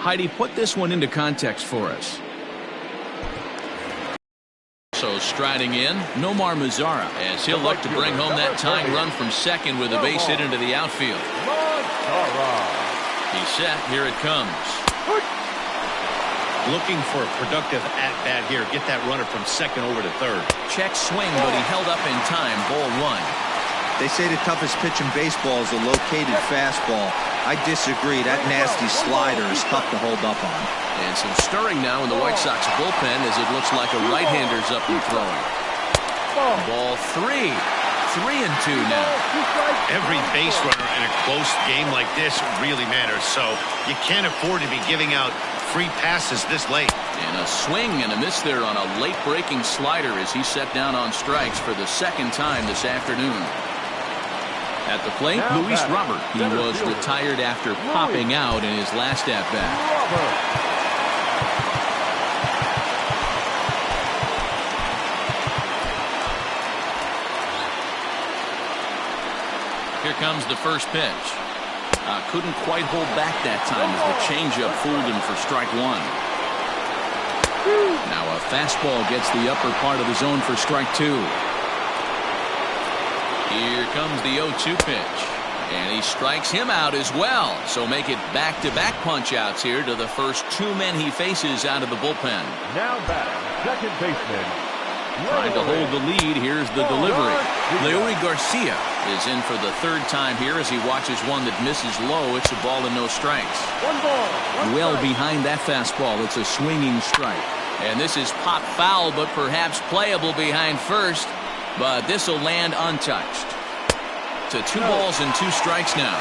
Heidi, put this one into context for us. So striding in, Nomar Mazara, as he'll look to bring home that tying run from second with a base hit into the outfield. He's set. Here it comes. Looking for a productive at-bat here. Get that runner from second over to third. Check swing, but he held up in time. Ball one. They say the toughest pitch in baseball is a located fastball. I disagree. That nasty slider is tough to hold up on. And some stirring now in the White Sox bullpen as it looks like a right-hander's up and throwing. Ball three. 3-2 now. Every base runner in a close game like this really matters, so you can't afford to be giving out free passes this late. And a swing and a miss there on a late-breaking slider as he set down on strikes for the second time this afternoon. At the plate, Luis Robert. He was retired after popping out in his last at-bat. Here comes the first pitch. Couldn't quite hold back that time as the changeup fooled him for strike one. Now a fastball gets the upper part of the zone for strike two. Here comes the 0-2 pitch. And he strikes him out as well. So make it back-to-back punch-outs here to the first two men he faces out of the bullpen. Now back, second baseman. Trying to hold the lead. Here's the delivery. Leury Garcia is in for the third time here as he watches one that misses low. It's a ball and no strikes. Well behind that fastball. It's a swinging strike. And this is pop foul, but perhaps playable behind first. But this will land untouched. To 2 balls and 2 strikes now.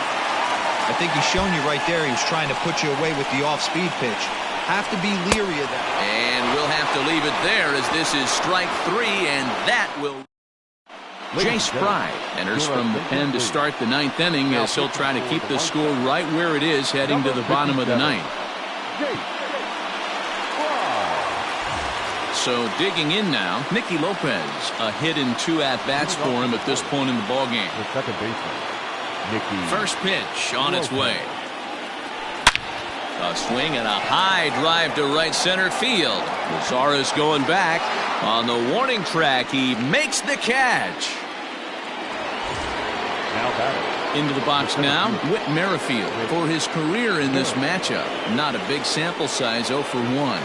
I think he's shown you right there. He was trying to put you away with the off-speed pitch. Have to be leery of that. And we'll have to leave it there as this is strike 3, and that will... Jay Spry enters from the pen to start the 9th inning as he'll try to keep the score right where it is heading to the bottom of the 9th. So digging in now, Nicky Lopez. A hit in 2 at-bats for him at this point in the ballgame. The second baseman, Nicky. First pitch on its way. A swing and a high drive to right center field. Lazarus going back on the warning track. He makes the catch. Now batting. Into the box now, Whit Merrifield for his career in this matchup. Not a big sample size, 0 for 1.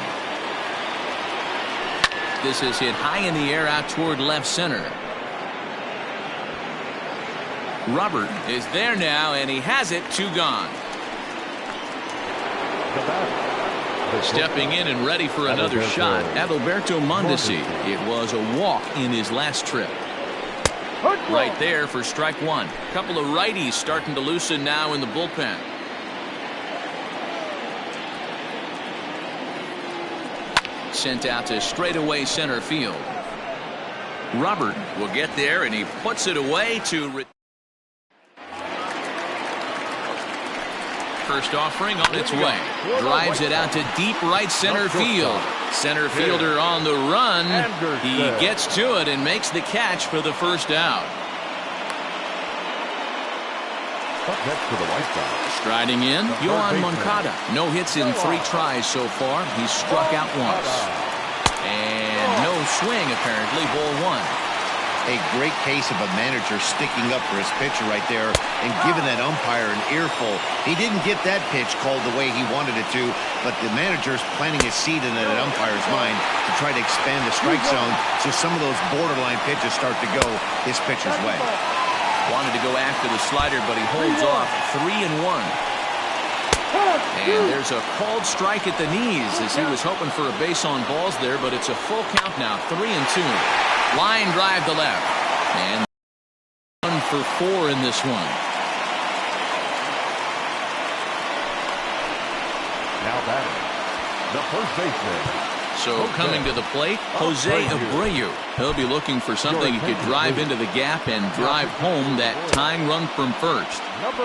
This is hit high in the air out toward left center. Robert is there now, and he has it. 2 gone. Stepping in and ready for another shot, Adalberto Mondesi. It was a walk in his last trip. Right there for strike 1. Couple of righties starting to loosen now in the bullpen. Sent out to straightaway center field. Robert will get there, and he puts it away to... First offering on its way. Drives it out to deep right center field. Center fielder on the run. He gets to it and makes the catch for the first out. Striding in, Yohan Moncada. No hits in 3 tries so far. He's struck out once. And no swing, apparently. Ball 1. A great case of a manager sticking up for his pitcher right there and giving that umpire an earful. He didn't get that pitch called the way he wanted it to, but the manager's planting his seed in that umpire's mind to try to expand the strike zone so some of those borderline pitches start to go his pitcher's way. Wanted to go after the slider, but he holds off. 3-1. And there's a called strike at the knees as he was hoping for a base on balls there, but it's a full count now. 3-2. Line drive to left. And 1 for 4 in this one. Now batting, the first baseman. So coming to the plate, Jose Abreu. He'll be looking for something he could drive into the gap and drive home that tying run from first.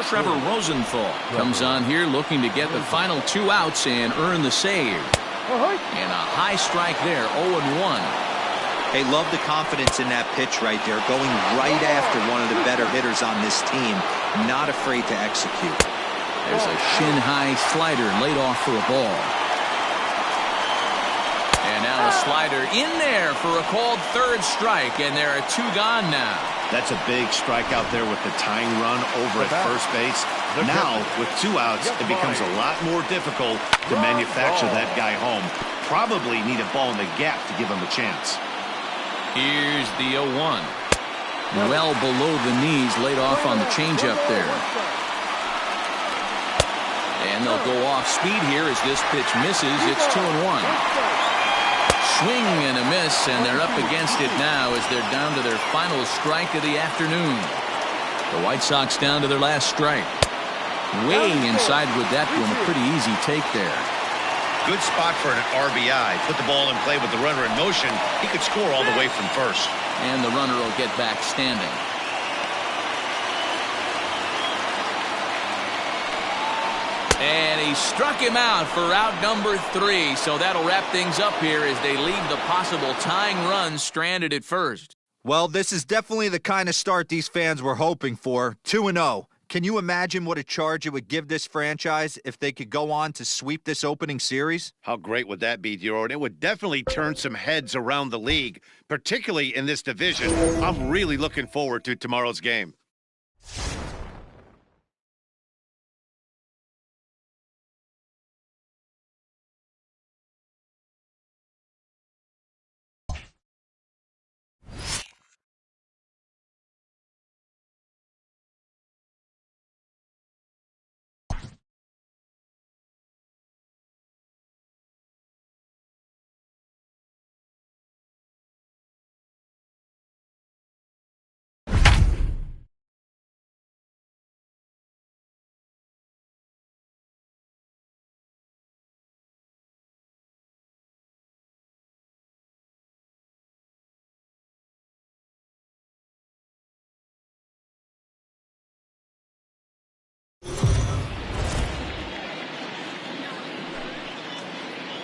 Trevor Rosenthal comes on here looking to get the final 2 outs and earn the save. And a high strike there, 0-1. They love the confidence in that pitch right there, going right after one of the better hitters on this team. Not afraid to execute. There's a shin-high slider laid off for a ball. And now a slider in there for a called third strike, and there are 2 gone now. That's a big strike out there with the tying run over at first base. Now, with 2 outs, it becomes a lot more difficult to manufacture that guy home. Probably need a ball in the gap to give him a chance. Here's the 0-1. Well below the knees, laid off on the changeup there. And they'll go off speed here as this pitch misses. It's 2-1. Swing and a miss, and they're up against it now as they're down to their final strike of the afternoon. The White Sox down to their last strike. Way inside with that one. A pretty easy take there. Good spot for an RBI. Put the ball in play with the runner in motion. He could score all the way from first. And the runner will get back standing. And he struck him out for out number 3. So that'll wrap things up here as they leave the possible tying run stranded at first. Well, this is definitely the kind of start these fans were hoping for. 2-0. Can you imagine what a charge it would give this franchise if they could go on to sweep this opening series? How great would that be, Dior? And it would definitely turn some heads around the league, particularly in this division. I'm really looking forward to tomorrow's game.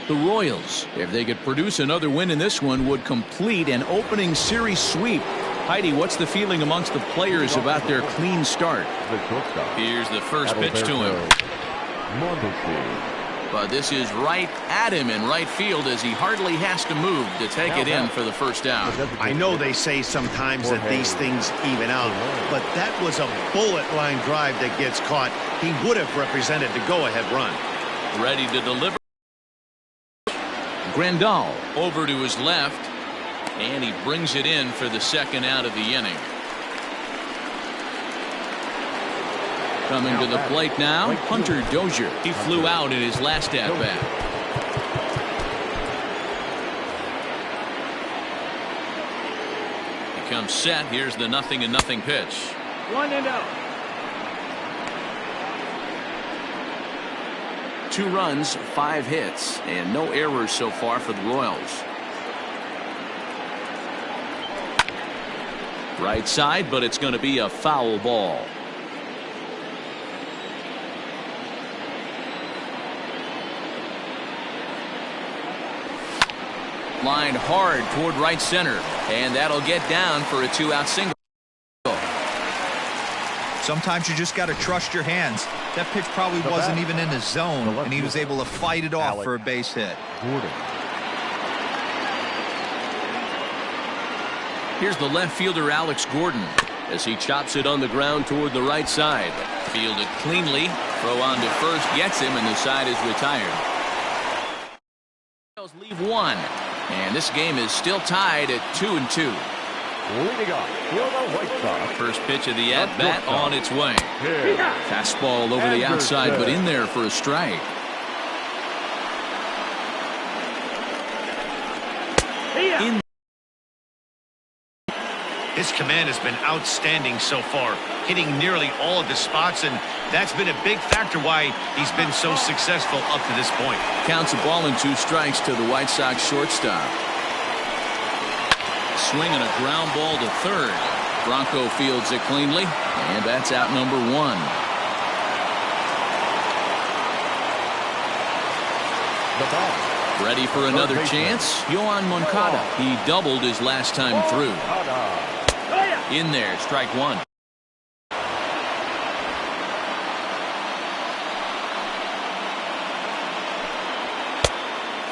The Royals, if they could produce another win in this one, would complete an opening series sweep. Heidi, what's the feeling amongst the players about their clean start? Here's the first pitch to him. But this is right at him in right field as he hardly has to move to take it in for the first out. I know they say sometimes that these things even out, but that was a bullet line drive that gets caught. He would have represented the go-ahead run. Ready to deliver. Grandal over to his left, and he brings it in for the second out of the inning. Coming to the plate now, Hunter Dozier. He flew out in his last at-bat. He comes set. Here's the 0-0 pitch. 1-0. 2 runs, 5 hits, and no errors so far for the Royals. Right side, but it's going to be a foul ball. Lined hard toward right center, and that'll get down for a 2-out single. Sometimes you just got to trust your hands. That pitch probably wasn't even in the zone, and he was able to fight it off for a base hit. Here's the left fielder, Alex Gordon, as he chops it on the ground toward the right side. Fielded cleanly. Throw on to first, gets him, and the side is retired. Leave 1, and this game is still tied at 2-2. Leading off for the White Sox. First pitch of the at-bat on its way. Fastball over the outside, but in there for a strike. In. His command has been outstanding so far, hitting nearly all of the spots, and that's been a big factor why he's been so successful up to this point. Counts a ball and 2 strikes to the White Sox shortstop. Swinging a ground ball to third. Bronco fields it cleanly, and that's out number 1. Ready for another chance? Yohan Moncada. He doubled his last time through. In there, strike 1.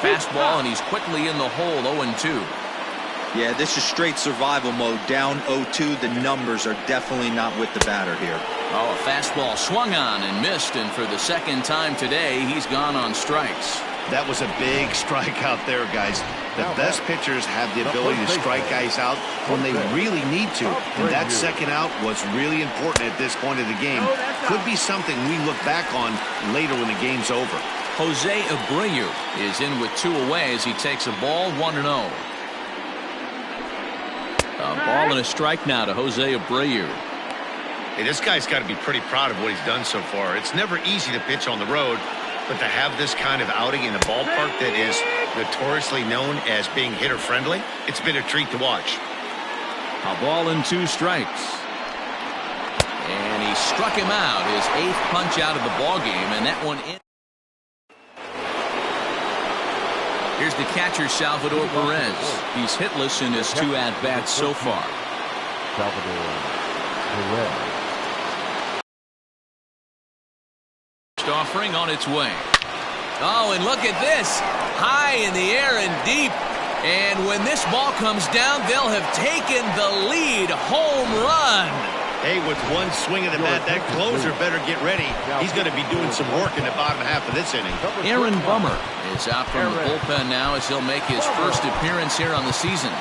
Fastball, and he's quickly in the hole, 0-2. Yeah, this is straight survival mode. Down 0-2. The numbers are definitely not with the batter here. Oh, a fastball swung on and missed, and for the second time today, he's gone on strikes. That was a big strikeout there, guys. The best pitchers have the ability to strike guys out when they really need to. And that second out was really important at this point of the game. Could be something we look back on later when the game's over. Jose Abreu is in with 2 away as he takes a ball, 1-0. A ball and a strike now to Jose Abreu. Hey, this guy's got to be pretty proud of what he's done so far. It's never easy to pitch on the road, but to have this kind of outing in a ballpark that is notoriously known as being hitter-friendly, it's been a treat to watch. A ball and 2 strikes. And he struck him out, his 8th punch out of the ballgame, and that one in. Here's the catcher, Salvador Perez. He's hitless in his 2 at-bats so far. Salvador Perez. Offering on its way. Oh, and look at this. High in the air and deep. And when this ball comes down, they'll have taken the lead. Home run. Hey, with one swing of the bat, that closer better get ready. He's going to be doing some work in the bottom half of this inning. Aaron Bummer is out from the bullpen now as he'll make his first appearance here on the season.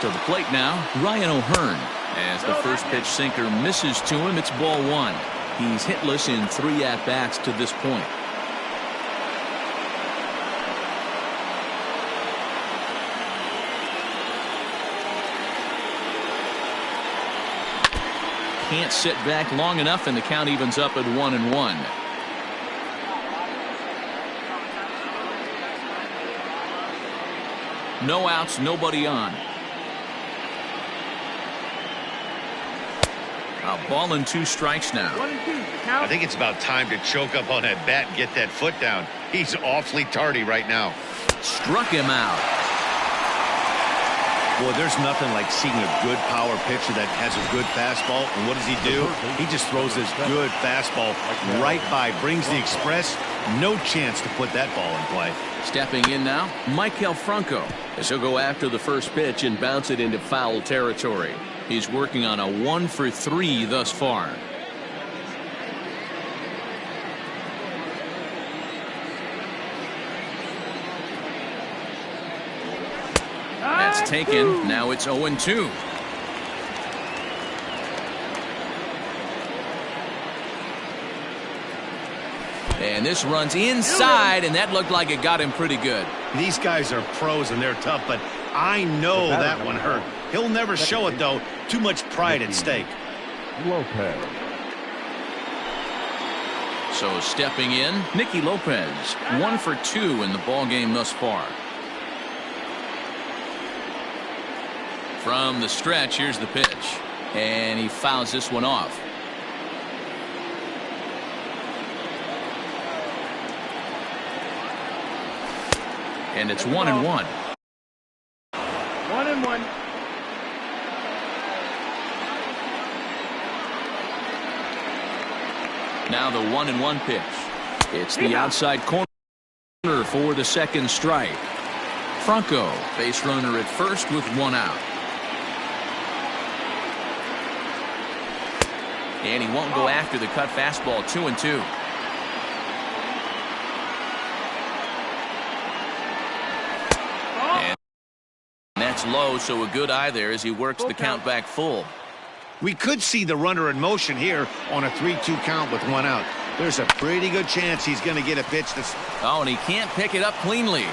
To the plate now, Ryan O'Hearn. As the first pitch sinker misses to him, it's ball 1. He's hitless in 3 at-bats to this point. Can't sit back long enough, and the count evens up at 1-1. No outs, nobody on. A ball and 2 strikes now. I think it's about time to choke up on that bat and get that foot down. He's awfully tardy right now. Struck him out. Boy, there's nothing like seeing a good power pitcher that has a good fastball. And what does he do? He just throws this good fastball right by, brings the express. No chance to put that ball in play. Stepping in now, Maikel Franco, as he'll go after the first pitch and bounce it into foul territory. He's working on a 1-for-3 thus far. That's taken. Now it's 0-2. And this runs inside, and that looked like it got him pretty good. These guys are pros and they're tough, but I know that one hurt. He'll never show it, though. Too much pride at stake. Lopez. So stepping in, Nicky Lopez, 1-for-2 in the ballgame thus far. From the stretch, here's the pitch. And he fouls this one off. And it's 1-1. 1-1. Now the 1-1 pitch. It's the outside corner for the second strike. Franco, base runner at first with 1 out. And he won't go after the cut fastball. 2-2. And that's low, so a good eye there as he works the count back full. We could see the runner in motion here on a 3-2 count with 1 out. There's a pretty good chance he's going to get a pitch that's... Oh, and he can't pick it up cleanly.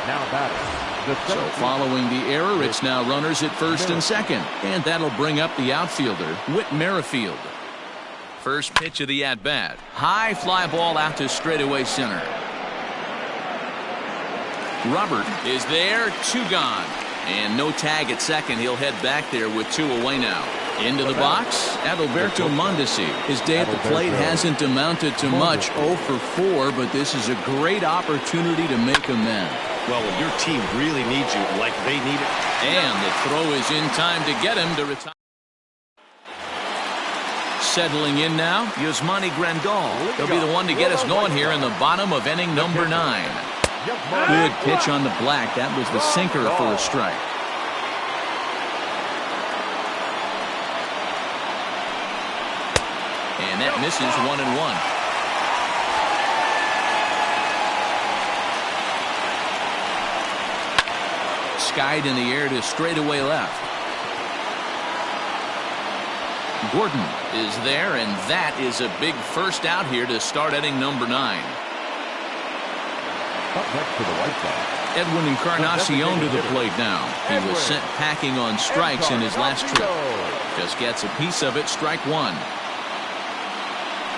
Now batting. So following the error, it's now runners at first and second. And that'll bring up the outfielder, Whit Merrifield. First pitch of the at-bat. High fly ball out to straightaway center. Robert is there, 2 gone. And no tag at second. He'll head back there with 2 away now. Into the box, Adalberto Mondesi. His day at the plate hasn't amounted to much, 0-for-4, but this is a great opportunity to make amends. Well, when your team really needs you like they need it. And the throw is in time to get him to retire. Settling in now, Yasmani Grandal. He'll be the one to get us going here in the bottom of inning number 9. Good pitch on the black. That was the sinker for a strike. And that misses 1-1. Skied in the air to straightaway left. Gordon is there, and that is a big first out here to start inning number 9. Up next to the White Sox, Edwin Encarnacion to the plate now. He was sent packing on strikes in his last trip. Just gets a piece of it, strike 1.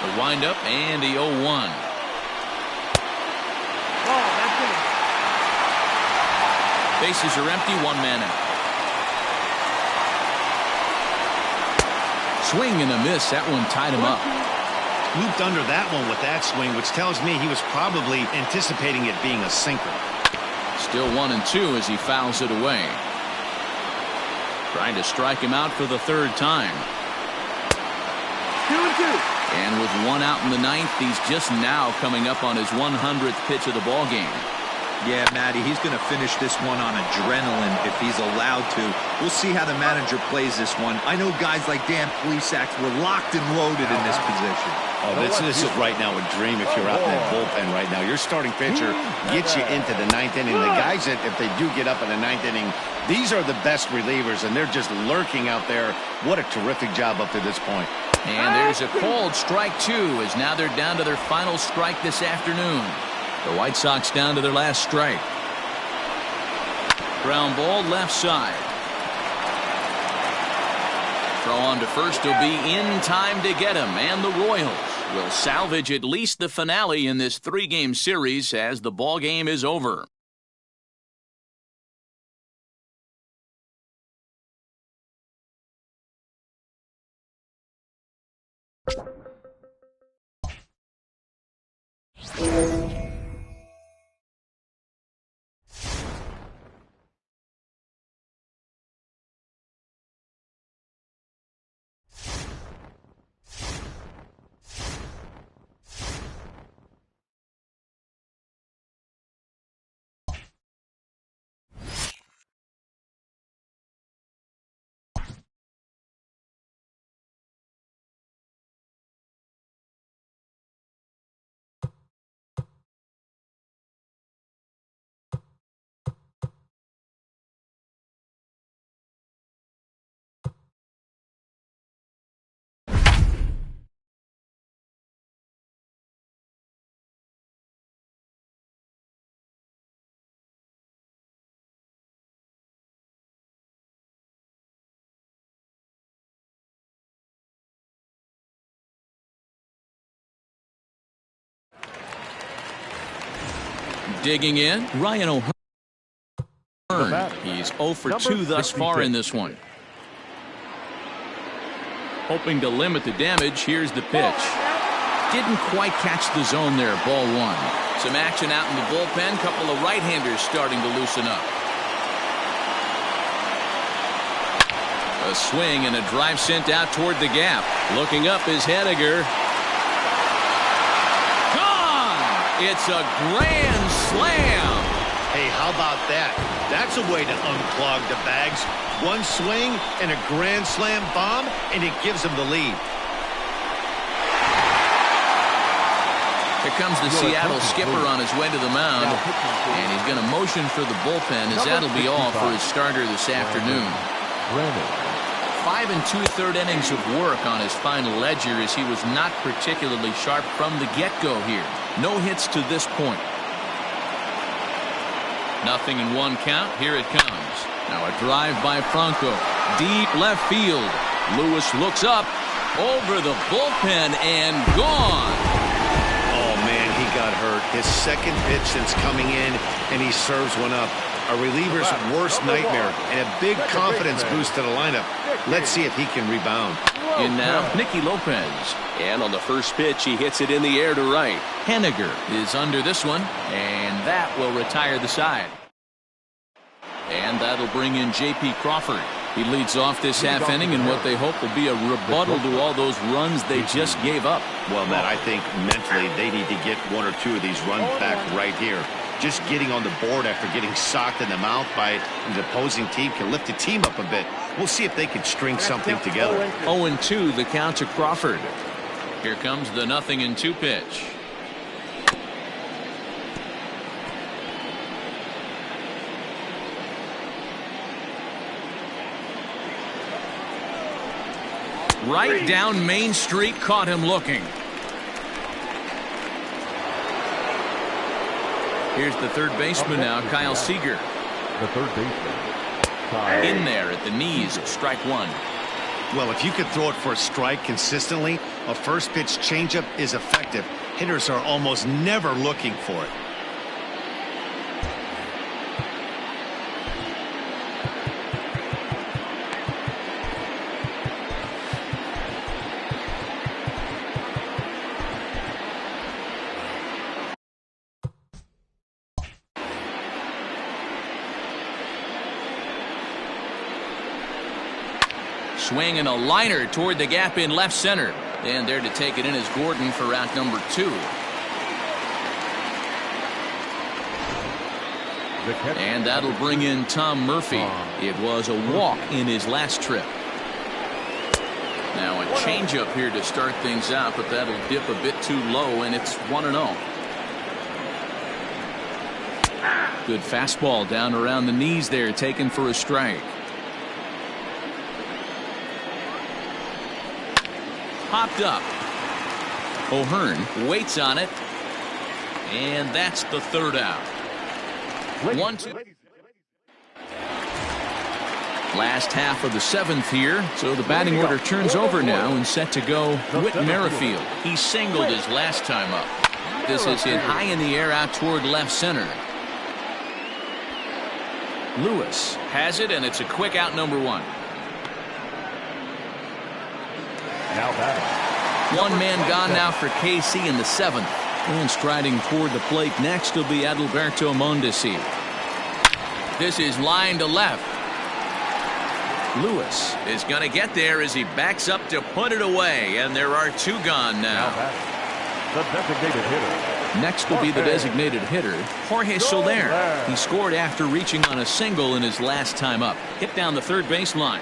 The windup and the 0-1. Bases are empty, 1 man out. Swing and a miss. That one tied him up. Looped under that one with that swing, which tells me he was probably anticipating it being a sinker. Still 1-2 as he fouls it away. Trying to strike him out for the 3rd time. 2-2. And with 1 out in the 9th, he's just now coming up on his 100th pitch of the ball game. Yeah, Matty, he's going to finish this one on adrenaline if he's allowed to. We'll see how the manager plays this one. I know guys like Dan Plesac were locked and loaded in this position. Oh, this is right now a dream if you're out in that bullpen right now. Your starting pitcher gets you into the 9th inning. The guys that, if they do get up in the 9th inning, these are the best relievers, and they're just lurking out there. What a terrific job up to this point. And there's a called strike 2 as now they're down to their final strike this afternoon. The White Sox down to their last strike. Ground ball left side. Throw on to first will be in time to get him, and the Royals will salvage at least the finale in this 3-game series as the ball game is over. Digging in, Ryan O'Hearn. He's 0 for 2 thus far in this one. Hoping to limit the damage. Here's the pitch. Didn't quite catch the zone there. Ball 1. Some action out in the bullpen. Couple of right-handers starting to loosen up. A swing and a drive sent out toward the gap. Looking up is Henniger. It's a grand slam. Hey, how about that? That's a way to unclog the bags. One swing and a grand slam bomb, and it gives him the lead. Here comes the Seattle skipper on his way to the mound, and he's going to motion for the bullpen as that'll be all for his starter this afternoon. 5 2/3 innings of work on his final ledger as he was not particularly sharp from the get-go here. No hits to this point. 0-1 count. Here it comes. Now a drive by Franco. Deep left field. Lewis looks up over the bullpen and gone. Oh, man, he got hurt. His second pitch since coming in, and he serves one up. A reliever's worst nightmare and a big confidence boost to the lineup. Let's see if he can rebound. In now, Nicky Lopez. And on the first pitch, he hits it in the air to right. Henniger is under this one, and that will retire the side. And that'll bring in J.P. Crawford. He leads off this half inning in what they hope will be a rebuttal to all those runs they just gave up. Well, Matt, I think mentally they need to get one or two of these runs back right here. Just getting on the board after getting socked in the mouth by the opposing team can lift the team up a bit. We'll see if they can string something together. 0-2 the count to Crawford. Here comes the 0-2 pitch. Right down Main Street, caught him looking. Here's the third baseman now, Kyle Seager. The third baseman. In there at the knees, strike one. Well, if you could throw it for a strike consistently, a first pitch changeup is effective. Hitters are almost never looking for it. Swing and a liner toward the gap in left center. And there to take it in is Gordon for out number 2. And that'll bring in Tom Murphy. It was a walk in his last trip. Now a changeup here to start things out, but that'll dip a bit too low, and it's 1-0. Good fastball down around the knees there, taken for a strike. Popped up. O'Hearn waits on it. And that's the third out. 1-2. Last half of the 7th here. So the batting order turns over now and set to go Whit Merrifield. He singled his last time up. This is hit high in the air out toward left center. Lewis has it, and it's a quick out, number 1. Now batting. One man gone now for KC in the 7th. And striding toward the plate next will be Adalberto Mondesi. This is line to left. Lewis is going to get there as he backs up to put it away. And there are 2 gone now. The designated hitter. Next will be the designated hitter, Jorge Soler. He scored after reaching on a single in his last time up. Hit down the third base line.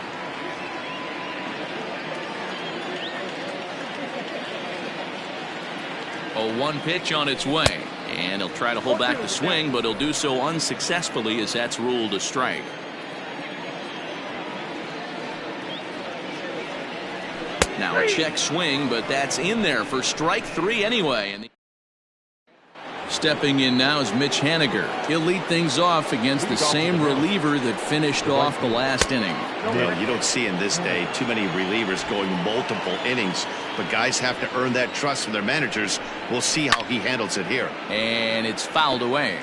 A 1 pitch on its way, and he'll try to hold back the swing, but he'll do so unsuccessfully as that's ruled a strike. Now a check swing, but that's in there for strike 3 anyway. And stepping in now is Mitch Haniger. He'll lead things off against the same reliever that finished off the last inning. You don't see in this day too many relievers going multiple innings, but guys have to earn that trust from their managers. We'll see how he handles it here. And it's fouled away.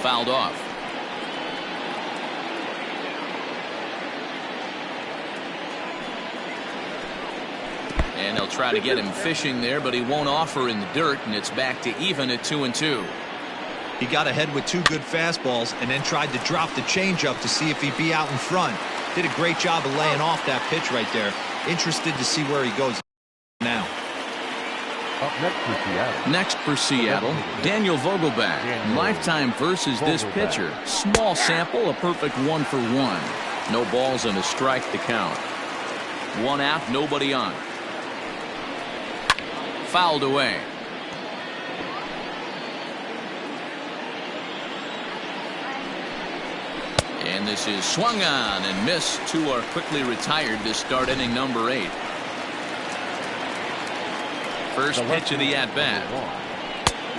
Fouled off. And they'll try to get him fishing there, but he won't offer in the dirt, and it's back to even at 2-2. He got ahead with 2 good fastballs and then tried to drop the changeup to see if he'd be out in front. Did a great job of laying off that pitch right there. Interested to see where he goes now. Up next for Seattle, Daniel Vogelbach. Lifetime versus this pitcher. Small sample, a perfect 1 for 1. No balls and a strike to count. 1 out, nobody on. Fouled away. And this is swung on and missed. 2 are quickly retired to start inning number 8. First pitch of the at-bat.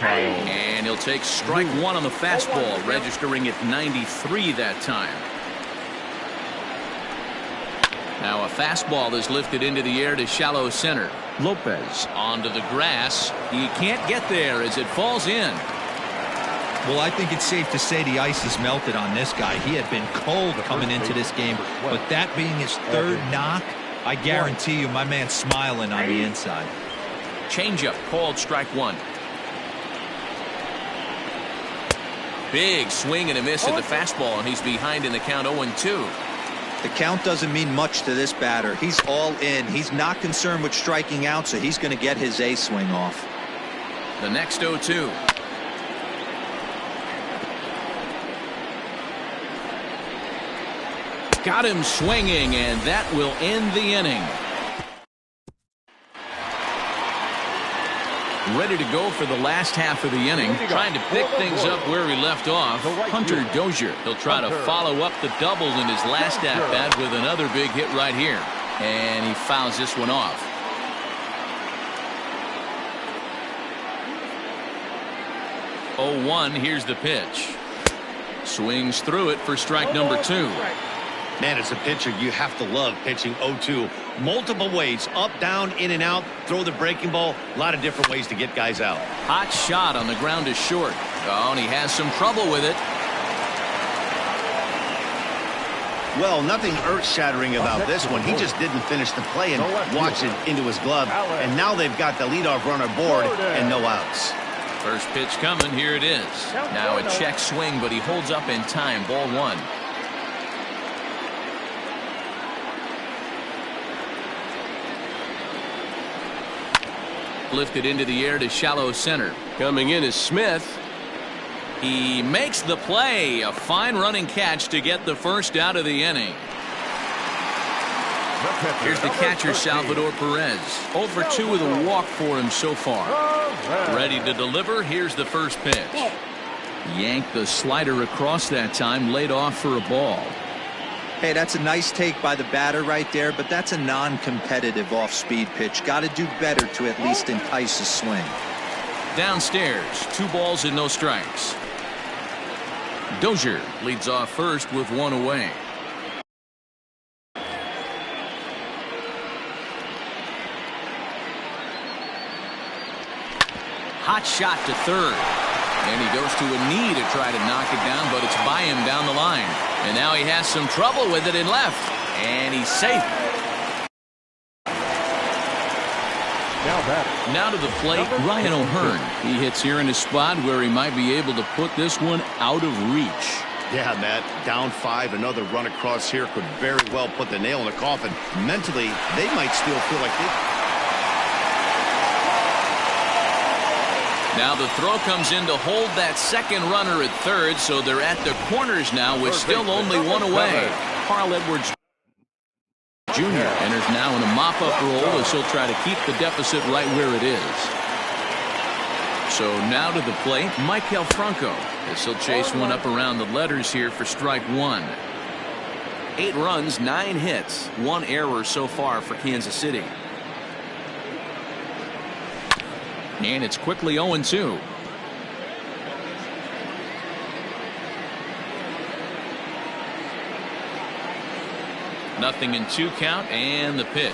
And he'll take strike 1 on the fastball, registering at 93 that time. Now a fastball is lifted into the air to shallow center. Lopez onto the grass. He can't get there as it falls in. Well, I think it's safe to say the ice is melted on this guy. He had been cold coming into this game, but that being his 3rd knock, I guarantee you my man's smiling on the inside. Changeup called strike 1. Big swing and a miss at the fastball, and he's behind in the count 0-2. The count doesn't mean much to this batter. He's all in. He's not concerned with striking out, so he's going to get his A swing off. The next 0-2. Got him swinging, and that will end the inning. Ready to go for the last half of the inning, trying to pick things up where he left off. Hunter Dozier. He'll try to follow up the double in his last at-bat with another big hit right here. And he fouls this one off. Oh, 1, here's the pitch. Swings through it for strike number 2. Man, as a pitcher, you have to love pitching 0-2. Multiple ways, up, down, in and out, throw the breaking ball. A lot of different ways to get guys out. Hot shot on the ground is short. Oh, and he has some trouble with it. Well, nothing earth-shattering about this one. He just didn't finish the play and watched it into his glove. And now they've got the leadoff runner aboard and no outs. First pitch coming. Here it is. Now a check swing, but he holds up in time. Ball 1. Lifted into the air to shallow center. Coming in is Smith. He makes the play. A fine running catch to get the first out of the inning. Here's the catcher, Salvador Perez. 0 for 2 with a walk for him so far. Ready to deliver. Here's the first pitch. Yanked the slider across that time. Laid off for a ball. Hey, that's a nice take by the batter right there, but that's a non-competitive off-speed pitch. Got to do better to at least entice a swing. Downstairs, 2 balls and no strikes. Dozier leads off first with 1 away. Hot shot to third. And he goes to a knee to try to knock it down, but it's by him down the line. And now he has some trouble with it in left. And he's safe. Now to the plate, Ryan O'Hearn. He hits here in a spot where he might be able to put this one out of reach. Yeah, Matt, down 5, another run across here could very well put the nail in the coffin. Mentally, they might still feel like they... Now the throw comes in to hold that second runner at third, so they're at the corners now with still only 1 away. Carl Edwards Jr. enters now in a mop-up role as he'll try to keep the deficit right where it is. So now to the plate, Maikel Franco as he'll chase one up around the letters here for strike 1. 8 runs, 9 hits, 1 error so far for Kansas City. And it's quickly 0-2. Nothing in 2 count, and the pitch.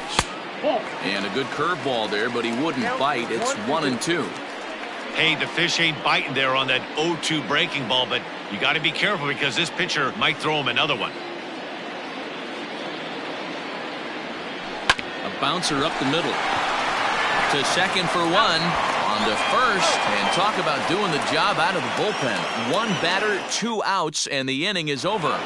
And a good curveball there, but he wouldn't bite. It's 1-2. Hey, the fish ain't biting there on that 0-2 breaking ball, but you got to be careful because this pitcher might throw him another one. A bouncer up the middle. To second for 1. On to first, and talk about doing the job out of the bullpen. 1 batter, 2 outs, and the inning is over.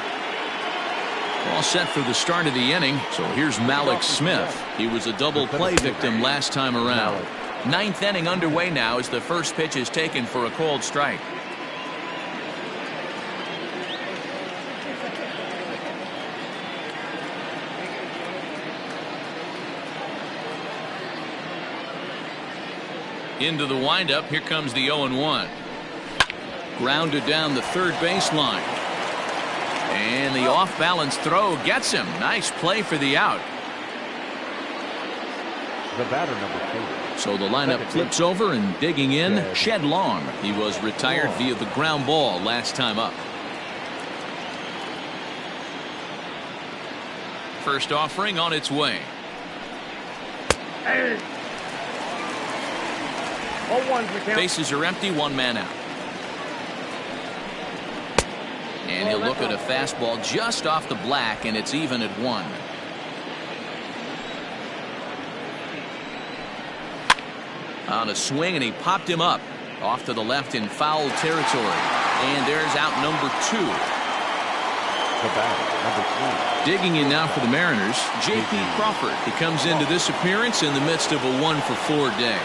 All set for the start of the inning. So here's Malik Smith. He was a double play victim last time around. 9th inning underway now as the first pitch is taken for a called strike. Into the windup. Here comes the 0-1. Grounded down the third baseline. And the off-balance throw gets him. Nice play for the out. The batter, number 2. So the lineup flips over, and digging in, Shed Long. He was retired via the ground ball last time up. First offering on its way. Bases are empty, 1 man out. And he'll look at a fastball just off the black, and it's even at 1. On a swing, and he popped him up. Off to the left in foul territory. And there's out number 2. The batter, number 3. Digging in now for the Mariners, J.P. Crawford. He comes into this appearance in the midst of a 1-for-4 day.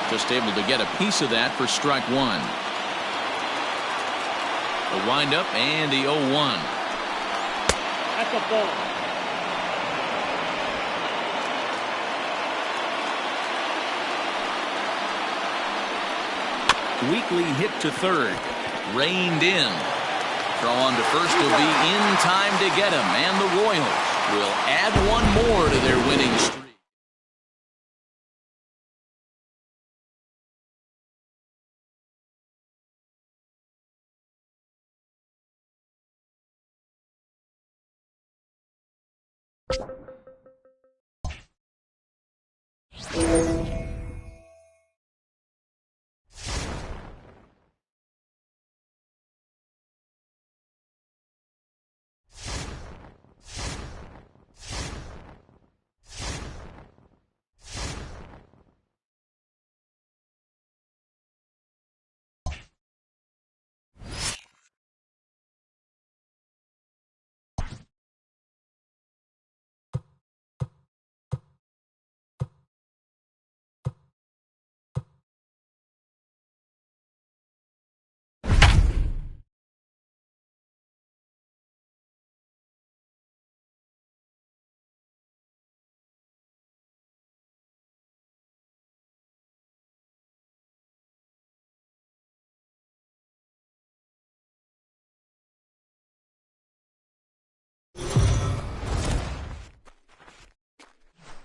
Just able to get a piece of that for strike 1. The windup and the 0-1. That's a ball. Weekly hit to third. Reined in. Throw on to first will be in time to get him. And the Royals will add one more to their winning streak.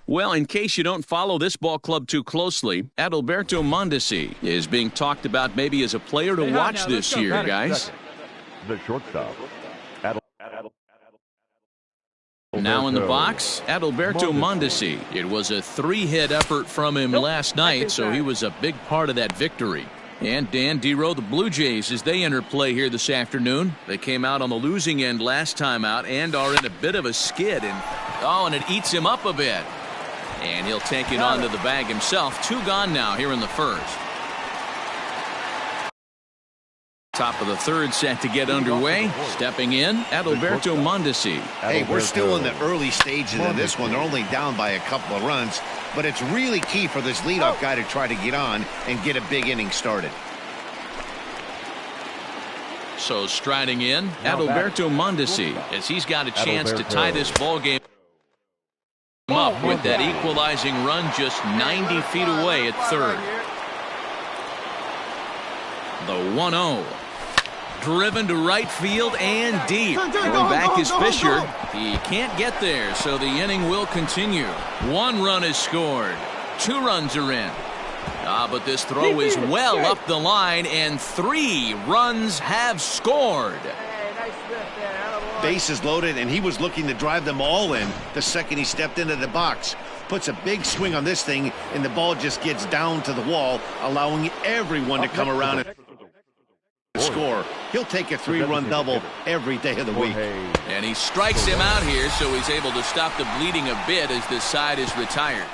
Well, in case you don't follow this ball club too closely, Adalberto Mondesi is being talked about maybe as a player to watch this year, guys. The shortstop. Now in the box, Adalberto Mondesi. It was a 3-hit effort from him last night, so he was a big part of that victory. And Dan Dero, the Blue Jays, as they enter play here this afternoon. They came out on the losing end last time out and are in a bit of a skid. And it eats him up a bit. And he'll take it onto the bag himself. 2 gone now here in the first. Top of the third set to get underway. Stepping in, Adalberto Mondesi. Hey, we're still in the early stages of this one. They're only down by a couple of runs. But it's really key for this leadoff guy to try to get on and get a big inning started. So striding in, Adalberto Mondesi, as he's got a chance to tie this ball game up with that equalizing run just 90 feet away at third. The 1-0. Driven to right field and deep. Going back is Fisher. He can't get there, so the inning will continue. 1 run is scored. 2 runs are in. But this throw is well up the line, and 3 runs have scored. Bases loaded, and he was looking to drive them all in the second he stepped into the box. Puts a big swing on this thing, and the ball just gets down to the wall, allowing everyone to come around and score. He'll take a 3-run double every day of the week. And he strikes him out here, so he's able to stop the bleeding a bit as this side is retired.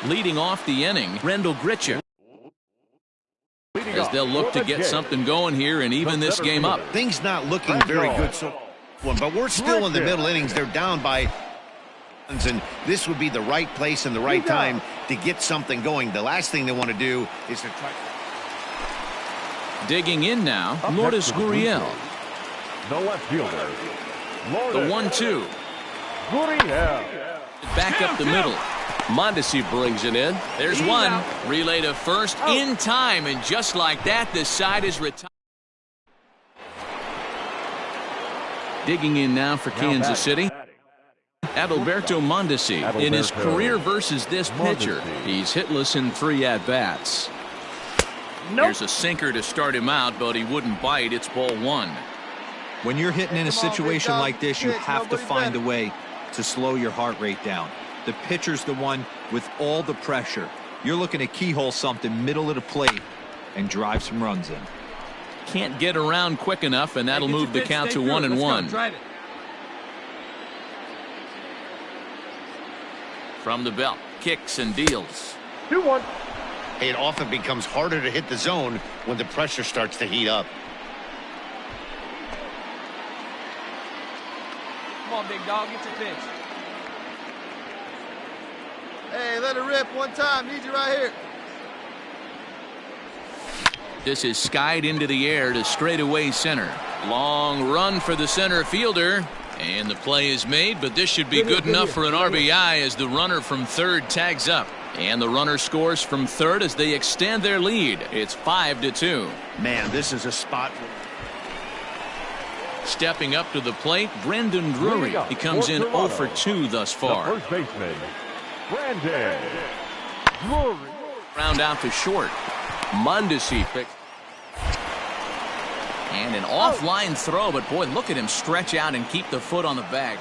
Leading off the inning, Rendell Gritcher. As they'll look to get something going here and even this game up. Things not looking very good so far, but we're still in the middle innings. They're down by, and this would be the right place and the right time to get something going. The last thing they want to do is to try. Digging in now, Lourdes Gurriel. The left fielder. The 1-2. Gurriel. Back up the middle. Mondesi brings it in. There's one. Relay to first in time, and just like that, this side is retired. Digging in now for Kansas City. Adalberto Mondesi. In his career versus this pitcher, he's hitless in 3 at-bats. Here's a sinker to start him out, but he wouldn't bite. It's ball 1. When you're hitting in a situation like this, you have to find a way to slow your heart rate down. The pitcher's the one with all the pressure. You're looking to keyhole something middle of the plate and drive some runs in. can't get around quick enough, and that'll move the count to 1-1. From the belt, kicks and deals. 2-1. It often becomes harder to hit the zone when the pressure starts to heat up. Come on, big dog, get your pitch. Hey, let it rip one time. Need you right here. This is skied into the air to straightaway center. Long run for the center fielder. And the play is made, but this should be good enough for an RBI as the runner from third tags up. And the runner scores from third as they extend their lead. It's 5-2. Man, this is a spot. Stepping up to the plate, Brendan Drury. He comes in 0 for 2 thus far. The first baseman, Brandon Drury. Round out to short. Mondesi picks. And an offline throw, but boy, look at him stretch out and keep the foot on the bag.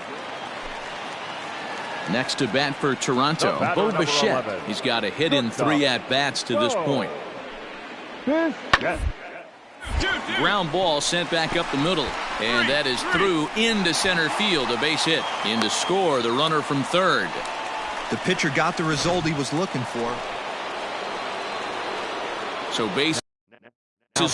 Next to bat for Toronto, Bo Bichette. He's got a hit in 3 at-bats to this point. Ground ball sent back up the middle, and that is through into center field, a base hit. In to score, the runner from third. The pitcher got the result he was looking for. So bases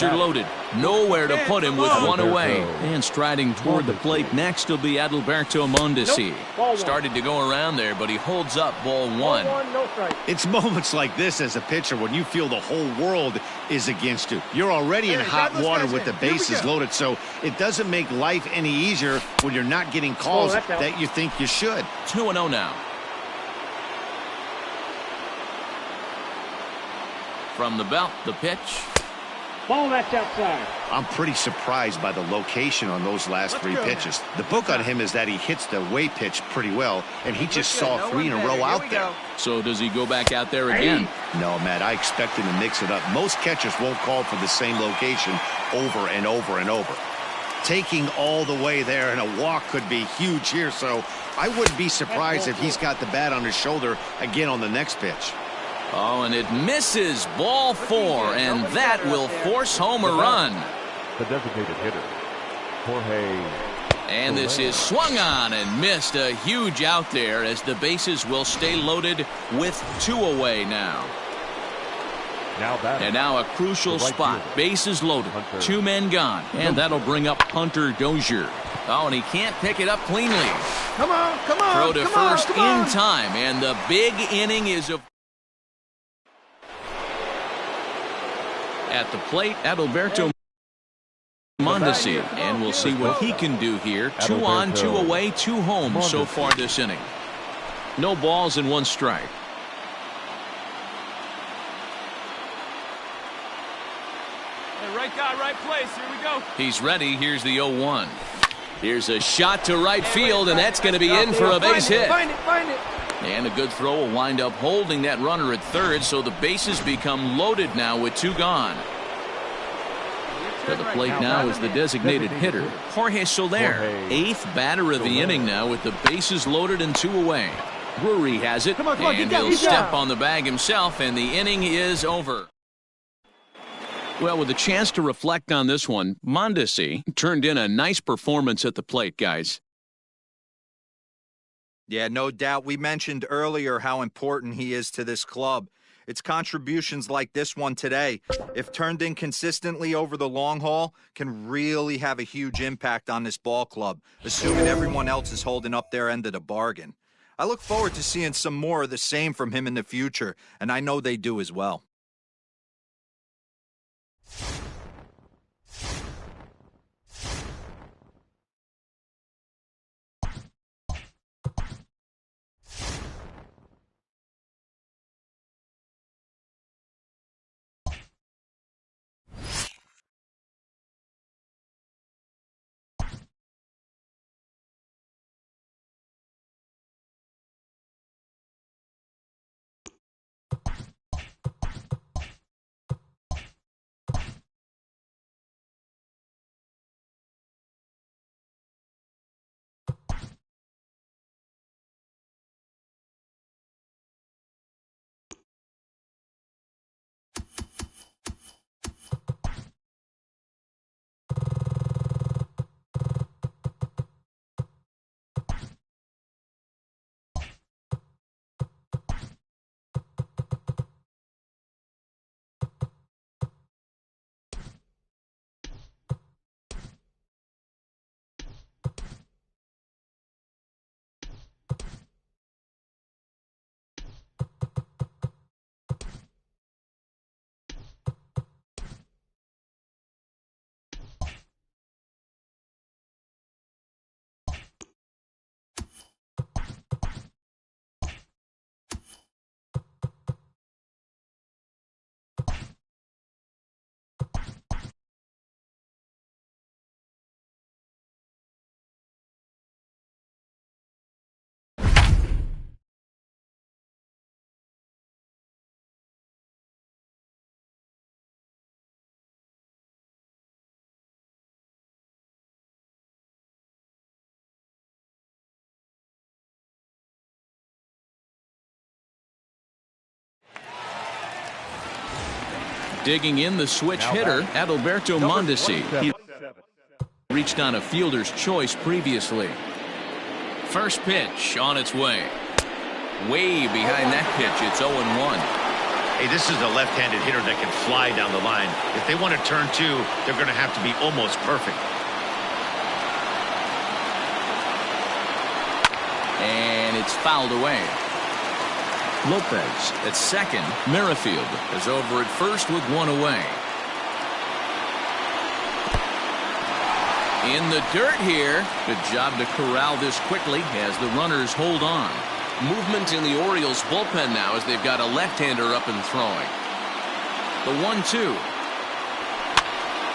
are loaded. Nowhere to put him with one away. And striding toward the plate next will be Adalberto Mondesi. Started to go around there, but he holds up ball 1. It's moments like this as a pitcher when you feel the whole world is against you. You're already in hot water with the bases loaded, so it doesn't make life any easier when you're not getting calls that you think you should. 2-0 now. From the belt, the pitch. Ball, that's outside. I'm pretty surprised by the location on those last 3 pitches. The book on him is that he hits the way pitch pretty well, and he just saw 3 in a row out there. So does he go back out there again? No, Matt, I expect him to mix it up. Most catchers won't call for the same location over and over and over. Taking all the way there and a walk could be huge here, so I wouldn't be surprised if he's got the bat on his shoulder again on the next pitch. Oh, and it misses, ball 4, and that will force home a run. The designated hitter, Jorge. And this is swung on and missed. A huge out there as the bases will stay loaded with 2 away now. And now a crucial spot. Bases loaded. 2 men gone. And that'll bring up Hunter Dozier. Oh, and he can't pick it up cleanly. Come on, come on. Throw to first in time. And the big inning is at the plate, Adalberto Mondesi, and we'll see what he can do here. 2 on, 2 away, 2 home so far this inning. No balls and 1 strike. Hey, right guy, right place. Here we go. He's ready. Here's the 0-1. Here's a shot to right field, and that's going to be in for a base hit. Find it. And a good throw will wind up holding that runner at third, so the bases become loaded now with 2 gone. To the plate now is the designated hitter, Jorge Soler. 8th batter of the inning now with the bases loaded and 2 away. Drury has it, and he'll step on the bag himself, and the inning is over. Well, with a chance to reflect on this one, Mondesi turned in a nice performance at the plate, guys. Yeah, no doubt. We mentioned earlier how important he is to this club. It's contributions like this one today, if turned in consistently over the long haul, can really have a huge impact on this ball club, assuming everyone else is holding up their end of the bargain. I look forward to seeing some more of the same from him in the future, and I know they do as well. Digging in the switch hitter, Adalberto Mondesi. He reached on a fielder's choice previously. First pitch on its way. Way behind that pitch, it's 0-1. Hey, this is a left-handed hitter that can fly down the line. If they want to turn two, they're going to have to be almost perfect. And it's fouled away. Lopez at second. Merrifield is over at first with one away. In the dirt here. Good job to corral this quickly as the runners hold on. Movement in the Orioles bullpen now as they've got a left-hander up and throwing. The 1-2.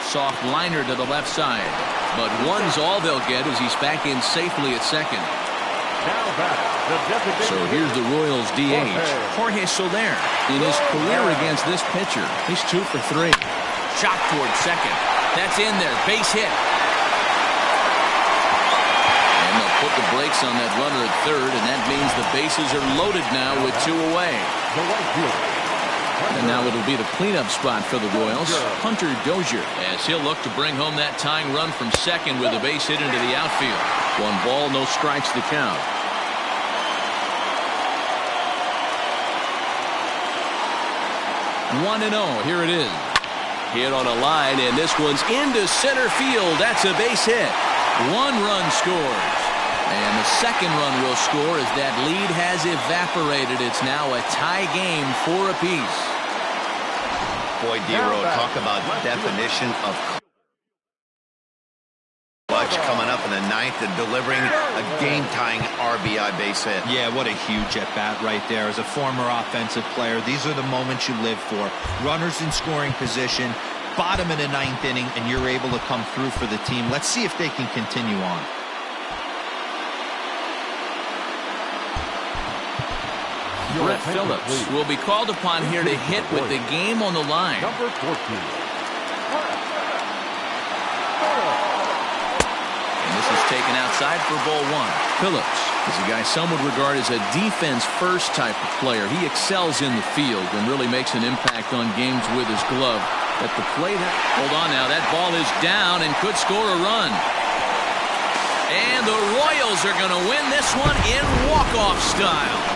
Soft liner to the left side. But one's all they'll get as he's back in safely at second. So here's the Royals DH, Jorge Soler. In his career against this pitcher, he's 2 for 3. Shot toward second. That's in there. Base hit. And they'll put the brakes on that runner at third, and that means the bases are loaded now with 2 away. And now it'll be the cleanup spot for the Royals, Hunter Dozier, as he'll look to bring home that tying run from second with a base hit into the outfield. 1 ball, no strikes to count. 1-0. Here it is. Hit on a line, and this one's into center field. That's a base hit. 1 run scores. And the second run will score as that lead has evaporated. It's now a tie game, 4 apiece. Boy, Dero, talk about definition of clutch coming up in the 9th and delivering a game-tying RBI base hit. Yeah, what a huge at-bat right there. As a former offensive player, these are the moments you live for. Runners in scoring position, bottom of the 9th inning, and you're able to come through for the team. Let's see if they can continue on. Brett Phillips will be called upon here to hit with the game on the line. Number 14. And this is taken outside for ball 1. Phillips is a guy some would regard as a defense-first type of player. He excels in the field and really makes an impact on games with his glove. At the plate, hold on now, that ball is down and could score a run. And the Royals are going to win this one in walk-off style.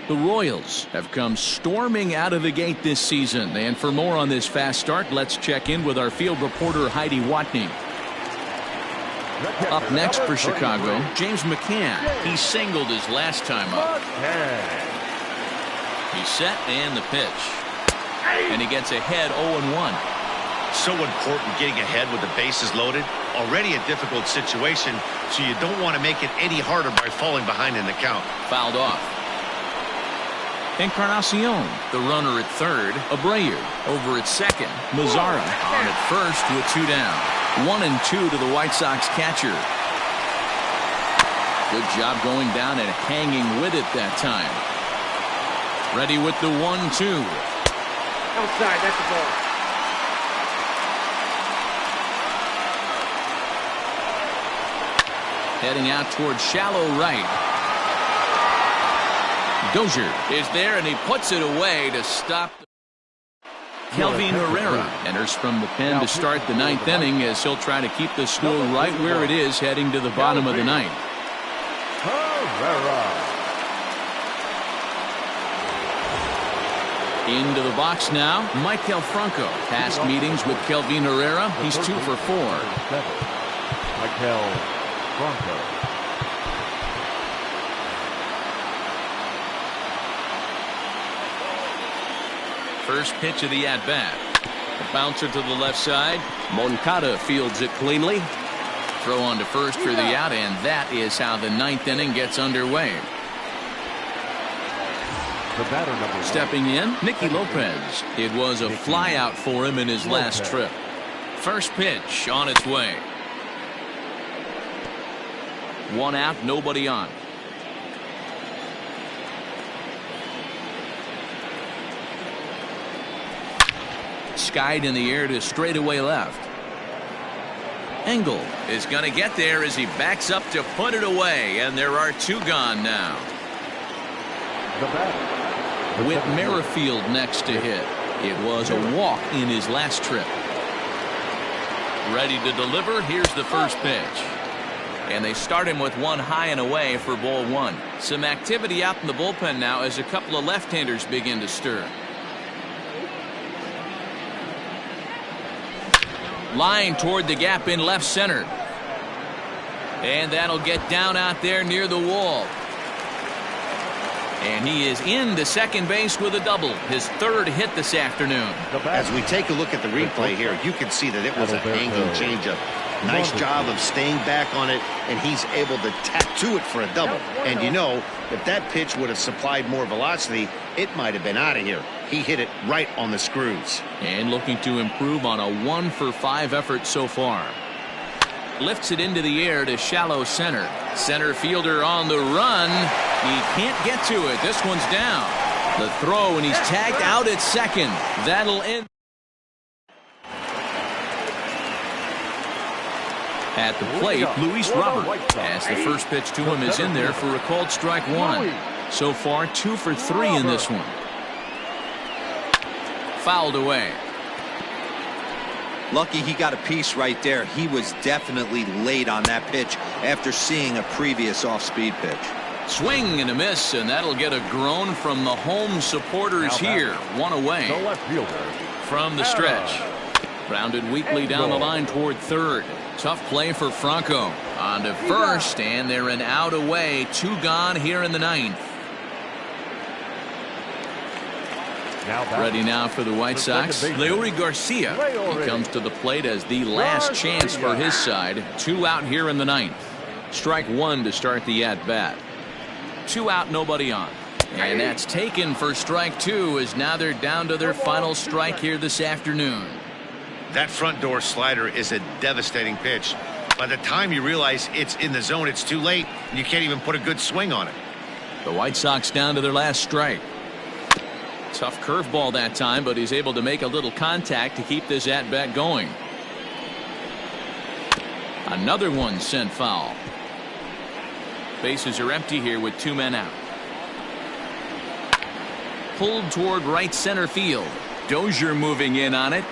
The Royals have come storming out of the gate this season. And for more on this fast start, let's check in with our field reporter, Heidi Watney. Up next for Chicago, James McCann. He singled his last time up. He's set and the pitch. And he gets ahead 0-1. So important getting ahead with the bases loaded. Already a difficult situation, so you don't want to make it any harder by falling behind in the count. Fouled off. Encarnacion, the runner at third. Abreu over at second. Mazzara on at first with 2 down. 1-2 to the White Sox catcher. Good job going down and hanging with it that time. Ready with the 1-2. Outside, that's the ball. Heading out towards shallow right. Dozier is there, and he puts it away to stop. Kelvin Herrera enters from the pen to start the 9th inning as he'll try to keep the score right where it is heading to the bottom of the 9th. Into the box now, Maikel Franco. Past meetings with Kelvin Herrera, he's 2 for 4. Maikel Franco. First pitch of the at-bat. A bouncer to the left side. Moncada fields it cleanly. Throw on to first for the out, and that is how the 9th inning gets underway. Stepping in, Nicky Lopez. It was a flyout for him in his last trip. First pitch on its way. 1 out, nobody on. Skied in the air to straightaway left. Engel is going to get there as he backs up to put it away, and there are 2 gone now. With Merrifield next to hit. It was a walk in his last trip. Ready to deliver. Here's the first pitch. And they start him with 1 high and away for ball 1. Some activity out in the bullpen now as a couple of left-handers begin to stir. Line toward the gap in left center. And that'll get down out there near the wall. And he is into second base with a double. His 3rd hit this afternoon. As we take a look at the replay here, you can see that it was a hanging changeup. Nice job of staying back on it, and he's able to tattoo it for a double. And you know, if that pitch would have supplied more velocity, it might have been out of here. He hit it right on the screws. And looking to improve on a 1 for 5 effort so far. Lifts it into the air to shallow center. Center fielder on the run. He can't get to it. This one's down. The throw, and he's tagged out at second. That'll end. At the plate, Luis Robert, as the first pitch to him is in there for a called strike 1. So far, 2 for 3 in this one. Fouled away. Lucky he got a piece right there. He was definitely late on that pitch after seeing a previous off-speed pitch. Swing and a miss, and that'll get a groan from the home supporters here. 1 away from the stretch. Grounded weakly down the line toward third. Tough play for Franco. On to first, and they're an out away. 2 gone here in the 9th. Ready now for the White Sox. Leury Garcia. He comes to the plate as the last chance for his side. 2 out here in the 9th. Strike 1 to start the at-bat. 2 out, nobody on. And that's taken for strike 2 as now they're down to their final strike here this afternoon. That front door slider is a devastating pitch. By the time you realize it's in the zone, it's too late, and you can't even put a good swing on it. The White Sox down to their last strike. Tough curveball that time, but he's able to make a little contact to keep this at-bat going. Another one sent foul. Bases are empty here with 2 men out. Pulled toward right center field. Dozier moving in on it.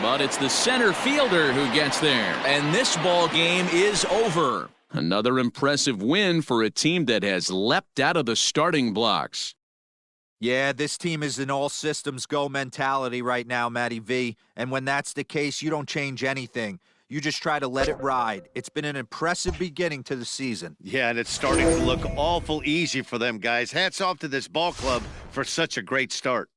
But it's the center fielder who gets there. And this ball game is over. Another impressive win for a team that has leapt out of the starting blocks. Yeah, this team is an all-systems-go mentality right now, Matty V. And when that's the case, you don't change anything. You just try to let it ride. It's been an impressive beginning to the season. Yeah, and it's starting to look awful easy for them, guys. Hats off to this ball club for such a great start.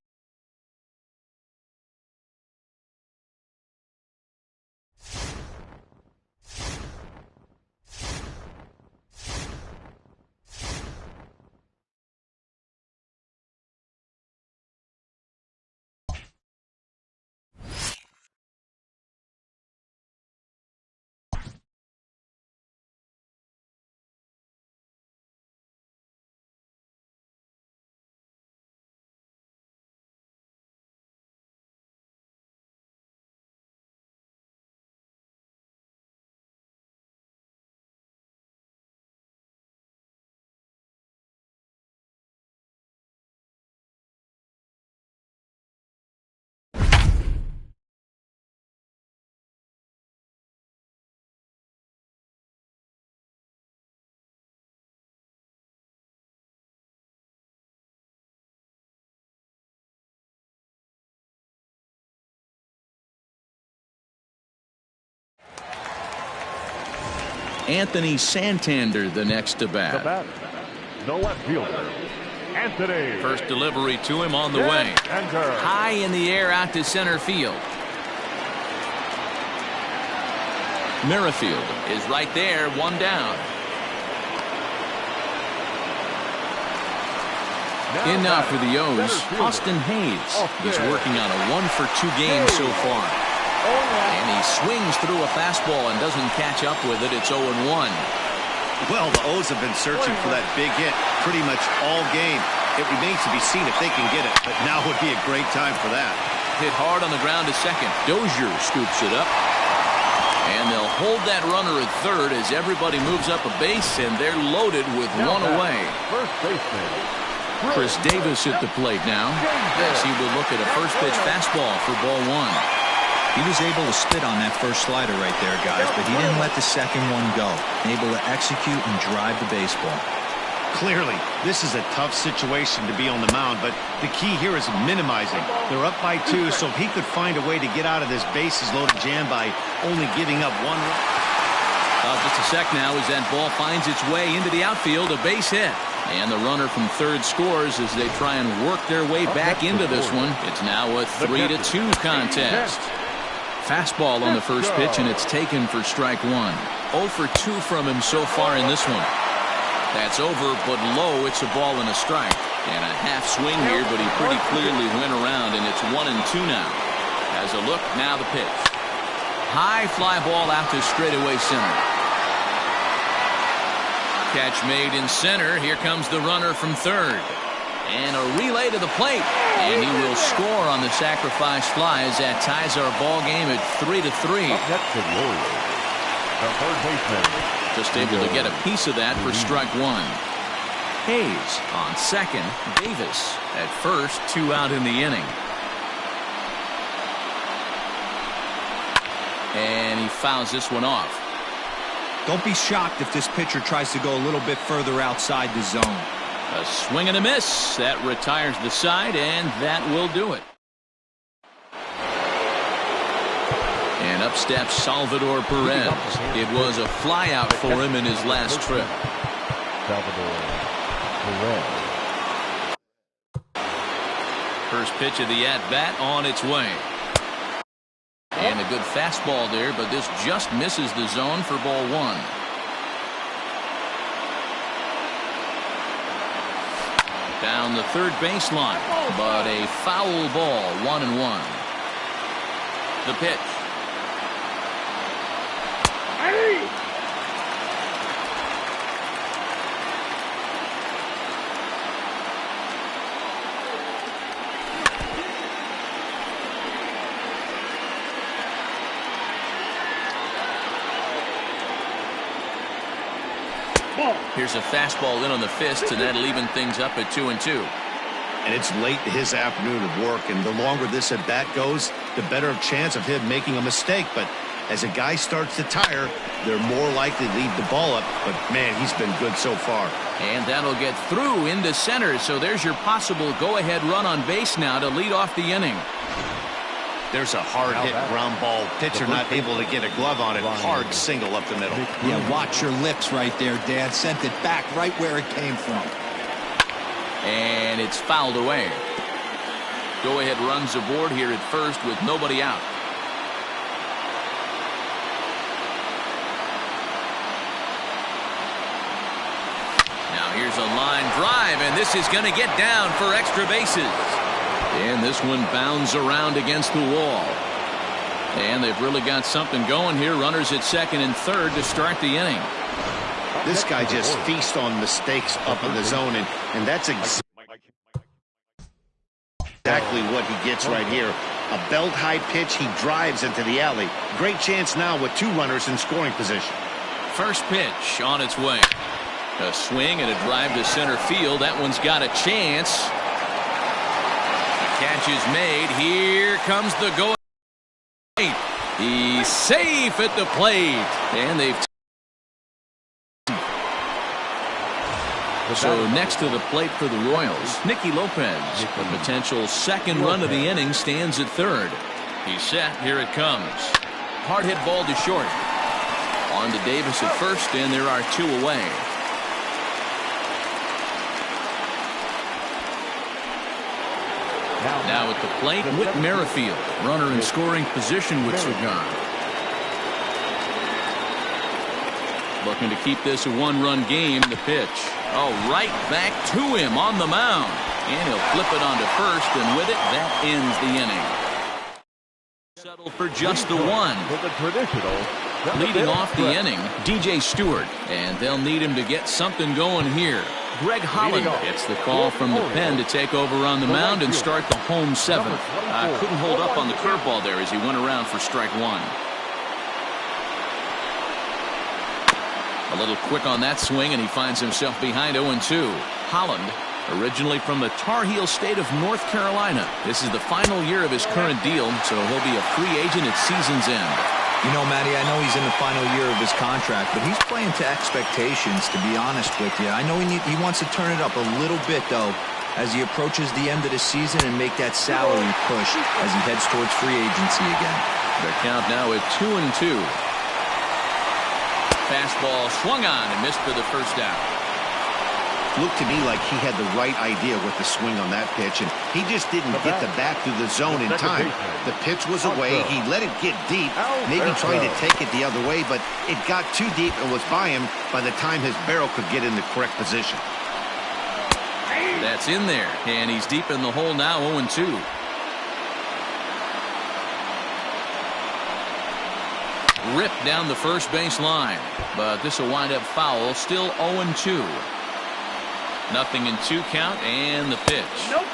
Anthony Santander, the next to The bat. batter, the left fielder, Anthony. First delivery to him on the way. Santander. High in the air out to center field. Merrifield is right there, one down. In now for the O's, Austin Hayes is working on a 1-for-2 game so far. And he swings through a fastball and doesn't catch up with it. It's 0-1. Well, the O's have been searching for that big hit pretty much all game. It remains to be seen if they can get it, but now would be a great time for that. Hit hard on the ground to second. Dozier scoops it up. And they'll hold that runner at third as everybody moves up a base, and they're loaded with one away. First baseman, Chris Davis at the plate now as he will look at a first pitch fastball for ball one. He was able to spit on that first slider right there, guys, but he didn't let the second one go. Able to execute and drive the baseball. Clearly, this is a tough situation to be on the mound, but the key here is minimizing. They're up by 2, so if he could find a way to get out of this bases-loaded jam by only giving up 1 run. Just a sec now as that ball finds its way into the outfield, a base hit. And the runner from third scores as they try and work their way back into this one. It's now a 3-2 contest. Fastball on the first pitch, and it's taken for strike one. 0 for 2 from him so far in this one. That's over, but low. It's a ball and a strike. And a half swing here, but he pretty clearly went around, and it's 1-2 now. As a look, now the pitch. High fly ball out to straightaway center. Catch made in center. Here comes the runner from third. And a relay to the plate. And he will score on the sacrifice fly as that ties our ball game at 3-3. up next to the Orioles, the third baseman. Just able to get a piece of that for strike one. Hayes on second. Davis at first. 2 out in the inning. And he fouls this one off. Don't be shocked if this pitcher tries to go a little bit further outside the zone. A swing and a miss. That retires the side, and that will do it. And up steps Salvador Perez. It was a flyout for him in his last trip. Salvador Perez. First pitch of the at-bat on its way. And a good fastball there, but this just misses the zone for ball one. Down the third baseline, but a foul ball, 1-1. The pitch. Here's a fastball in on the fist, and that'll even things up at 2-2. And it's late in his afternoon of work, and the longer this at bat goes, the better chance of him making a mistake. But As a guy starts to tire, they're more likely to leave the ball up. But, man, he's been good so far. And that'll get through into center. So there's your possible go-ahead run on base now to lead off the inning. There's a hard-hit ground ball. Pitcher not able to get a glove on it. Hard single up the middle. Yeah, watch your lips right there, Dad. Sent it back right where it came from. And it's fouled away. Go-ahead runs aboard here at first with nobody out. Now here's a line drive, and this is going to get down for extra bases. And this one bounds around against the wall. And they've really got something going here. Runners at second and third to start the inning. This guy just feasts on mistakes up in the zone, and that's exactly what he gets right here. A belt-high pitch, he drives into the alley. Great chance now with two runners in scoring position. First pitch on its way. A swing and a drive to center field. That one's got a chance. The catch is made. Here comes the go. He's safe at the plate. And they've so next to the plate for the Royals, Nicky Lopez. The potential second run of the inning stands at third. He's set. Here it comes. Hard hit ball to short. On to Davis at first, and there are two away. Now at the plate, Whit Merrifield. Runner in scoring position with Cigar. Looking to keep this a one-run game. The pitch. Oh, right back to him on the mound. And he'll flip it onto first, and with it, that ends the inning. Settle for just the one. Leading off the inning, DJ Stewart. And they'll need him to get something going here. Greg Holland gets the call from the pen to take over on the mound and start the home seventh. Couldn't hold up on the curveball there as he went around for strike one. A little quick on that swing, and he finds himself behind 0-2. Holland, originally from the Tar Heel state of North Carolina. This is the final year of his current deal, so he'll be a free agent at season's end. You know, Matty, I know he's in the final year of his contract, but he's playing to expectations, to be honest with you. I know he wants to turn it up a little bit, though, as he approaches the end of the season and make that salary push as he heads towards free agency again. The count now at 2-2. Fastball swung on and missed for the first down. Looked to me like he had the right idea with the swing on that pitch, and he just didn't get the bat through the zone in time. The pitch was away. He let it get deep, maybe trying to take it the other way, but it got too deep and was by him by the time his barrel could get in the correct position. That's in there, and he's deep in the hole now, 0-2. Ripped down the first base line, but this will wind up foul. Still 0-2. Nothing in 2 count, and the pitch. Nope.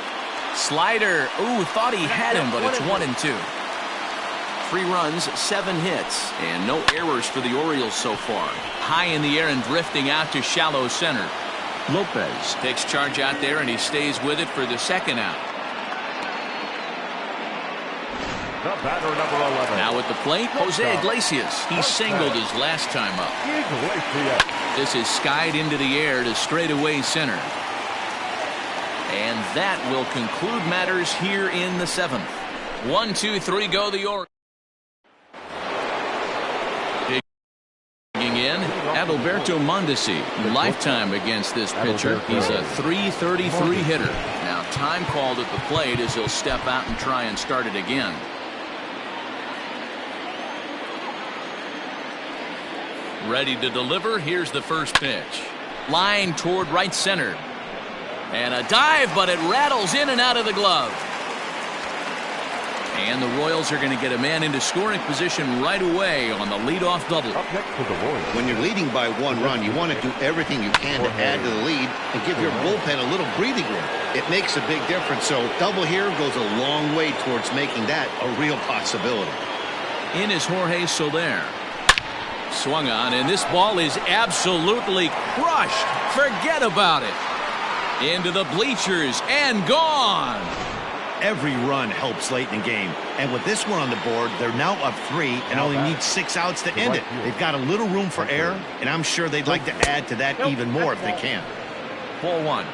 Slider. Ooh, thought he had him, but it's 1-2. 3 runs, 7 hits, and no errors for the Orioles so far. High in the air and drifting out to shallow center. Lopez takes charge out there, and he stays with it for the second out. The batter, number 11. Now at the plate, Jose Iglesias. He singled his last time up. This is skied into the air to straightaway center. And that will conclude matters here in the 7th. 1, 2, 3, go the Orioles. Digging in, Adalberto Mondesi. Lifetime against this pitcher. He's a .333 hitter. Now time called at the plate as he'll step out and try and start it again. Ready to deliver. Here's the first pitch. Line toward right center. And a dive, but it rattles in and out of the glove. And the Royals are going to get a man into scoring position right away on the leadoff double. When you're leading by 1 run, you want to do everything you can to add to the lead and give your bullpen a little breathing room. It makes a big difference, so double here goes a long way towards making that a real possibility. In is Jorge Soler. Swung on, and this ball is absolutely crushed. Forget about it. Into the bleachers and gone. Every run helps late in the game. And with this one on the board, they're now up 3 and only need 6 outs to end it. They've got a little room for error, and I'm sure they'd like to add to that even more if they can. Ball 1.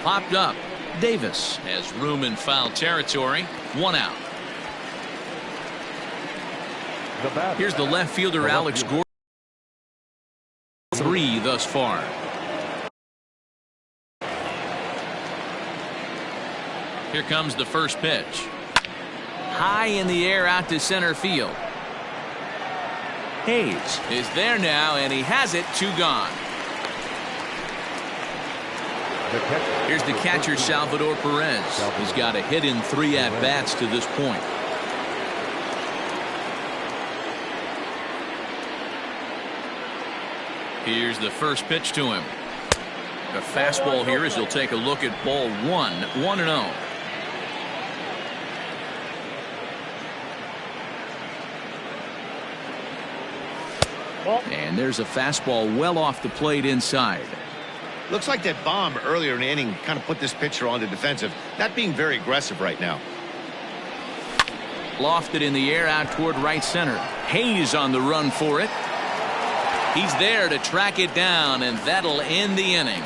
Popped up. Davis has room in foul territory. 1 out. Here's the left fielder, Alex Gordon. 3 thus far. Here comes the first pitch. High in the air out to center field. Hayes is there now, and he has it. 2 gone. Here's the catcher, Salvador Perez. He's got a hit in 3 at-bats to this point. Here's the first pitch to him. A fastball here as he'll take a look at ball 1. 1-0. And there's a fastball well off the plate inside. Looks like that bomb earlier in the inning kind of put this pitcher on the defensive. Not being very aggressive right now. Lofted in the air out toward right center. Hayes on the run for it. He's there to track it down, and that'll end the inning.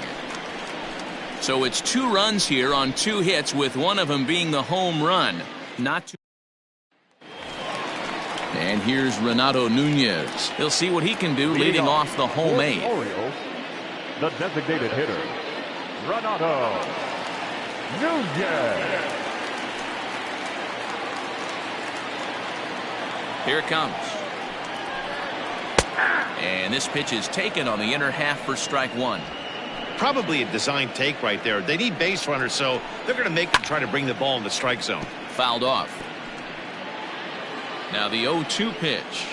So it's 2 runs here on 2 hits, with one of them being the home run. Not too. And here's Renato Nunez. He'll see what he can do leading off the home 8. Orioles, the designated hitter, Renato Nunez. Here it comes. And this pitch is taken on the inner half for strike 1. Probably a design take right there. They need base runners, so they're going to make them try to bring the ball in the strike zone. Fouled off. Now the 0-2 pitch.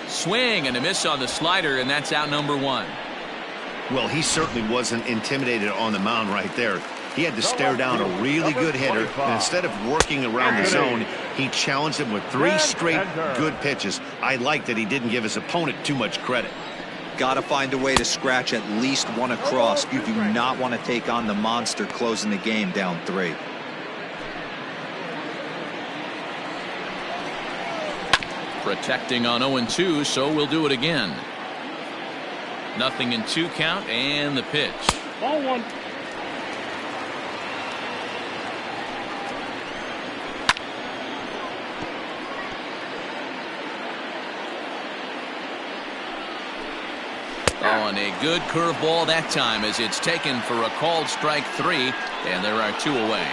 Swing and a miss on the slider, and that's out number 1. Well, he certainly wasn't intimidated on the mound right there. He had to stare down a really good hitter, and instead of working around the zone, he challenged him with 3 straight good pitches. I like that he didn't give his opponent too much credit. Got to find a way to scratch at least one across. You do not want to take on the monster closing the game down 3. Protecting on 0-2, so we'll do it again. Nothing in 2 count, and the pitch. Ball 1. Oh, and a good curveball that time as it's taken for a called strike 3, and there are 2 away.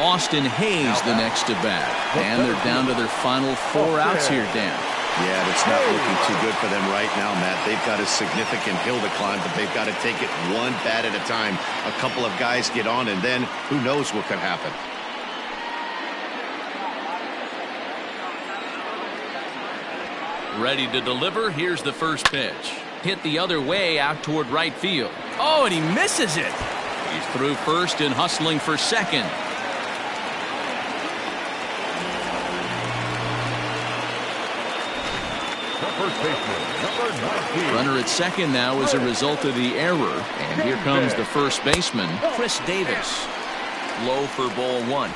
Austin Hayes the next to bat, and they're down to their final 4 outs here, Dan. Yeah, it's not looking too good for them right now, Matt. They've got a significant hill to climb, but they've got to take it one bat at a time. A couple of guys get on, and then who knows what could happen. Ready to deliver. Here's the first pitch. Hit the other way out toward right field. Oh, and he misses it. He's through first and hustling for second. First baseman, number 19. Runner at second now as a result of the error. And here comes the first baseman, Chris Davis. Low for ball 1.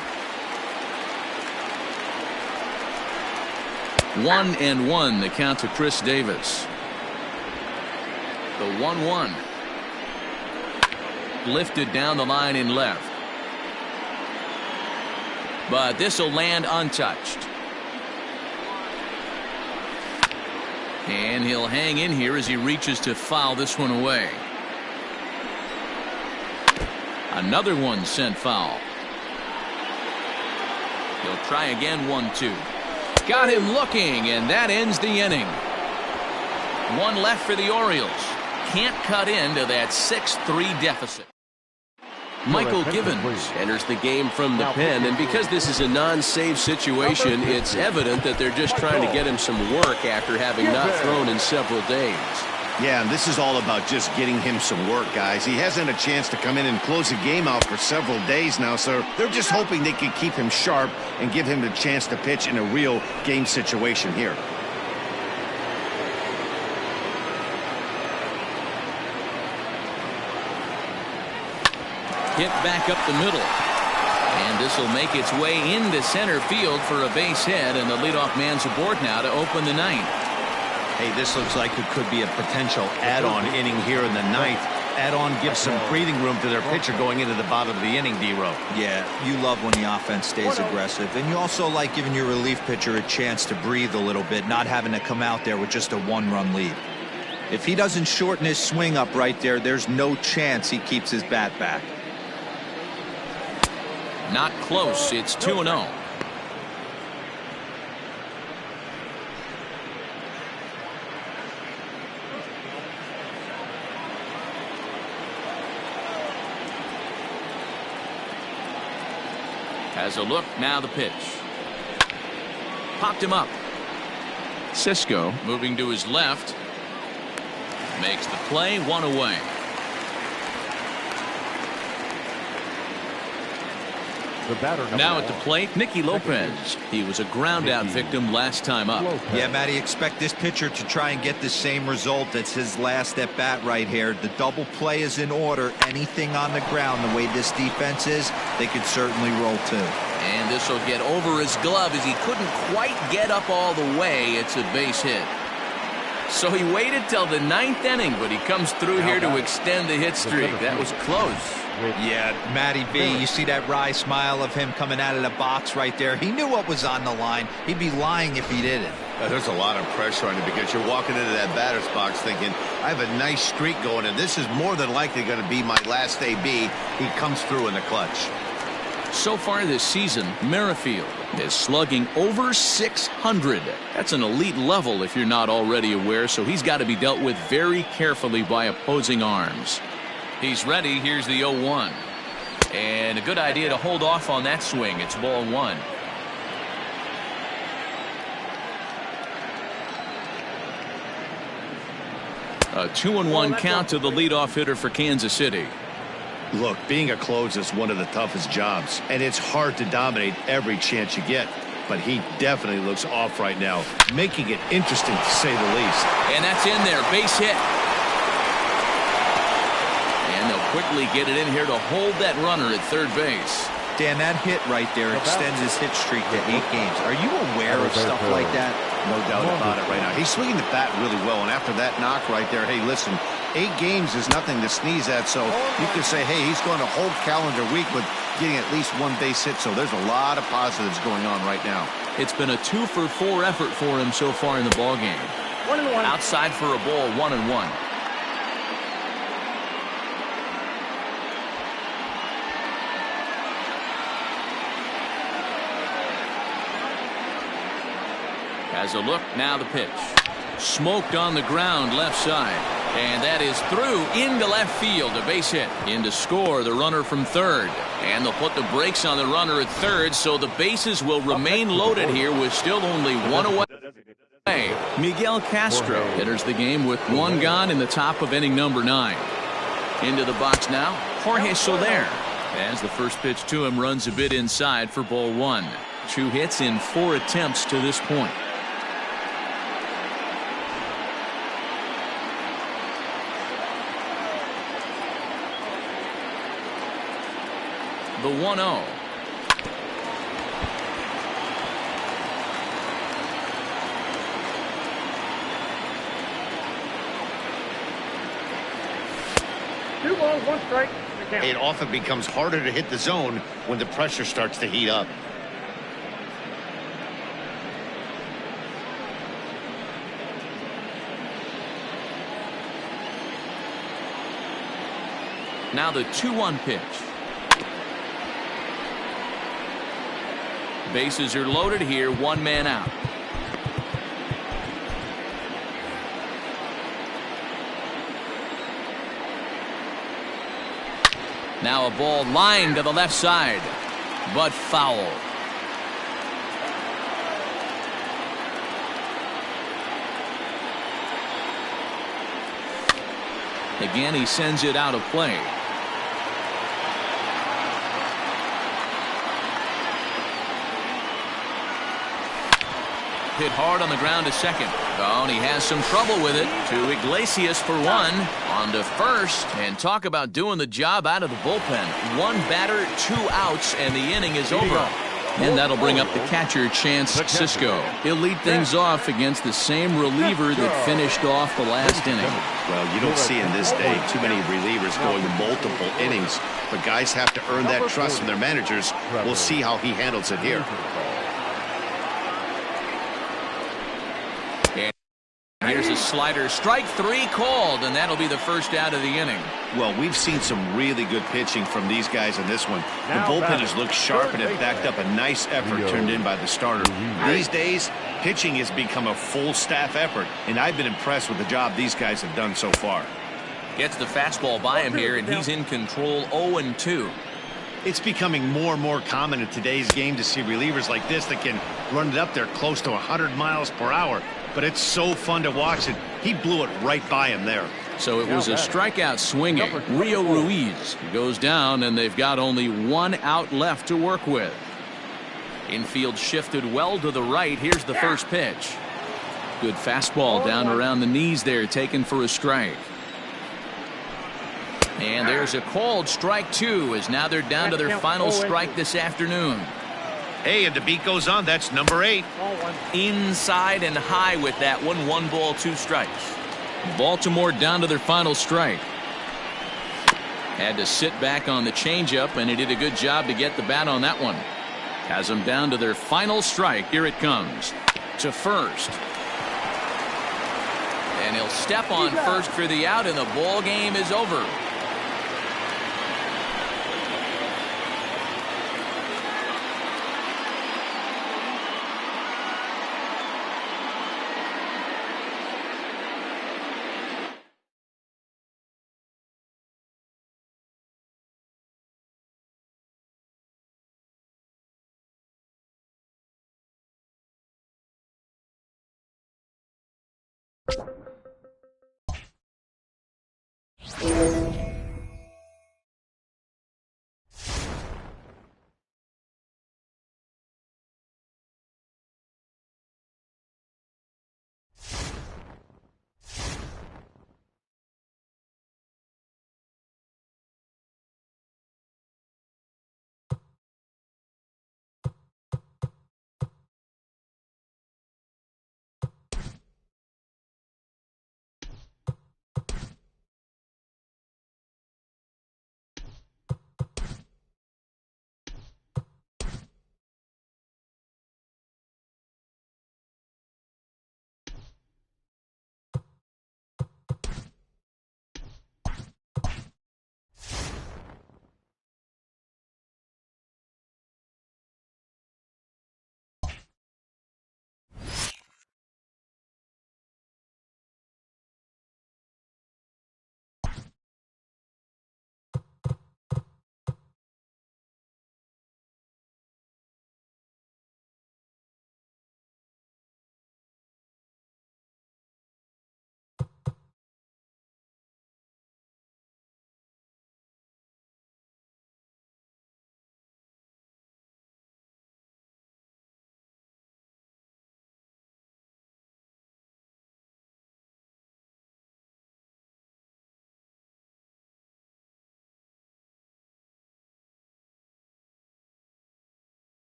1-1 the count to Chris Davis. The 1-1. Lifted down the line in left. But this will land untouched. And he'll hang in here as he reaches to foul this one away. Another one sent foul. He'll try again. 1-2. Got him looking, and that ends the inning. 1 left for the Orioles. Can't cut into that 6-3 deficit. Michael Givens enters the game from the pen, and because this is a non-save situation, it's evident that they're just trying to get him some work after having not thrown in several days. Yeah, and this is all about just getting him some work, guys. He hasn't had a chance to come in and close the game out for several days now, so they're just hoping they can keep him sharp and give him the chance to pitch in a real game situation here. Hit back up the middle. And this will make its way into center field for a base hit, and the leadoff man's aboard now to open the ninth. Hey, this looks like it could be a potential add-on inning here in the ninth. Add-on gives some breathing room to their pitcher going into the bottom of the inning, D-Row. Yeah, you love when the offense stays aggressive, and you also like giving your relief pitcher a chance to breathe a little bit, not having to come out there with just a one-run lead. If he doesn't shorten his swing up right there, there's no chance he keeps his bat back. Not close. It's 2-0. Has a look, now the pitch. Popped him up. Cisco moving to his left. Makes the play, one away. The batter now at the plate, Nicky Lopez. He was a ground out victim last time up. Yeah, Matty, expect this pitcher to try and get the same result. That's his last at bat right here. The double play is in order. Anything on the ground, the way this defense is, they could certainly roll too. And this will get over his glove as he couldn't quite get up all the way. It's a base hit. So he waited till the ninth inning, but he comes through here to extend the hit streak. That was close. Yeah, Matty B, you see that wry smile of him coming out of the box right there. He knew what was on the line. He'd be lying if he didn't. There's a lot of pressure on you because you're walking into that batter's box thinking, I have a nice streak going, and this is more than likely going to be my last AB. He comes through in the clutch. So far this season, Merrifield is slugging over 600. That's an elite level if you're not already aware, so he's got to be dealt with very carefully by opposing arms. He's ready. Here's the 0-1. And a good idea to hold off on that swing. It's ball one. A 2-1 count to the leadoff hitter for Kansas City. Look, being a closer is one of the toughest jobs, and it's hard to dominate every chance you get. But he definitely looks off right now, making it interesting to say the least. And that's in there. Base hit. And they'll quickly get it in here to hold that runner at third base. Dan, that hit right there extends his hit streak to 8 games. Are you aware of stuff like that? No doubt about it right now. He's swinging the bat really well, and after that knock right there, hey, listen, 8 games is nothing to sneeze at, so you can say, hey, he's going a whole calendar week with getting at least one base hit, so there's a lot of positives going on right now. It's been a 2-for-4 effort for him so far in the ballgame. 1-1. Outside for a ball, 1-1. Has a look, now the pitch. Smoked on the ground left side. And that is through into left field. A base hit. In to score the runner from third. And they'll put the brakes on the runner at third, so the bases will remain loaded here with still only one away. Miguel Castro enters the game with one gone in the top of inning number 9. Into the box now, Jorge Soler. As the first pitch to him runs a bit inside for ball 1. 2 hits in 4 attempts to this point. The 1-0. Two balls, one strike. It often becomes harder to hit the zone when the pressure starts to heat up. Now the 2-1 pitch. Bases are loaded here, one man out. Now a ball lined to the left side, but foul. Again, he sends it out of play. hit hard on the ground to second. Oh, and he has some trouble with it. To Iglesias for one. On to first. And talk about doing the job out of the bullpen. One batter, 2 outs, and the inning is over. And that'll bring up the catcher, Chance Sisco. He'll lead things off against the same reliever that finished off the last inning. Well, you don't see in this day too many relievers going multiple innings, but guys have to earn that trust from their managers. We'll see how he handles it here. And here's a slider. Strike 3 called, and that'll be the first out of the inning. Well, we've seen some really good pitching from these guys in this one. The bullpenners look sharp, and it backed up a nice effort turned in by the starter. These days, pitching has become a full staff effort, and I've been impressed with the job these guys have done so far. Gets the fastball by him here, and he's in control 0-2. It's becoming more and more common in today's game to see relievers like this that can run it up there close to 100 miles per hour. But it's so fun to watch it. He blew it right by him there. So it was a strikeout swinging. Rio Ruiz goes down, and they've got only 1 out left to work with. Infield shifted well to the right. Here's the first pitch. Good fastball down around the knees there, taken for a strike. And there's a called strike 2, as now they're down to their final strike this afternoon. Hey, and the beat goes on. That's number 8. Inside and high with that one. 1 ball, 2 strikes. Baltimore down to their final strike. Had to sit back on the changeup, and he did a good job to get the bat on that one. Has them down to their final strike. Here it comes. To first. And he'll step on first for the out, and the ball game is over.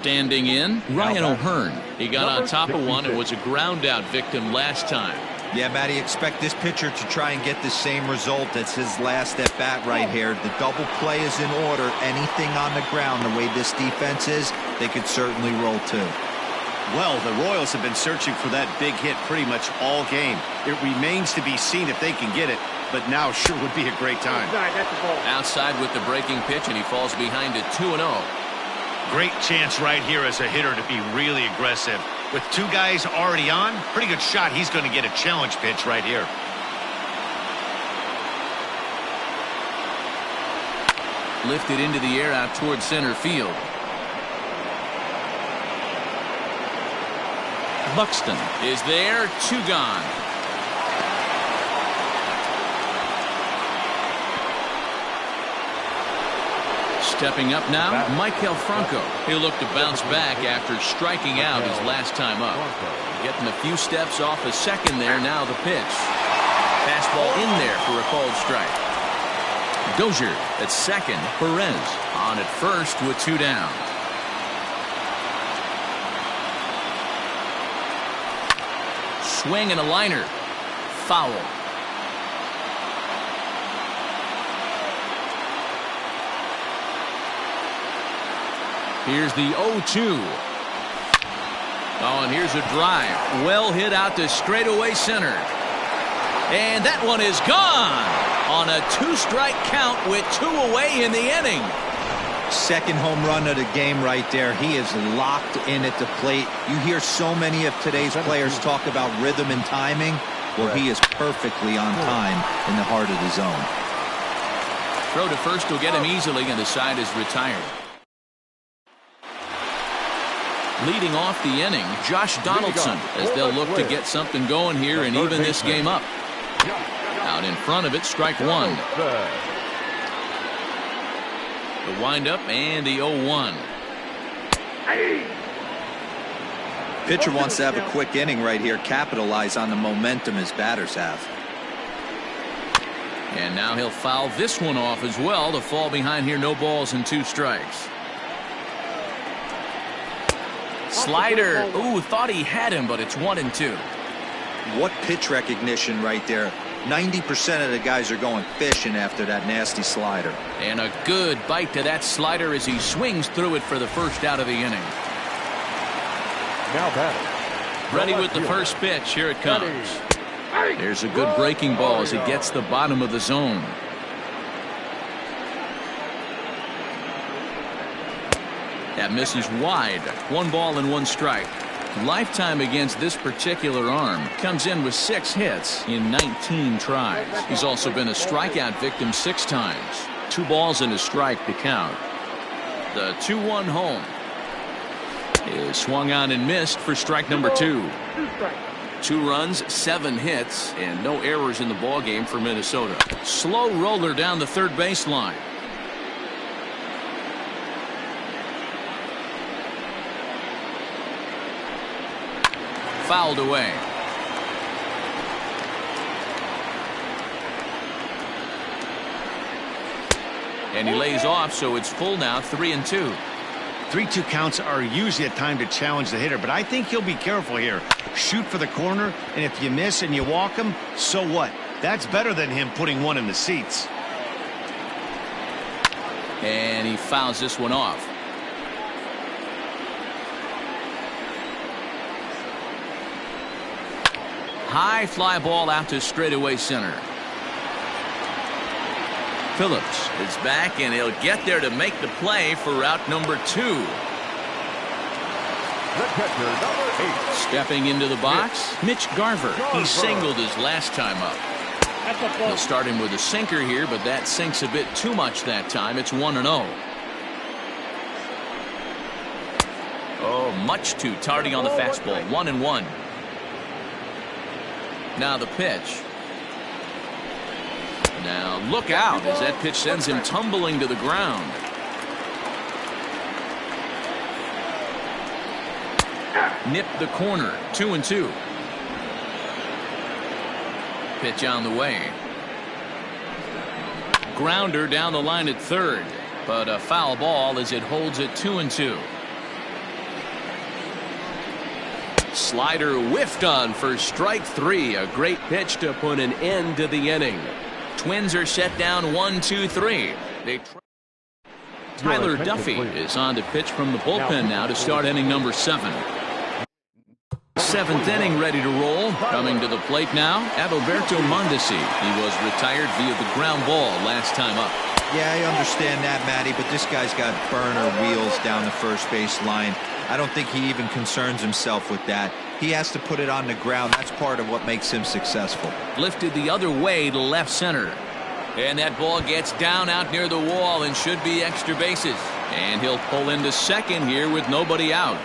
Standing in, Ryan O'Hearn. He got on top of one and was a ground out victim last time. Yeah, Matty, expect this pitcher to try and get the same result as his last at bat right here. The double play is in order. Anything on the ground, the way this defense is, they could certainly roll too. Well, the Royals have been searching for that big hit pretty much all game. It remains to be seen if they can get it, but now sure would be a great time. Outside with the breaking pitch, and he falls behind it 2-0. Great chance right here as a hitter to be really aggressive. With two guys already on, pretty good shot he's going to get a challenge pitch right here. Lifted into the air out towards center field. Buxton is there, 2 gone. Stepping up now, Maikel Franco. He'll look to bounce back after striking out his last time up. Getting a few steps off a second there. Now the pitch. Fastball in there for a called strike. Dozier at second. Perez on at first with 2 down. Swing and a liner. Foul. Here's the 0-2. Oh, and here's a drive. Well hit out to straightaway center. And that one is gone on a 2-strike count with 2 away in the inning. Second home run of the game right there. He is locked in at the plate. You hear so many of today's players talk about rhythm and timing. Well, he is perfectly on time in the heart of the zone. Throw to first will get him easily, and the side is retired. Leading off the inning, Josh Donaldson, as they'll look to get something going here and even this game up. Out in front of it, strike 1. The windup and the 0-1. Pitcher wants to have a quick inning right here, capitalize on the momentum his batters have. And now he'll foul this one off as well to fall behind here. No balls and 2 strikes. Slider. Ooh, thought he had him, but it's 1-2. What pitch recognition right there. 90% of the guys are going fishing after that nasty slider. And a good bite to that slider as he swings through it for the first out of the inning. Now batting. Ready with the first pitch. Here it comes. There's a good breaking ball as it gets the bottom of the zone. That misses wide. 1 ball and 1 strike. Lifetime against this particular arm. Comes in with 6 hits in 19 tries. He's also been a strikeout victim 6 times. 2 balls and a strike to count. The 2-1 home is swung on and missed for strike number 2. 2 runs, 7 hits, and no errors in the ballgame for Minnesota. Slow roller down the third baseline. Fouled away. And he lays off, so it's full now, 3-2. 3-2 counts are usually a time to challenge the hitter, but I think he'll be careful here. Shoot for the corner, and if you miss and you walk him, so what? That's better than him putting one in the seats. And he fouls this one off. High fly ball out to straightaway center. Phillips is back, and he'll get there to make the play for route number 2. The catcher, number 8. Stepping into the box, Mitch Garver. He singled his last time up. They'll start him with a sinker here, but that sinks a bit too much that time. It's 1-0. Oh, much too tardy on the fastball. 1-1. Now the pitch. Now look out as that pitch sends him tumbling to the ground. Nipped the corner. 2-2. Pitch on the way. Grounder down the line at third, but a foul ball as it holds it 2-2. Slider whiffed on for strike 3. A great pitch to put an end to the inning. Twins are set down 1-2-3. Tyler Duffy is on to pitch from the bullpen now to start inning number 7. 7th inning ready to roll. Coming to the plate now, Adalberto Mondesi. He was retired via the ground ball last time up. Yeah, I understand that, Matty, but this guy's got burner wheels down the first base line. I don't think he even concerns himself with that. He has to put it on the ground. That's part of what makes him successful. Lifted the other way to left center. And that ball gets down out near the wall and should be extra bases. And he'll pull into second here with nobody out.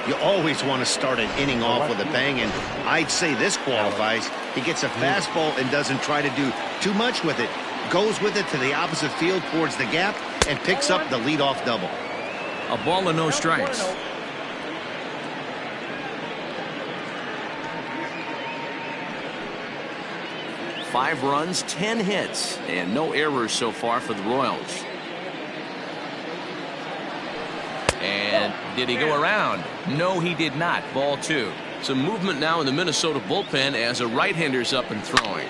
You always want to start an inning off with a bang, and I'd say this qualifies. He gets a fastball and doesn't try to do too much with it. Goes with it to the opposite field towards the gap and picks up the leadoff double. A ball and no strikes. Five runs, 10 hits, and no errors so far for the Royals. And did he go around? No, he did not. Ball 2. Some movement now in the Minnesota bullpen as a right-hander's up and throwing.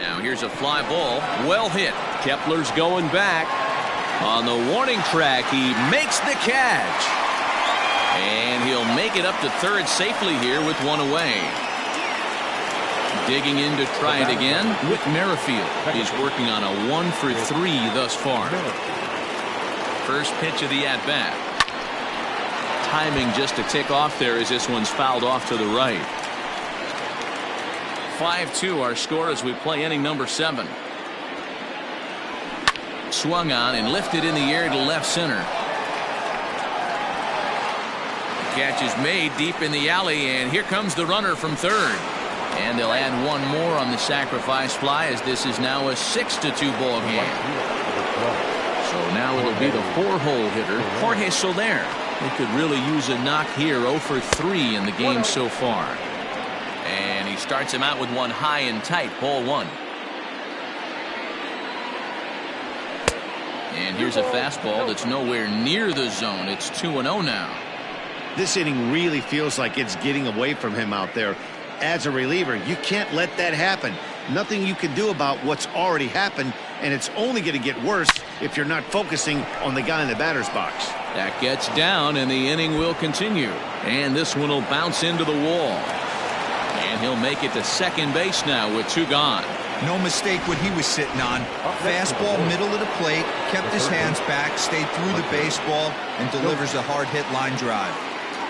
Now here's a fly ball. Well hit. Kepler's going back. On the warning track, he makes the catch. And he'll make it up to third safely here with one away. Digging in to try it again with Merrifield. He's working on a 1 for 3 thus far. First pitch of the at-bat. Timing just a tick off there as this one's fouled off to the right. 5-2 our score as we play inning number 7. Swung on and lifted in the air to left center. The catch is made deep in the alley, and here comes the runner from third. And they'll add one more on the sacrifice fly as this is now a 6-2 ball game. So now it'll be the 4-hole hitter, Jorge Soler. They could really use a knock here. 0 for 3 in the game so far. And he starts him out with one high and tight. Ball 1. And here's a fastball that's nowhere near the zone. It's 2-0 now. This inning really feels like it's getting away from him out there. As a reliever, you can't let that happen. Nothing you can do about what's already happened, and it's only going to get worse if you're not focusing on the guy in the batter's box. That gets down, and the inning will continue. And this one will bounce into the wall. And he'll make it to second base now with 2 gone. No mistake what he was sitting on. Fastball middle of the plate, kept his hands back, stayed through the baseball, and delivers a hard hit line drive.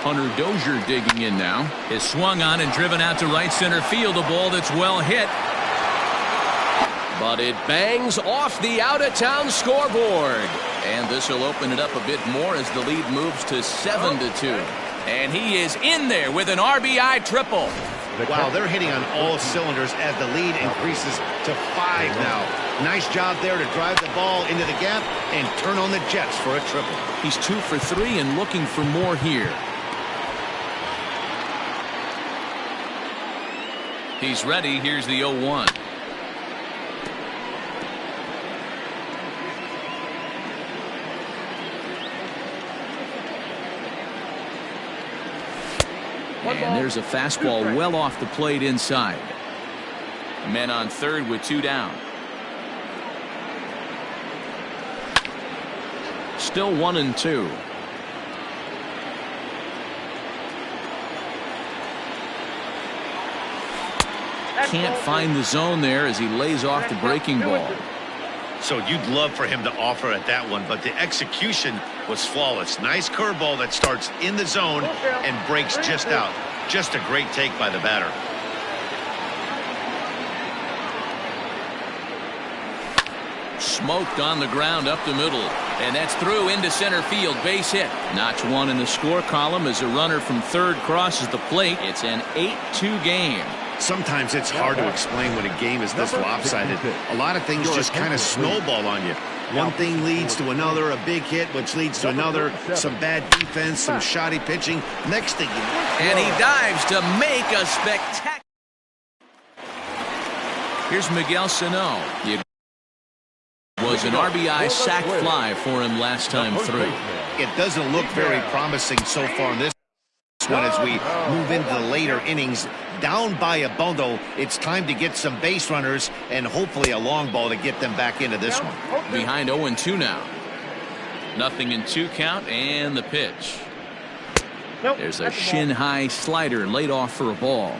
Hunter Dozier digging in now. Is swung on and driven out to right center field. A ball that's well hit. But it bangs off the out-of-town scoreboard. And this will open it up a bit more as the lead moves to 7-2. And he is in there with an RBI triple. Wow, they're hitting on all cylinders as the lead increases to 5 now. Nice job there to drive the ball into the gap and turn on the Jets for a triple. He's 2 for 3 and looking for more here. He's ready. Here's the 0-1. And there's a fastball well off the plate inside. Men on third with 2 down. Still 1-2. Can't find the zone there as he lays off the breaking ball. So you'd love for him to offer at that one, but the execution was flawless. Nice curveball that starts in the zone and breaks just out. Just a great take by the batter. Smoked on the ground up the middle, and that's through into center field. Base hit. Notch 1 in the score column as a runner from third crosses the plate. It's an 8-2 game. Sometimes it's hard to explain when a game is this lopsided. A lot of things just kind of snowball on you. One thing leads to another, a big hit, which leads to another, some bad defense, some shoddy pitching. Next thing you know. And he dives to make a spectacular. Here's Miguel Sano. It was an RBI sac fly for him last time through. It doesn't look very promising so far in this this one as we move into the later innings. Down by a bundle, it's time to get some base runners and hopefully a long ball to get them back into this one. Behind 0-2 now. Nothing in 2 count, and the pitch. There's a shin-high slider laid off for a ball.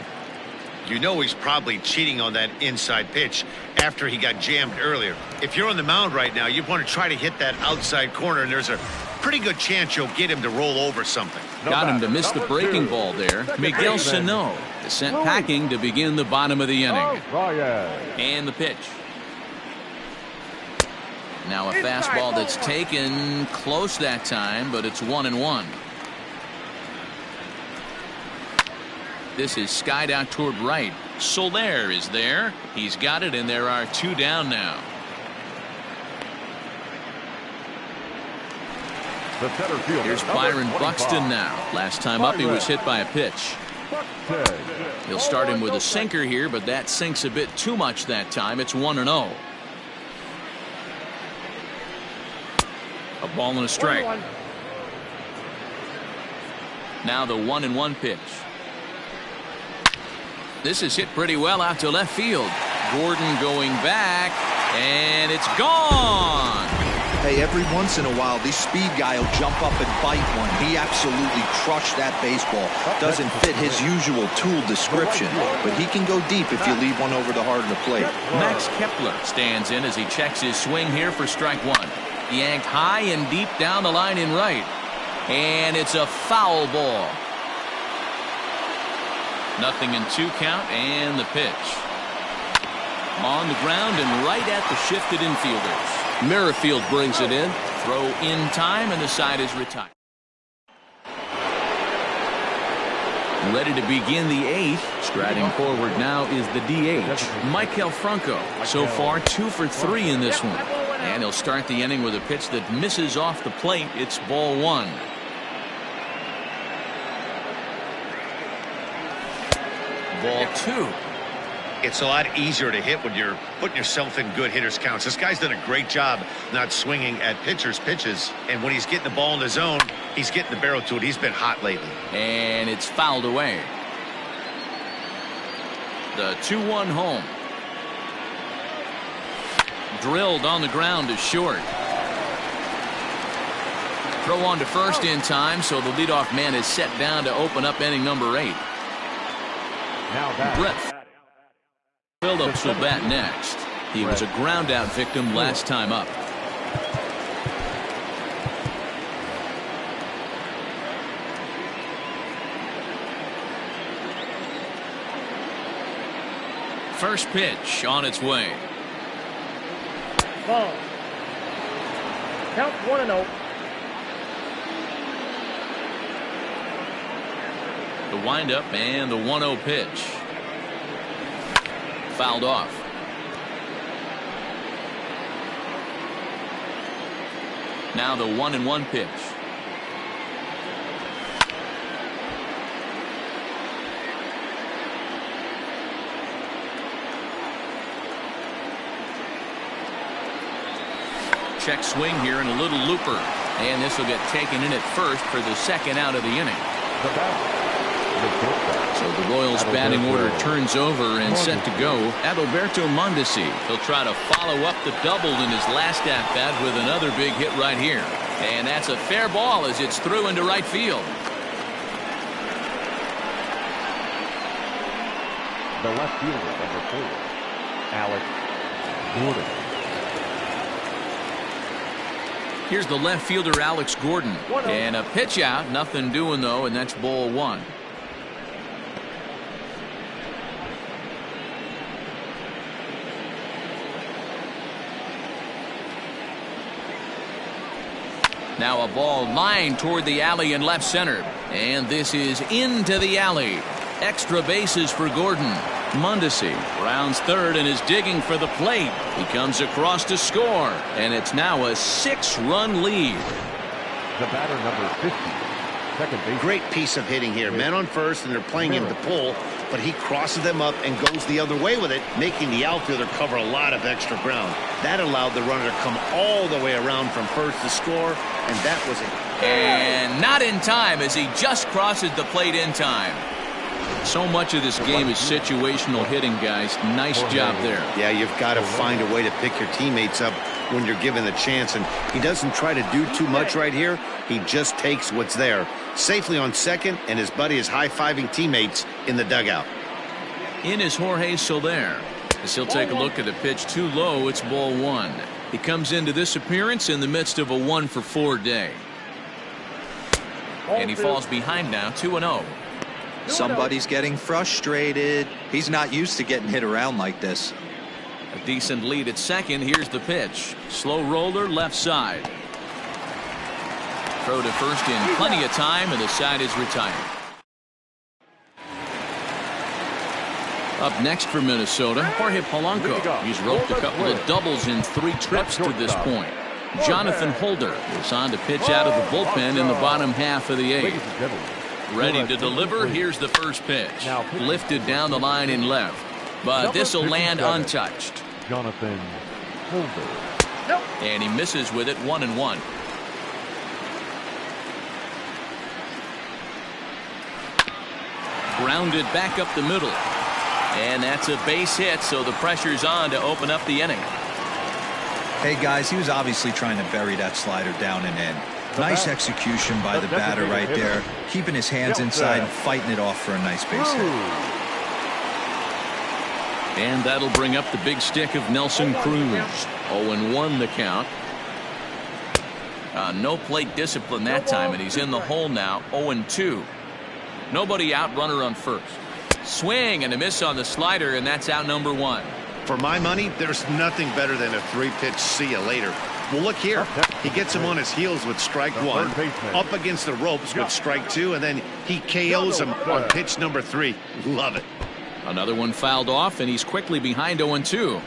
You know he's probably cheating on that inside pitch after he got jammed earlier. If you're on the mound right now, you want to try to hit that outside corner, and there's a pretty good chance you'll get him to roll over something. Got him to miss the breaking ball there. Miguel Sano is sent packing to begin the bottom of the inning. And the pitch. Now a fastball that's taken close that time, but it's 1-1. This is skied out toward right. Soler is there. He's got it, and there are 2 down now. Here's Byron Buxton now. Last time up, he was hit by a pitch. He'll start him with a sinker here, but that sinks a bit too much that time. It's 1-0. A ball and a strike. Now the 1-1 pitch. This is hit pretty well out to left field. Gordon going back, and it's gone. Hey, every once in a while, this speed guy will jump up and bite one. He absolutely crushed that baseball. Doesn't fit his usual tool description, but he can go deep if you leave one over the heart of the plate. Max Kepler stands in as he checks his swing here for strike 1. Yanked high and deep down the line in right. And it's a foul ball. Nothing in 2 count, and the pitch. On the ground and right at the shifted infielders. Merrifield brings it in. Throw in time, and the side is retired. Ready to begin the 8th. Striding forward now is the DH, Maikel Franco. So far 2 for 3 in this one. And he'll start the inning with a pitch that misses off the plate. It's ball 1. Ball 2. It's a lot easier to hit when you're putting yourself in good hitters counts. This guy's done a great job not swinging at pitchers' pitches. And when he's getting the ball in the zone, he's getting the barrel to it. He's been hot lately. And it's fouled away. The 2-1 home. Drilled on the ground to short. Throw on to first in time, so the leadoff man is set down to open up inning number 8. Brett Phillips will bat next. He was a ground out victim last time up. First pitch on its way. Ball. Count 1-0. The windup and the 1-0 pitch. Fouled off. Now the 1-1 pitch. Check swing here and a little looper. And this will get taken in at first for the second out of the inning. So the Royals batting order turns over and set to go. Adalberto Mondesi. He'll try to follow up the double in his last at bat with another big hit right here. And that's a fair ball as it's through into right field. The left fielder, number 4, Alex Gordon. Here's the left fielder, Alex Gordon. And a pitch out. Nothing doing, though, and that's ball 1. Now a ball lined toward the alley in left center. And this is into the alley. Extra bases for Gordon. Mondesi rounds third and is digging for the plate. He comes across to score. And it's now a 6-run lead. The batter, number 50. Second base. Great piece of hitting here. Men on first, and they're playing him to pull, but he crosses them up and goes the other way with it, making the outfielder cover a lot of extra ground. That allowed the runner to come all the way around from first to score, and that was a And not in time as he just crosses the plate in time. So much of this game is situational hitting, guys. Nice job there. Yeah, you've got to find a way to pick your teammates up when you're given the chance, and he doesn't try to do too much right here. He just takes what's there. Safely on second, and his buddy is high-fiving teammates in the dugout. In is Jorge Soler. As he'll take a look at a pitch too low, it's ball one. He comes into this appearance in the midst of a 1-for-4 day. And he falls behind now, 2-0. Somebody's getting frustrated. He's not used to getting hit around like this. A decent lead at second. Here's the pitch. Slow roller left side. Throw to first in plenty of time, and the side is retired. Up next for Minnesota, Jorge Polanco. He's roped a couple of doubles in 3 trips to this point. Jonathan Holder is on to pitch out of the bullpen in the bottom half of the 8th. Ready to deliver. Here's the first pitch. Lifted down the line in left. But this will land untouched. Jonathan Holder. And he misses with it, 1-1. Grounded back up the middle. And that's a base hit, so the pressure's on to open up the inning. Hey, guys, he was obviously trying to bury that slider down and in. Nice execution by the batter right there, keeping his hands inside and fighting it off for a nice base hit. And that'll bring up the big stick of Nelson Cruz. 0-1 the count. No plate discipline that time, and he's in the hole now. 0-2. Nobody out, runner on first. Swing and a miss on the slider, and that's out number 1. For my money, there's nothing better than a 3-pitch see you later. Well, look here. He gets him on his heels with strike 1, up against the ropes with strike 2, and then he KOs him on pitch number 3. Love it. Another one fouled off, and he's quickly behind 0-2.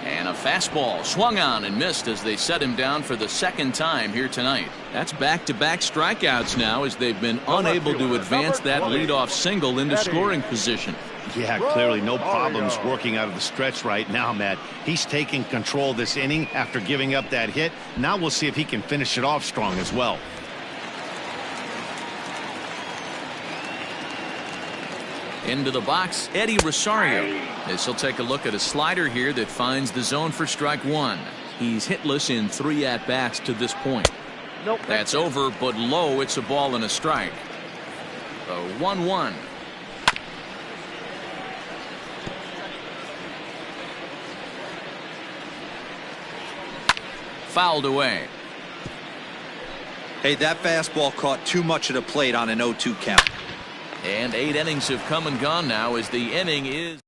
And a fastball swung on and missed as they set him down for the second time here tonight. That's back-to-back strikeouts now as they've been unable to advance that leadoff single into scoring position. Yeah, clearly no problems working out of the stretch right now, Matt. He's taking control of this inning after giving up that hit. Now we'll see if he can finish it off strong as well. Into the box, Eddie Rosario. As he'll take a look at a slider here that finds the zone for strike 1. He's hitless in 3 at-bats to this point. That's over, but low. It's a ball and a strike. A 1-1. Fouled away. Hey, that fastball caught too much of the plate on an 0-2 count. And 8 innings have come and gone now as the inning is.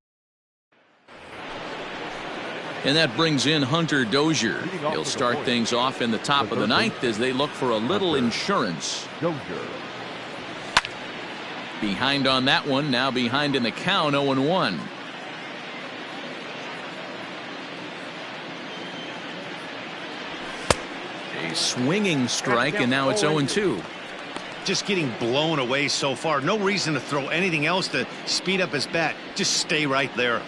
And that brings in Hunter Dozier. He'll start things off in the top of the 9th as they look for a little insurance. Behind on that one, now behind in the count, 0-1. A swinging strike, and now it's 0-2. Just getting blown away so far. No reason to throw anything else to speed up his bat. Just stay right there.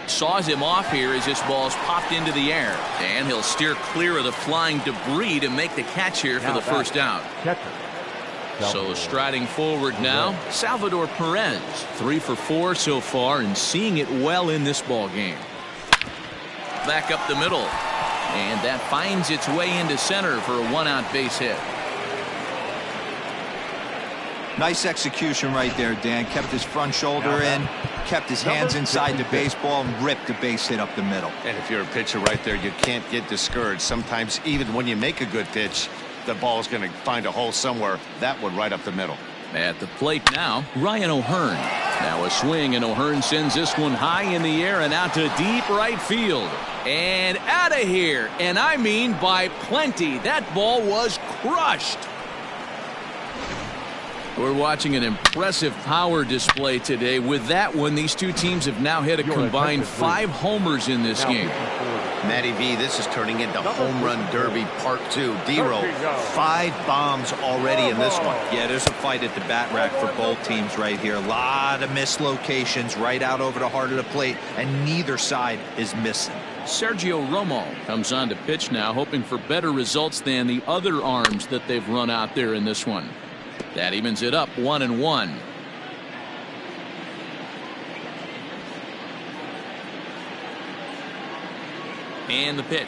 Saws him off here as this ball's popped into the air. And he'll steer clear of the flying debris to make the catch here for the first out. So striding forward now, Salvador Perez. 3 for 4 so far and seeing it well in this ball game. Back up the middle. And that finds its way into center for a 1-out base hit. Nice execution right there, Dan. Kept his front shoulder in, kept his hands inside the baseball, and ripped the base hit up the middle. And if you're a pitcher right there, you can't get discouraged. Sometimes even when you make a good pitch, the ball's going to find a hole somewhere. That one right up the middle. At the plate now, Ryan O'Hearn. Now a swing, and O'Hearn sends this one high in the air and out to deep right field. And out of here. And I mean by plenty. That ball was crushed. We're watching an impressive power display today. With that one, these two teams have now hit a combined 5 homers in this game. Matty V, this is turning into home run derby part 2. D-Roll, 5 bombs already in this one. Yeah, there's a fight at the bat rack for both teams right here. A lot of mislocations right out over the heart of the plate, and neither side is missing. Sergio Romo comes on to pitch now, hoping for better results than the other arms that they've run out there in this one. That evens it up 1-1. And the pitch.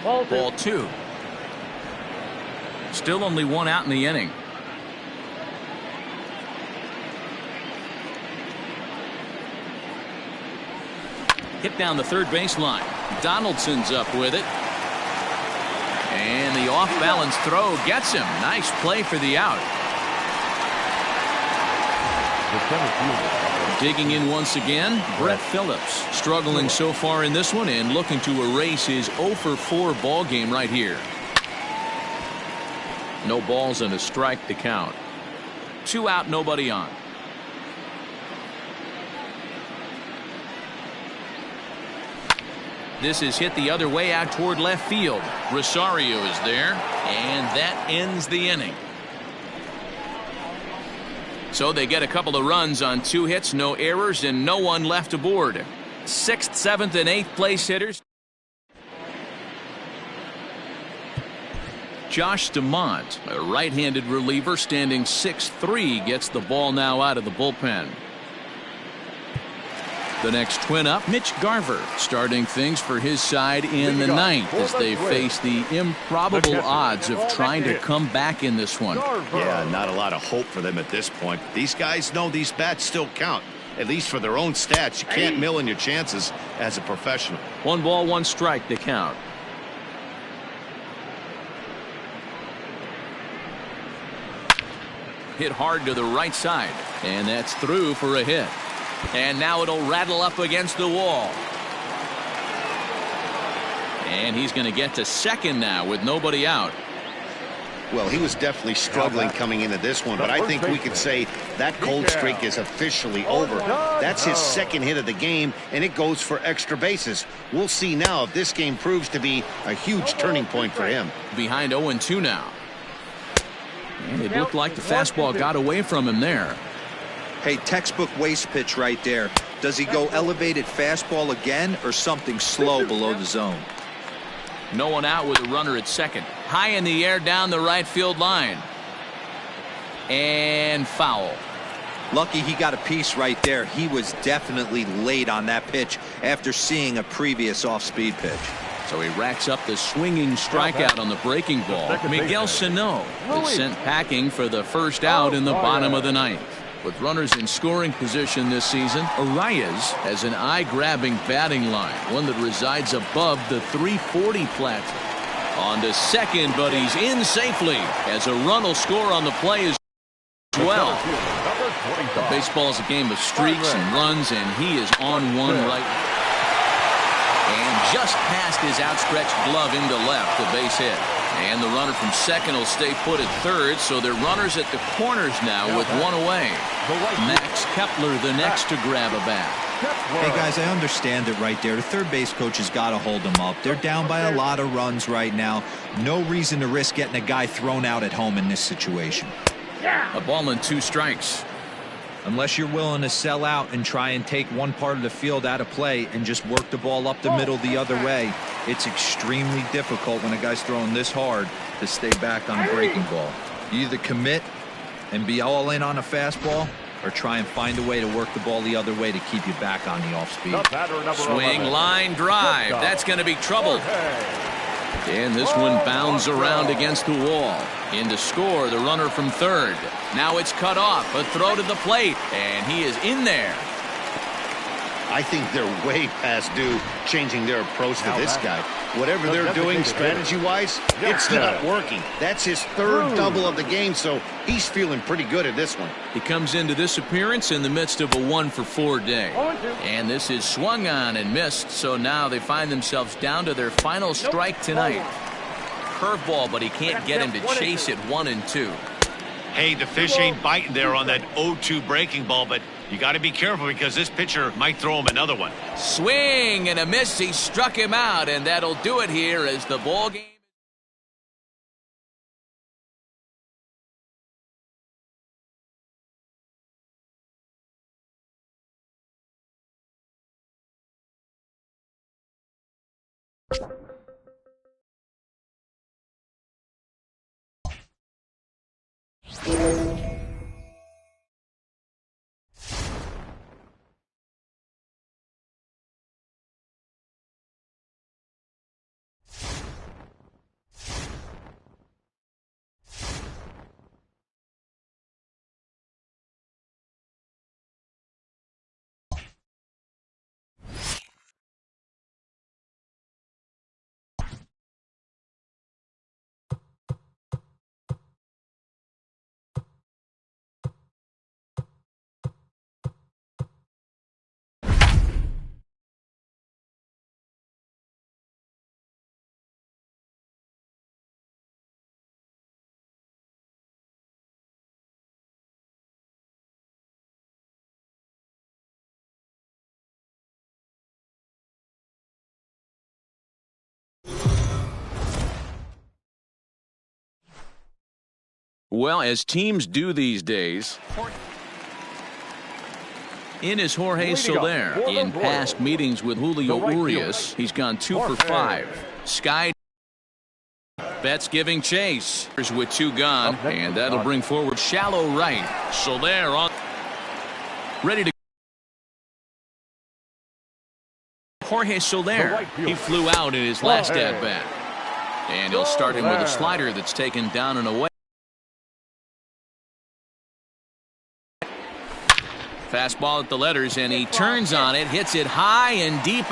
Ball 2. Still only 1 out in the inning. Hit down the third baseline. Donaldson's up with it. And the off-balance throw gets him. Nice play for the out. Digging in once again, Brett Phillips. Struggling so far in this one and looking to erase his 0-for-4 ball game right here. No balls and a strike to count. 2 out, nobody on. This is hit the other way out toward left field. Rosario is there, and that ends the inning. So they get a couple of runs on 2 hits, no errors, and no one left aboard. 6th, 7th, and 8th place hitters. Josh DeMont, a right-handed reliever standing 6'3", gets the ball now out of the bullpen. The next twin up, Mitch Garver, starting things for his side in the 9th as they face the improbable odds of trying to come back in this one. Yeah, not a lot of hope for them at this point. These guys know these bats still count, at least for their own stats. You can't mill in your chances as a professional. 1 ball, 1 strike to count. Hit hard to the right side, and that's through for a hit. And now it'll rattle up against the wall. And he's going to get to second now with nobody out. Well, he was definitely struggling coming into this one, but I think we could say that cold streak is officially over. That's his 2nd hit of the game, and it goes for extra bases. We'll see now if this game proves to be a huge turning point for him. Behind 0-2 now. And it looked like the fastball got away from him there. Hey, textbook waste pitch right there. Does he go elevated fastball again or something slow below the zone? No one out with a runner at second. High in the air down the right field line. And foul. Lucky he got a piece right there. He was definitely late on that pitch after seeing a previous off-speed pitch. So he racks up the swinging strikeout on the breaking ball. Miguel Sano is sent packing for the first out in the bottom of the 9th. With runners in scoring position this season, Arias has an eye-grabbing batting line, one that resides above the 340 plateau. On to second, but he's in safely as a run will score on the play as well. The baseball is a game of streaks and runs, and he is on one right. And just past his outstretched glove into left, a base hit. And the runner from second will stay put at third, so they're runners at the corners now with 1 away. Max Kepler the next to grab a bat. Hey guys, I understand it right there. The third base coach has got to hold them up. They're down by a lot of runs right now. No reason to risk getting a guy thrown out at home in this situation. A ball and 2 strikes. Unless you're willing to sell out and try and take one part of the field out of play and just work the ball up the middle the other way, it's extremely difficult when a guy's throwing this hard to stay back on a breaking ball. You either commit and be all in on a fastball or try and find a way to work the ball the other way to keep you back on the off speed. Swing, line drive. That's going to be trouble. And this one bounds around against the wall. In to score, the runner from third. Now it's cut off. A throw to the plate. And he is in there. I think they're way past due changing their approach to this guy. Whatever they're doing strategy-wise, it's not working. That's his 3rd double of the game, so he's feeling pretty good at this one. He comes into this appearance in the midst of a 1-for-4 day. And this is swung on and missed, so now they find themselves down to their final strike tonight. curveball, but he can't get him to chase it 1-2. Hey, the fish ain't biting there on that 0-2 breaking ball, but you got to be careful because this pitcher might throw him another one. Swing and a miss. He struck him out, and that'll do it here as the ball game. Well, as teams do these days, in is Jorge Soler. In past meetings with Julio Urias, he's gone 2 for 5. Sky Betts giving chase. With 2 gone, and that'll bring forward shallow right. Soler on, ready to. Jorge Soler. He flew out in his last at bat, and he'll start him with a slider that's taken down and away. Fastball at the letters, and he turns on it, hits it high and deep.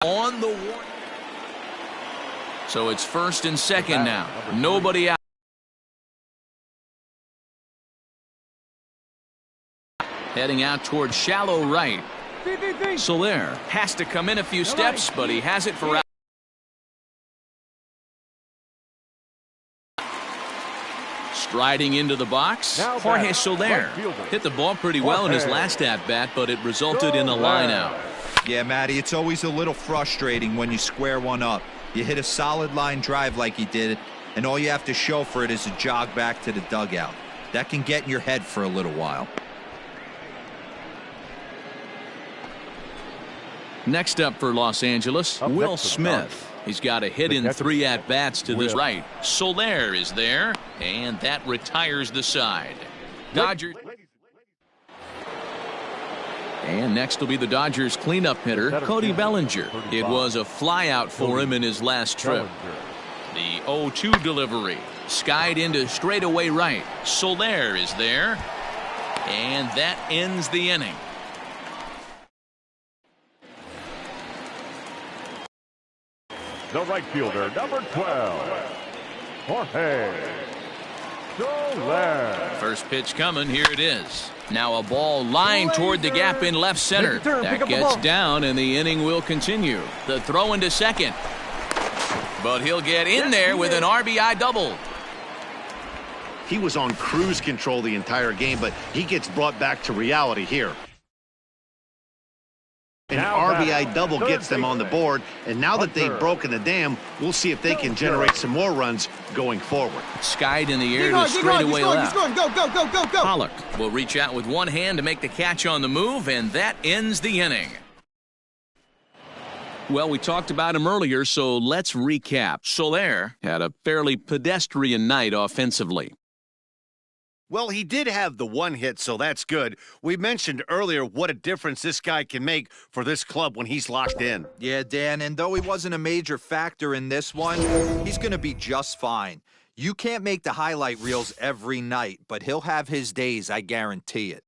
On the one. So it's first and second now. Nobody out. Heading out towards shallow right. Soler has to come in a few steps, but he has it for out. Striding into the box, Jorge Soler hit the ball pretty well in his last at-bat, but it resulted in a line-out. Yeah, Matty, it's always a little frustrating when you square one up. You hit a solid line drive like he did, and all you have to show for it is a jog back to the dugout. That can get in your head for a little while. Next up for Los Angeles, Will Smith. He's got a hit in 3 at-bats to this right. Soler is there, and that retires the side. Dodgers. And next will be the Dodgers cleanup hitter, Cody Bellinger. It was a flyout for him in his last trip. The 0-2 delivery. Skied into straightaway right. Soler is there, and that ends the inning. The right fielder, number 12, Jorge Soler. First pitch coming. Here it is. Now a ball lined toward the gap in left center. That gets down, and the inning will continue. The throw into second. But he'll get in there with an RBI double. He was on cruise control the entire game, but he gets brought back to reality here. An RBI double gets them on the board, and now that they've broken the dam, we'll see if they can generate some more runs going forward. Skied in the air to straightaway left. Go, go, go, go, go. Pollock will reach out with one hand to make the catch on the move, and that ends the inning. Well, we talked about him earlier, so let's recap. Soler had a fairly pedestrian night offensively. Well, he did have the one hit, so that's good. We mentioned earlier what a difference this guy can make for this club when he's locked in. Yeah, Dan, and though he wasn't a major factor in this one, he's going to be just fine. You can't make the highlight reels every night, but he'll have his days, I guarantee it.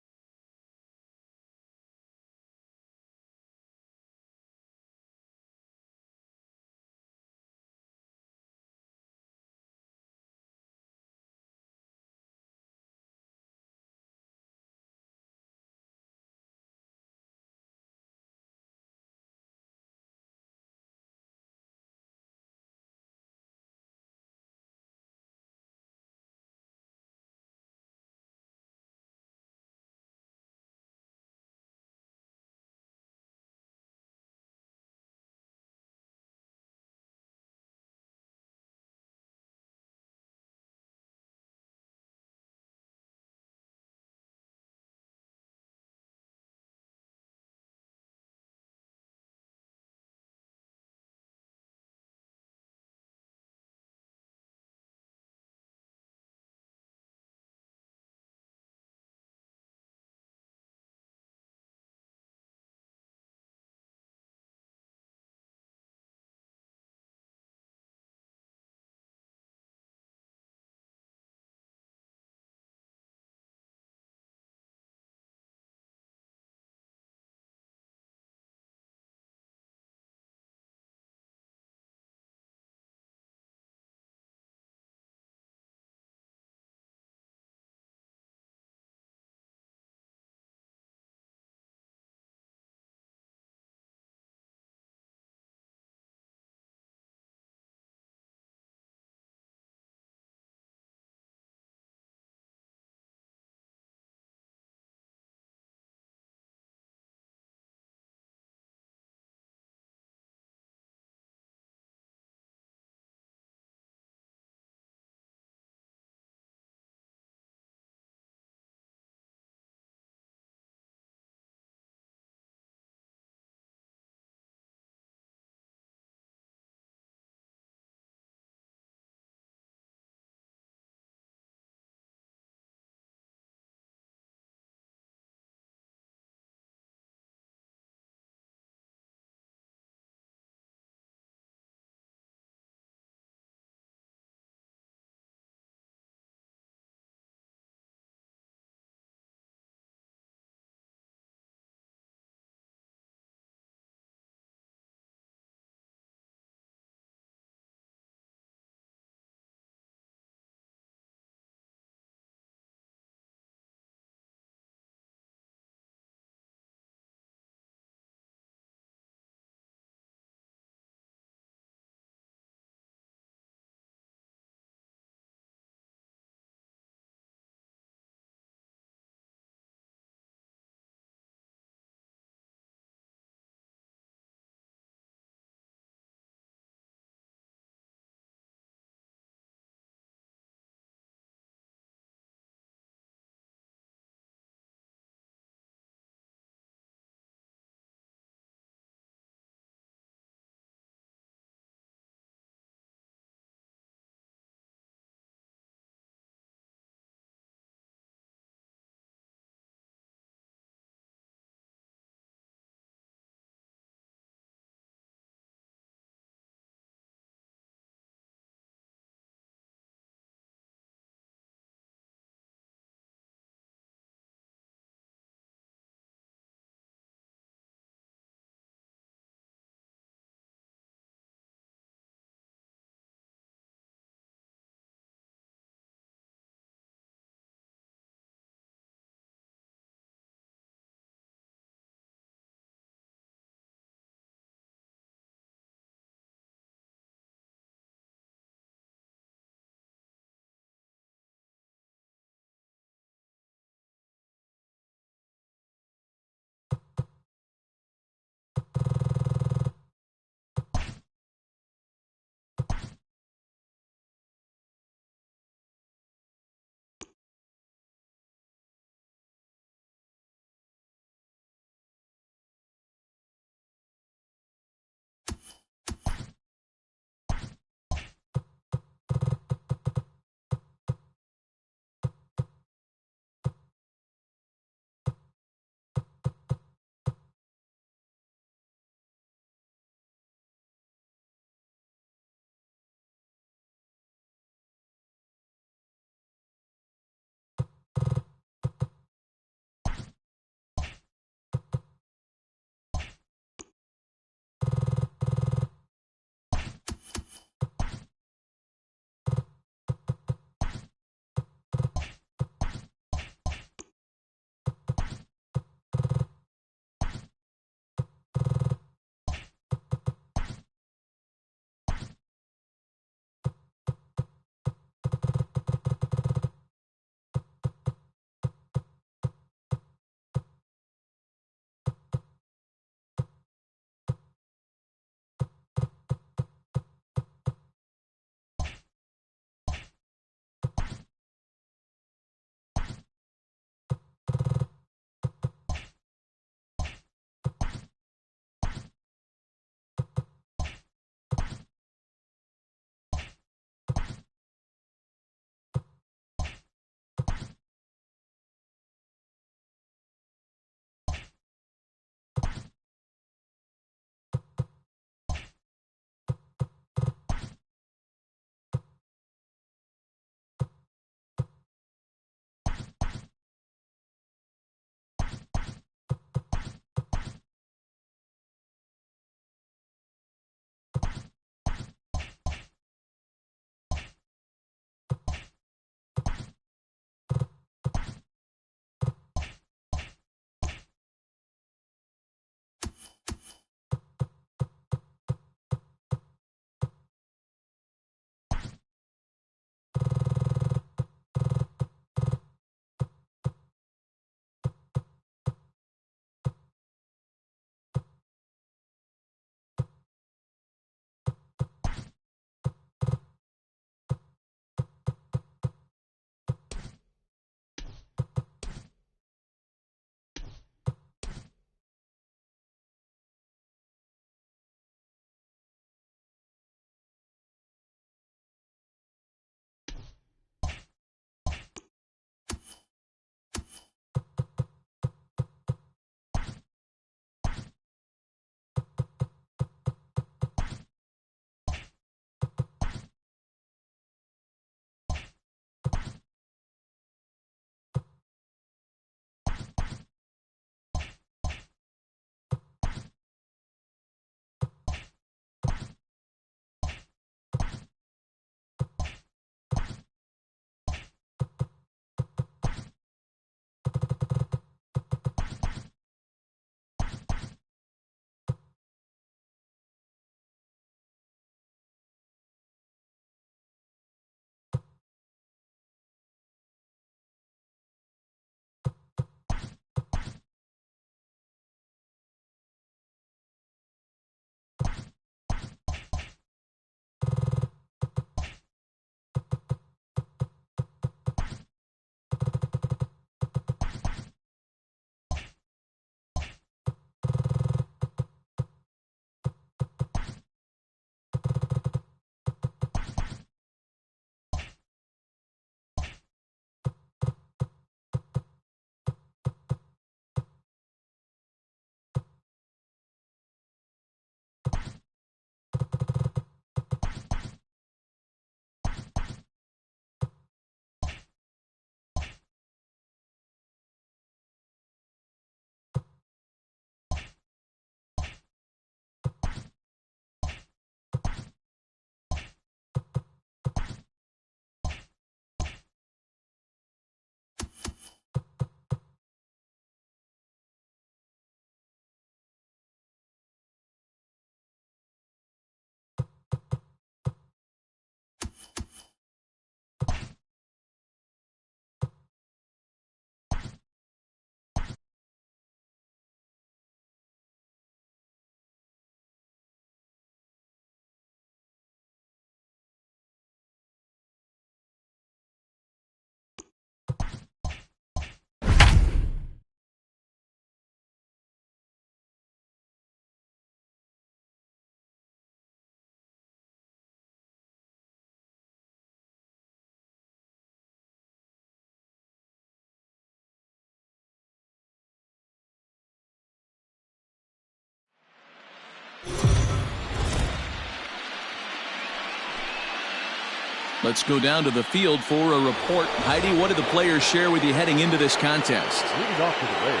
Let's go down to the field for a report. Heidi, what did the players share with you heading into this contest? Leading off to the Rays.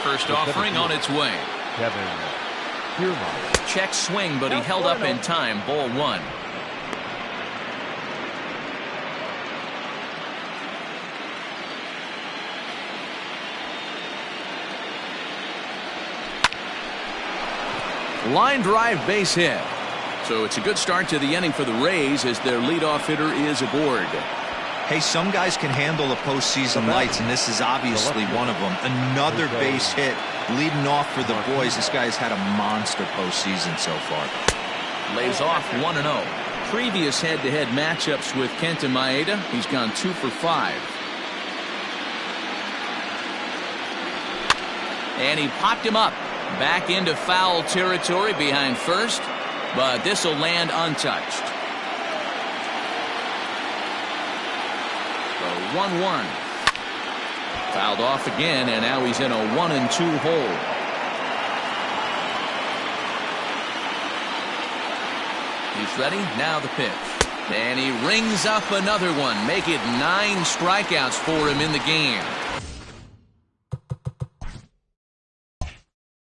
First offering on its way. Kevin Kiermaier. Check swing, but he held up in time. Ball one. Line drive, base hit. So it's a good start to the inning for the Rays as their leadoff hitter is aboard. Hey, some guys can handle the postseason lights, and this is obviously one of them. Another base hit leading off for the boys. This guy's had a monster postseason so far. Lays off 1-0. Previous head-to-head matchups with Kenta Maeda, he's gone 2 for 5. And he popped him up. Back into foul territory behind first, but this will land untouched. The 1-1. Fouled off again, and now he's in a 1-2 hole. He's ready. Now the pitch. And he rings up another one. Make it 9 strikeouts for him in the game.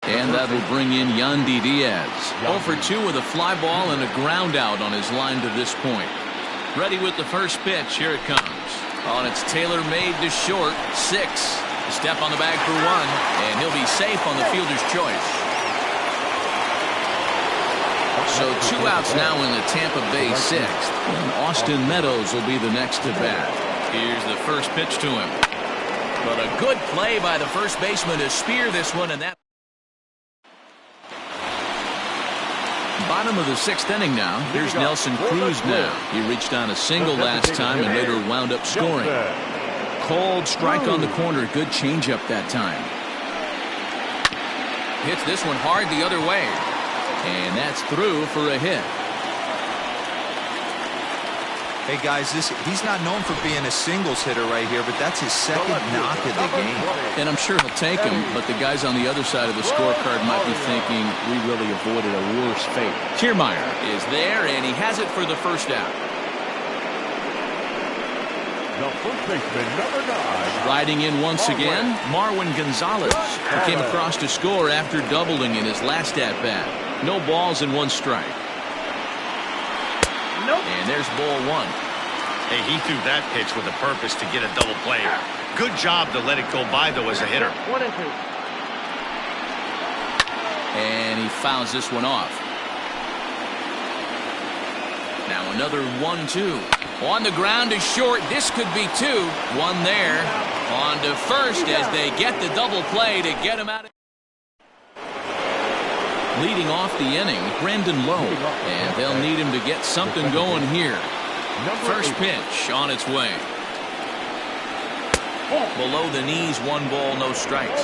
And that will bring in Yandy Diaz. 0 for 2 with a fly ball and a ground out on his line to this point. Ready with the first pitch. Here it comes. Oh, and it's tailor-made to short. 6. A step on the bag for 1. And he'll be safe on the fielder's choice. So 2 outs now in the Tampa Bay 6th. And Austin Meadows will be the next to bat. Here's the first pitch to him. But a good play by the first baseman to spear this one, and that. Bottom of the 6th inning now. Here's Nelson Cruz now. He reached on a single last time and later wound up scoring. Cold strike on the corner. Good changeup that time. Hits this one hard the other way. And that's through for a hit. Hey, guys, he's not known for being a singles hitter right here, but that's his second knock of the game. And I'm sure he'll take him, but the guys on the other side of the scorecard might be thinking we really avoided a worse fate. Kiermaier is there, and he has it for the first out. The first baseman, number 9. Riding in once again, Marwin Gonzalez, who came across to score after doubling in his last at-bat. No balls and 1 strike. And there's ball 1. Hey, he threw that pitch with a purpose to get a double play. Good job to let it go by, though, as a hitter. 1-2. And he fouls this one off. Now another 1-2. On the ground to short. This could be 2. 1 there. On to first as they get the double play to get him out of. Leading off the inning, Brandon Lowe, and they'll need him to get something going here. First pitch on its way. Below the knees, 1 ball, no strikes.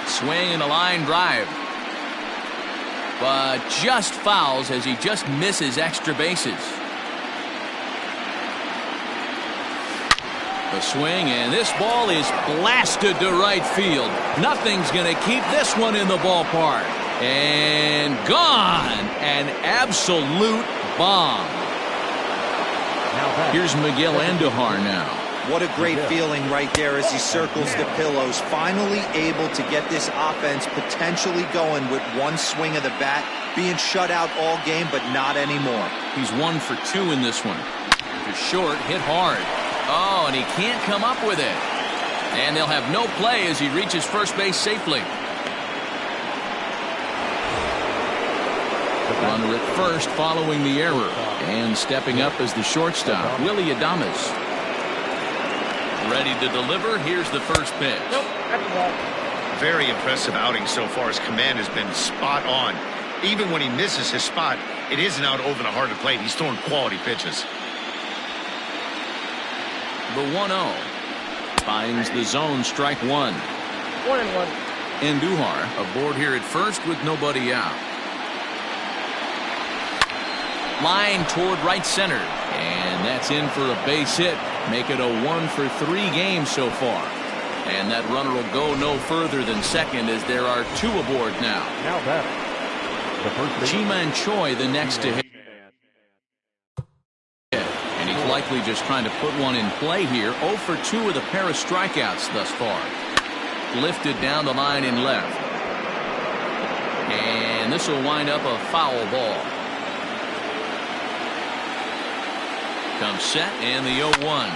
Swing and a line drive. But just fouls as he just misses extra bases. A swing, and this ball is blasted to right field. Nothing's going to keep this one in the ballpark. And gone. An absolute bomb. Here's Miguel Andujar now. What a great feeling right there as he circles the pillows. Finally able to get this offense potentially going with 1 swing of the bat. Being shut out all game, but not anymore. He's 1 for 2 in this one. To short, hit hard. Oh, and he can't come up with it. And they'll have no play as he reaches first base safely. Runner at first following the error. And stepping up as the shortstop, Willie Adames. Ready to deliver. Here's the first pitch. Very impressive outing so far. His command has been spot on. Even when he misses his spot, it isn't out over the heart of the plate. He's throwing quality pitches. The 1-0 finds the zone, strike 1. 1-1. Andujar aboard here at first with nobody out. Line toward right center, and that's in for a base hit. Make it a 1 for 3 game so far. And that runner will go no further than second as there are 2 aboard now. Now batting, the first baseman. Chi-Man Choi the next to hit. And he's likely just trying to put one in play here. 0 for 2 with a pair of strikeouts thus far. Lifted down the line in left. And this will wind up a foul ball. Comes set and the 0-1.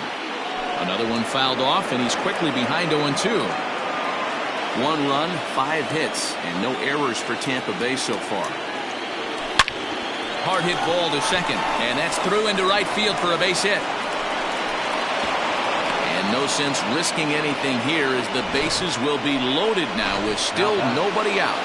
Another one fouled off, and he's quickly behind 0-2. 1 run, 5 hits, and no errors for Tampa Bay so far. Hard hit ball to second, and that's through into right field for a base hit. And no sense risking anything here as the bases will be loaded now with still nobody out.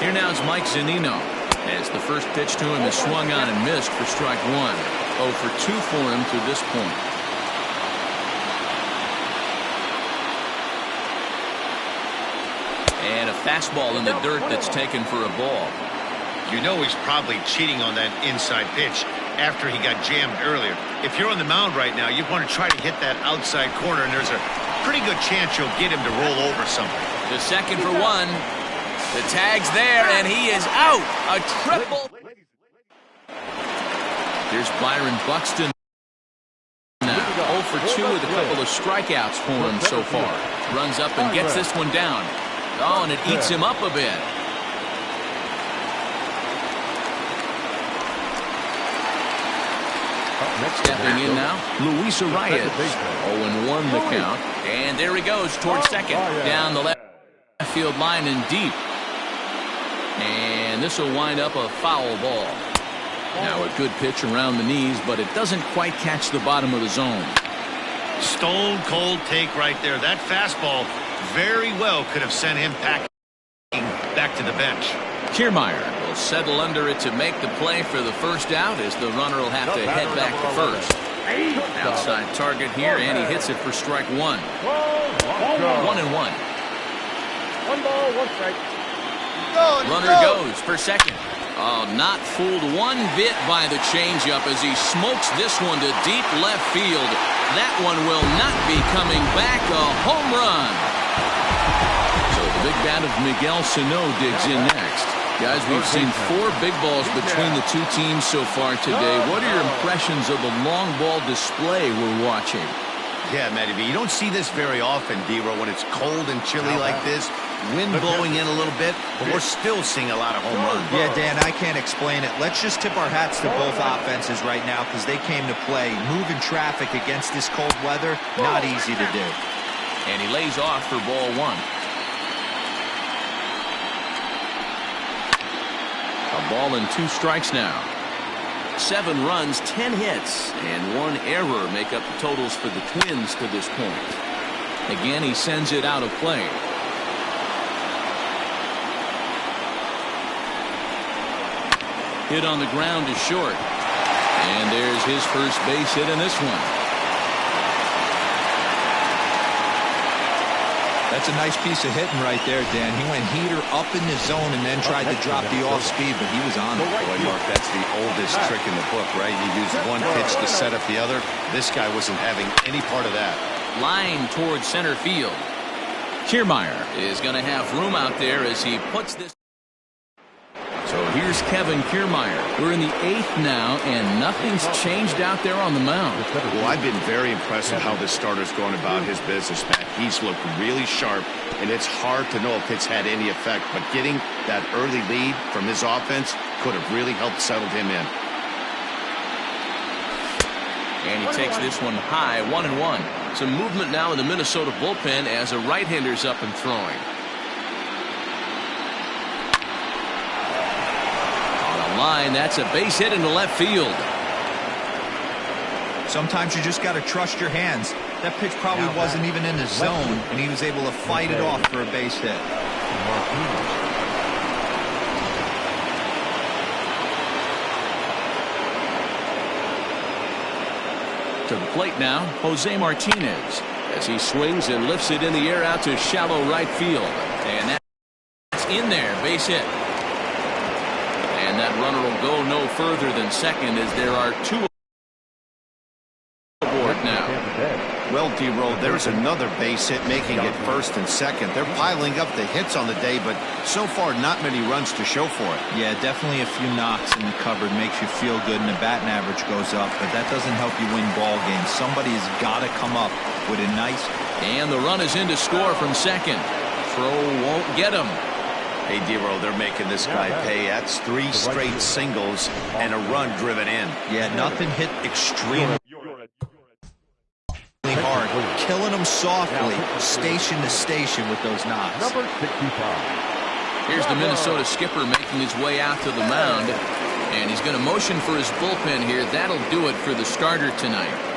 Here now is Mike Zunino as the first pitch to him is swung on and missed for strike 1. 0 for 2 for him to this point. And a fastball in the dirt that's taken for a ball. You know he's probably cheating on that inside pitch after he got jammed earlier. If you're on the mound right now, you want to try to hit that outside corner, and there's a pretty good chance you'll get him to roll over something. The second for 1. The tag's there, and he is out. A triple. Here's Byron Buxton now. 0 for 2 with a couple of strikeouts for him so far. Runs up and gets this one down. Oh, and it eats him up a bit. Stepping in now, Luis Arias. 0-1 the count. And there he goes towards second. Down the left field line and deep. And this will wind up a foul ball. Now a good pitch around the knees, but it doesn't quite catch the bottom of the zone. Stone cold take right there. That fastball very well could have sent him packing back to the bench. Kiermaier will settle under it to make the play for the first out as the runner will have to head back to first. Outside target here, and he hits it for strike 1. 1-1. 1 ball, 1 strike. Runner goes for second. Oh, not fooled one bit by the changeup as he smokes this one to deep left field. That one will not be coming back. A home run. So the big bat of Miguel Sano digs in next. Guys, we've seen 4 big balls between the 2 teams so far today. What are your impressions of the long ball display we're watching? Yeah, Matty B, you don't see this very often, D-Row, when it's cold and chilly like this. Wind blowing in a little bit, but we're still seeing a lot of home runs. Yeah, Dan, I can't explain it. Let's just tip our hats to both offenses right now because they came to play. Moving traffic against this cold weather, not easy to do. And he lays off for ball 1. A ball and 2 strikes now. 7 runs, 10 hits, and 1 error make up the totals for the Twins to this point. Again, he sends it out of play. Hit on the ground is short. And there's his first base hit in this one. That's a nice piece of hitting right there, Dan. He went heater up in the zone and then tried to drop the off speed, but he was on it. Boy, Mark, that's the oldest trick in the book, right? You use one pitch to set up the other. This guy wasn't having any part of that. Line towards center field. Kiermaier is going to have room out there as he puts this. So here's Kevin Kiermaier. We're in the 8th now, and nothing's changed out there on the mound. Well, I've been very impressed with how this starter's going about his business, Matt. He's looked really sharp, and it's hard to know if it's had any effect, but getting that early lead from his offense could have really helped settle him in. And he takes this one high, 1-1. Some movement now in the Minnesota bullpen as a right-hander's up and throwing. Line, that's a base hit into left field. Sometimes you just got to trust your hands. That pitch probably wasn't even in the zone, and he was able to fight it off for a base hit. To the plate now, Jose Martinez, as he swings and lifts it in the air out to shallow right field. And that's in there, base hit. And that runner will go no further than second as there are 2 aboard now. well, D-Roll. There's another base hit making it first and second. They're piling up the hits on the day, but so far not many runs to show for it. Yeah, definitely a few knocks in the cupboard makes you feel good, and the batting average goes up, but that doesn't help you win ball games. Somebody's got to come up with a nice... And the run is in to score from second. Throw won't get him. Hey, D-Roll, they're making this guy pay. That's 3 straight singles and a run driven in. Yeah, nothing hit extremely hard. Killing them softly, station to station with those knocks. Number 65. Here's the Minnesota skipper making his way out to the mound. And he's going to motion for his bullpen here. That'll do it for the starter tonight.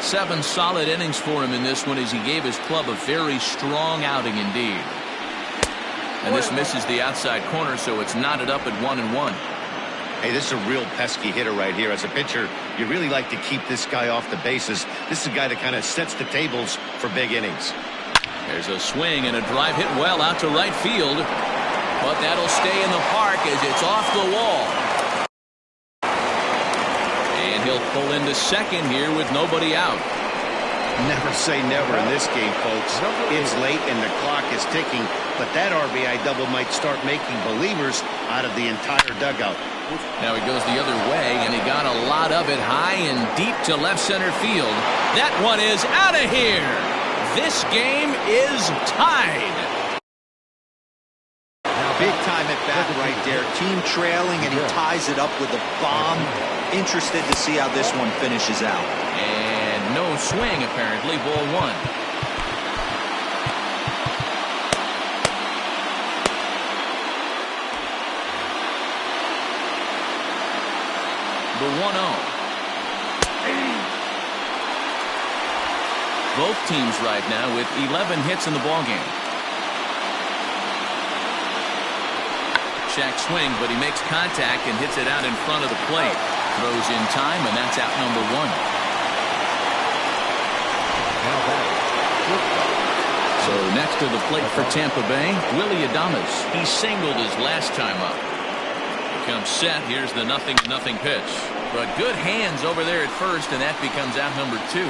7 solid innings for him in this one as he gave his club a very strong outing indeed. And this misses the outside corner, so it's knotted up at 1-1. Hey, this is a real pesky hitter right here. As a pitcher, you really like to keep this guy off the bases. This is a guy that kind of sets the tables for big innings. There's a swing and a drive hit well out to right field. But that'll stay in the park as it's off the wall. And he'll pull into second here with nobody out. Never say never in this game, folks. It's late and the clock is ticking, but that RBI double might start making believers out of the entire dugout. Now he goes the other way, and he got a lot of it high and deep to left center field. That one is out of here. This game is tied. Big time at bat right there. Team trailing, and he ties it up with a bomb. Interested to see how this one finishes out. And no swing, apparently. Ball 1. The 1-0. Both teams right now with 11 hits in the ballgame. Shack swing, but he makes contact and hits it out in front of the plate. Throws in time, and that's out number 1. So next to the plate for Tampa Bay, Willie Adames. He singled his last time up. Comes set. Here's the 0-0 pitch. But good hands over there at first, and that becomes out number 2.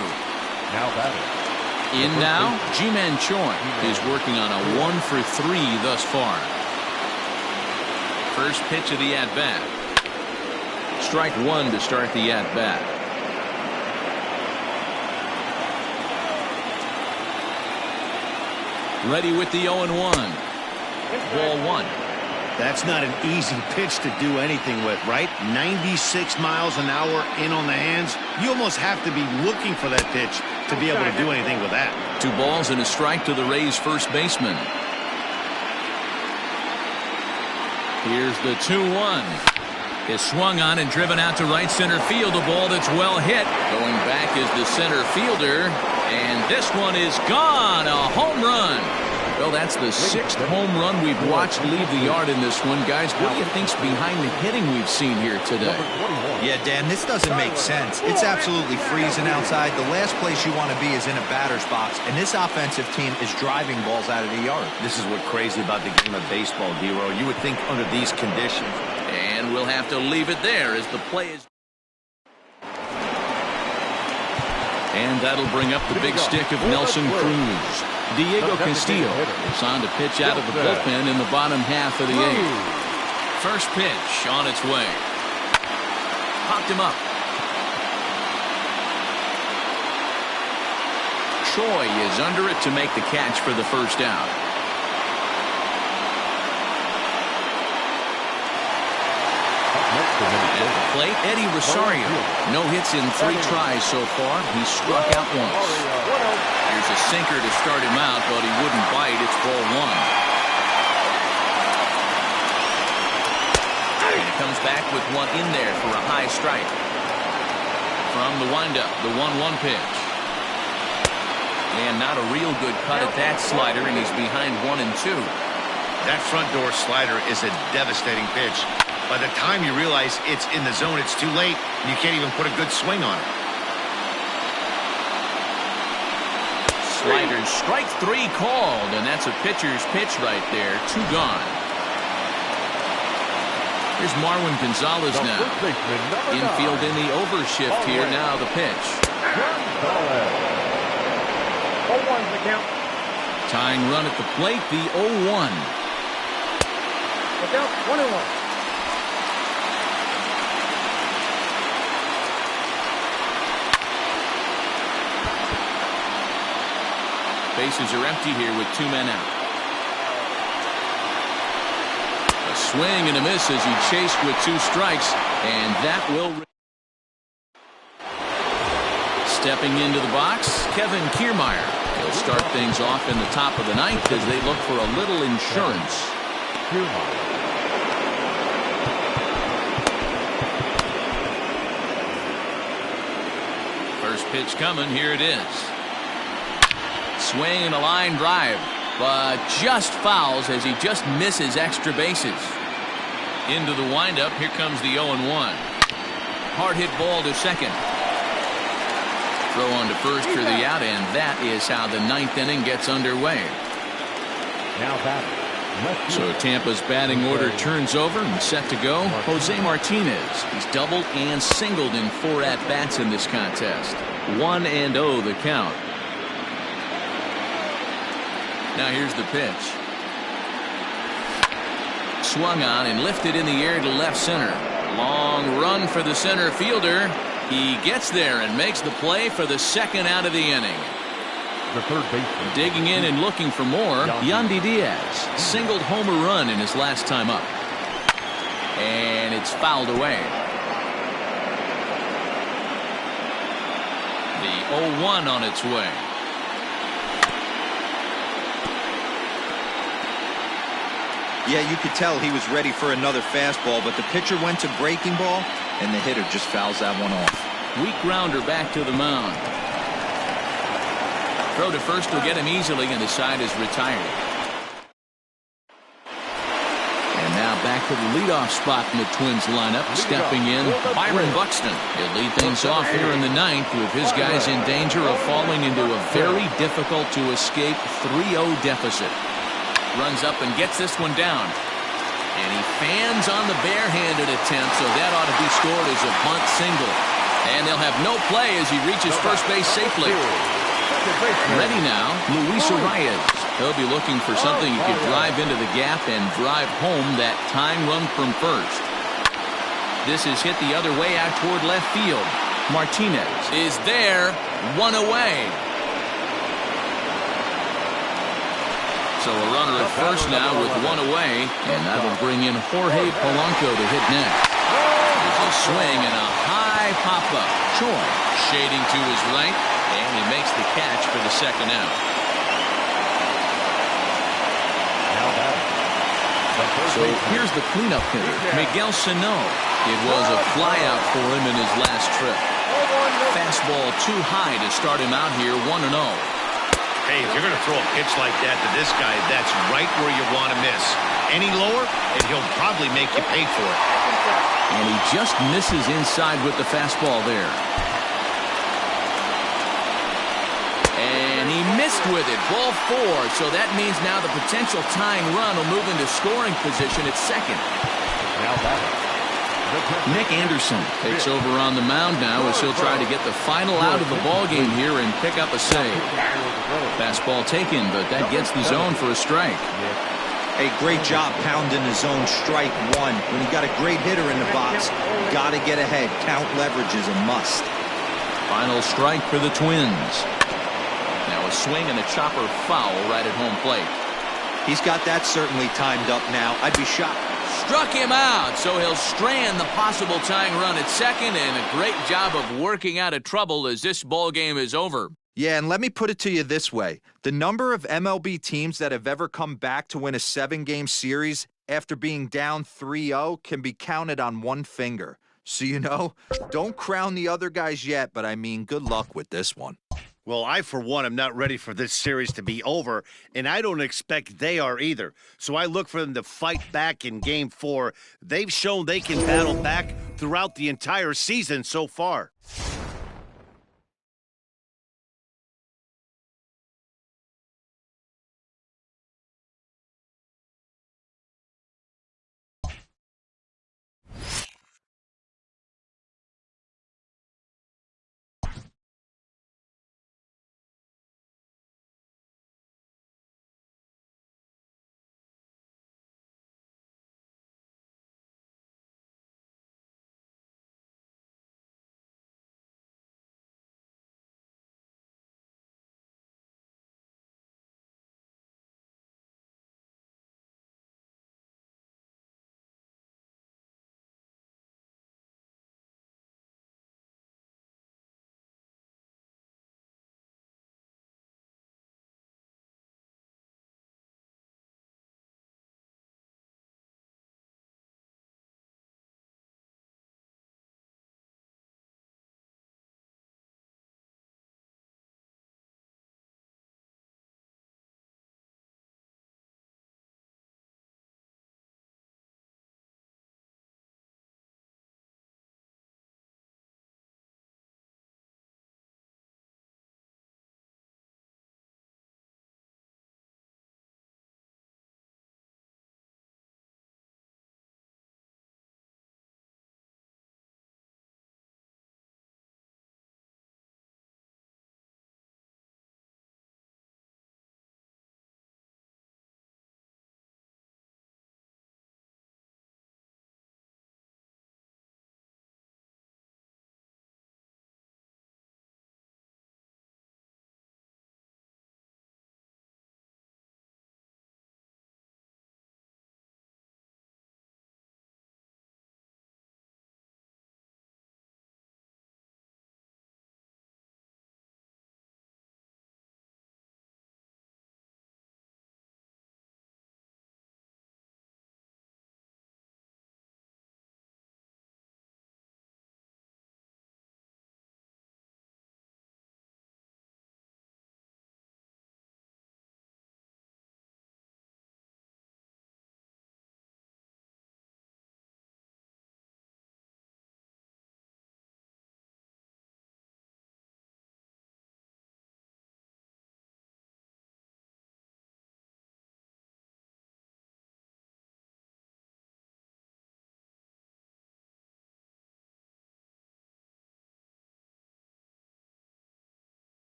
Now batting. In now, Ji-Man Choi is working on a 1 for 3 thus far. First pitch of the at-bat. Strike 1 to start the at-bat. Ready with the 0-1. Ball 1. That's not an easy pitch to do anything with, right? 96 miles an hour in on the hands. You almost have to be looking for that pitch to be able to do anything with that. 2 balls and a strike to the Rays first baseman. Here's the 2-1. Is swung on and driven out to right center field. A ball that's well hit. Going back is the center fielder. And this one is gone. A home run. Well, that's the 6th home run we've watched leave the yard in this one. Guys, what do you think's behind the hitting we've seen here today? Yeah, Dan, this doesn't make sense. It's absolutely freezing outside. The last place you want to be is in a batter's box, and this offensive team is driving balls out of the yard. This is what's crazy about the game of baseball, D-Roll. You would think under these conditions. And we'll have to leave it there as the play is. And that'll bring up the big stick of Nelson Cruz. Diego Castillo is on to pitch out of the bullpen in the bottom half of the 8th. First pitch on its way. Popped him up. Choi is under it to make the catch for the first out. At the plate, Eddie Rosario. No hits in 3 tries so far. He struck out once. Here's a sinker to start him out, but he wouldn't bite. It's ball 1. And he comes back with one in there for a high strike. From the windup, the 1-1 pitch. And not a real good cut at that slider, and he's behind 1-2. That front door slider is a devastating pitch. By the time you realize it's in the zone, it's too late, and you can't even put a good swing on it. Sliders, strike 3 called, and that's a pitcher's pitch right there. 2 gone. Here's Marwin Gonzalez now. Infield in the overshift here. Now the pitch. 1's the count. Tying run at the plate, the 0-1. Look out, 1-1. Bases are empty here with 2 men out. A swing and a miss as he chased with 2 strikes, and that will. Stepping into the box, Kevin Kiermaier. He'll start things off in the top of the 9th as they look for a little insurance. First pitch coming, here it is. Swing and a line drive, but just fouls as he just misses extra bases. Into the windup, here comes the 0-1. Hard hit ball to second. Throw on to first for the out, and that is how the 9th inning gets underway. Now batting. So Tampa's batting order turns over and set to go. Jose Martinez. He's doubled and singled in 4 at-bats in this contest. 1-0 the count. Now here's the pitch. Swung on and lifted in the air to left center. Long run for the center fielder. He gets there and makes the play for the 2nd out of the inning. The third baseman. Digging in and looking for more, Yandy Diaz singled home a run in his last time up. And it's fouled away. The 0-1 on its way. Yeah, you could tell he was ready for another fastball, but the pitcher went to breaking ball, and the hitter just fouls that one off. Weak grounder back to the mound. Throw to first will get him easily, and the side is retired. And now back to the leadoff spot in the Twins lineup. Stepping in, Byron Buxton. He'll lead things off here in the 9th with his guys in danger of falling into a very difficult to escape 3-0 deficit. Runs up and gets this one down. And he fans on the barehanded attempt, so that ought to be scored as a bunt single. And they'll have no play as he reaches first base safely. Ready now, Luis Arias. He'll be looking for something he could drive into the gap and drive home that tying run from first. This is hit the other way out toward left field. Martinez is there, 1 away. So a runner at first now with 1 away, and that'll bring in Jorge Polanco to hit next. There's a swing and a high pop-up. Choi shading to his right, and he makes the catch for the 2nd out. So here's the cleanup hitter, Miguel Sano. It was a flyout for him in his last trip. Fastball too high to start him out here, 1-0. Hey, if you're going to throw a pitch like that to this guy, that's right where you want to miss. Any lower, and he'll probably make you pay for it. And he just misses inside with the fastball there. And he missed with it, ball 4. So that means now the potential tying run will move into scoring position at second. Now batting. Nick Anderson takes over on the mound now as he'll try to get the final out of the ball game here and pick up a save. Fastball taken, but that gets the zone for a strike. Hey, great job pounding the zone, strike 1. When you got a great hitter in the box, got to get ahead. Count leverage is a must. Final strike for the Twins. Now a swing and a chopper foul right at home plate. He's got that certainly timed up now. I'd be shocked. Struck him out, so he'll strand the possible tying run at second, and a great job of working out of trouble as this ball game is over. Yeah, and let me put it to you this way. The number of MLB teams that have ever come back to win a 7-game series after being down 3-0 can be counted on one finger. So, don't crown the other guys yet, but I mean, good luck with this one. Well, I, for one, am not ready for this series to be over, and I don't expect they are either. So I look for them to fight back in Game 4. They've shown they can battle back throughout the entire season so far.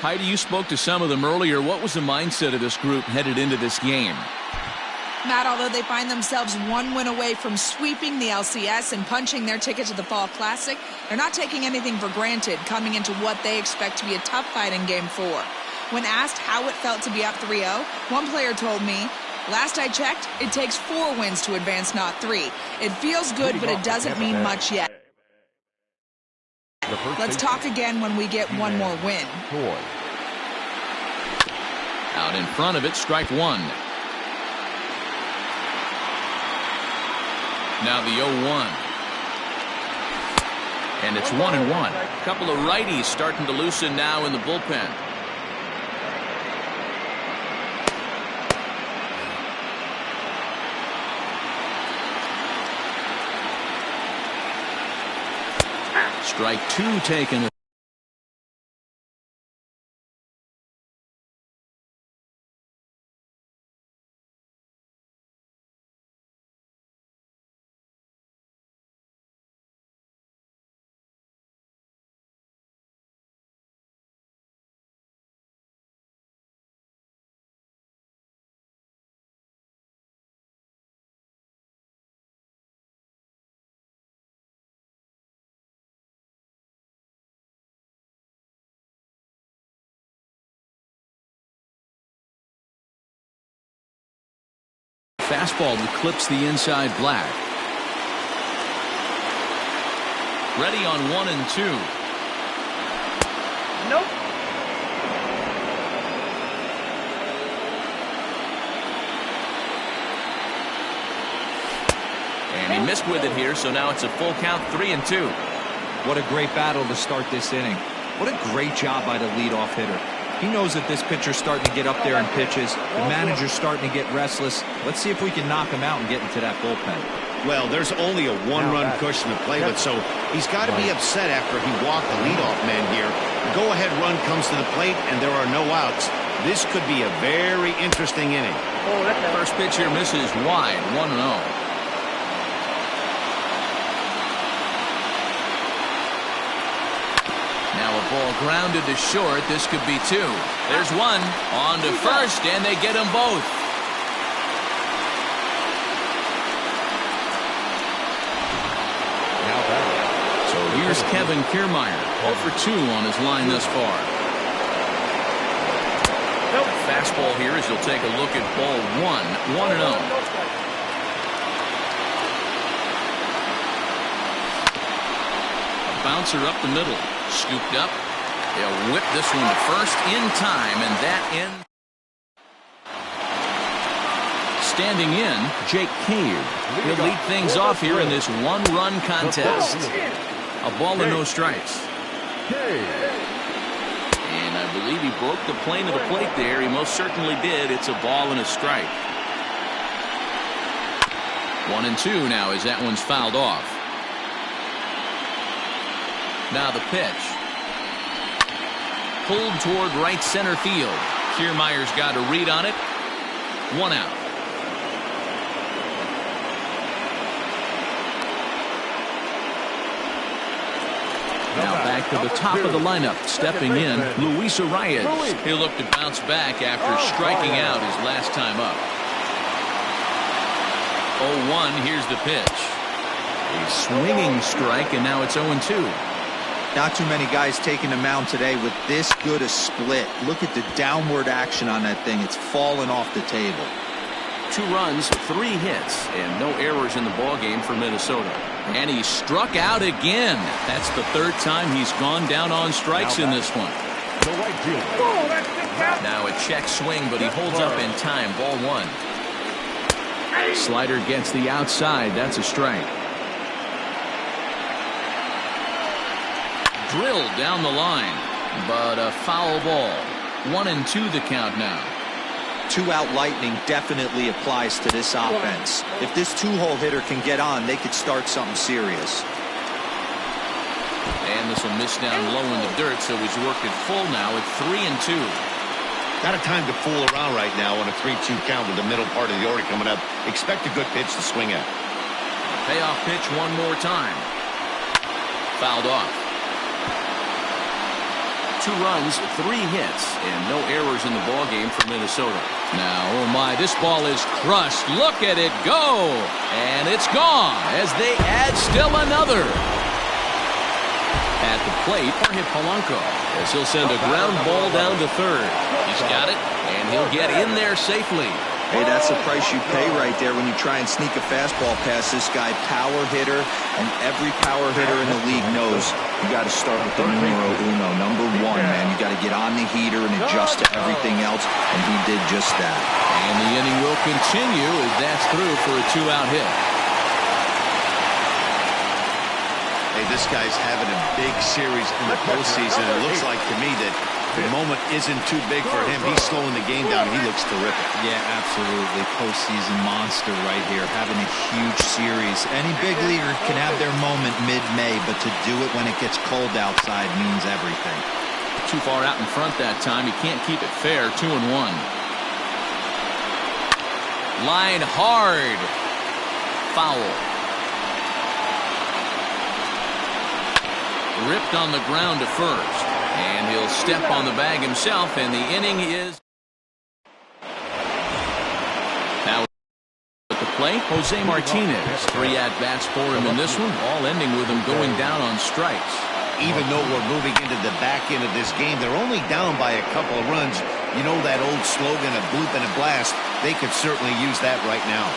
Heidi, you spoke to some of them earlier. What was the mindset of this group headed into this game? Matt, although they find themselves one win away from sweeping the LCS and punching their ticket to the Fall Classic, they're not taking anything for granted coming into what they expect to be a tough fight in Game 4. When asked how it felt to be up 3-0, one player told me, "Last I checked, it takes 4 wins to advance, not 3. It feels good, but it doesn't mean much yet. Let's talk again when we get one more win." Out in front of it, strike one. Now the 0-1. And it's 1-1. A couple of righties starting to loosen now in the bullpen. Strike 2 taken. Fastball that clips the inside black. Ready on 1-2. Nope. And he missed with it here, so now it's a full count, 3-2. What a great battle to start this inning. What a great job by the leadoff hitter. He knows that this pitcher's starting to get up there in pitches. The manager's starting to get restless. Let's see if we can knock him out and get into that bullpen. Well, there's only a one-run cushion to play with, so he's got to be upset after he walked the leadoff man here. The go-ahead run comes to the plate, and there are no outs. This could be a very interesting inning. First pitch here misses wide, 1-0. Now a ball grounded to short. This could be 2. There's one. On to first, and they get them both. So here's Kevin Kiermaier, 0 for 2 on his line thus far. Fastball here as you'll take a look at ball 1, 1-0. A bouncer up the middle. Scooped up. They'll whip this one to first in time, and that ends. Standing in, Jake Cave. He'll lead things off here in this one-run contest. A ball and no strikes. And I believe he broke the plane of the plate there. He most certainly did. It's a ball and a strike. 1-2 now as that one's fouled off. Now the pitch. Pulled toward right center field. Kiermaier's got a read on it. 1 out. Now back to the top of the lineup. Stepping in, Luis Arias. He'll look to bounce back after striking out his last time up. 0-1, here's the pitch. A swinging strike, and now it's 0-2. Not too many guys taking the mound today with this good a split. Look at the downward action on that thing. It's falling off the table. 2 runs, 3 hits, and no errors in the ballgame for Minnesota. And he struck out again. That's the 3rd time he's gone down on strikes in this one. Now a check swing, but he holds up in time. Ball 1. Slider gets the outside. That's a strike. Drilled down the line, but a foul ball. 1-2 the count now. 2-out lightning definitely applies to this offense. If this 2-hole hitter can get on, they could start something serious. And this will miss down low in the dirt, so he's worked it full now at 3-2. Not a time to fool around right now on a 3-2 count with the middle part of the order coming up. Expect a good pitch to swing at. Payoff pitch one more time. Fouled off. 2 runs, 3 hits, and no errors in the ballgame for Minnesota. Now, oh my, this ball is crushed. Look at it go. And it's gone as they add still another. At the plate, Jorge Polanco, as he'll send a ground ball down to third. He's got it, and he'll get in there safely. Hey, that's the price you pay right there when you try and sneak a fastball past this guy. Power hitter, and every power hitter in the league knows you got to start with the numero uno, number 1, man. You got to get on the heater and adjust to everything else, and he did just that. And the inning will continue as that's through for a 2-out hit. Hey, this guy's having a big series in the postseason. It looks like to me that the moment isn't too big for him. He's slowing the game down. He looks terrific. Yeah, absolutely. Postseason monster right here, having a huge series. Any big leaguer can have their moment mid-May, but to do it when it gets cold outside means everything. Too far out in front that time. He can't keep it fair. 2-1. Line hard. Foul. Ripped on the ground to first. And he'll step on the bag himself, and the inning is now at the plate. Jose Martinez, 3 at-bats for him in this one, all ending with him going down on strikes. Even though we're moving into the back end of this game, they're only down by a couple of runs. You know that old slogan, a bloop and a blast. They could certainly use that right now.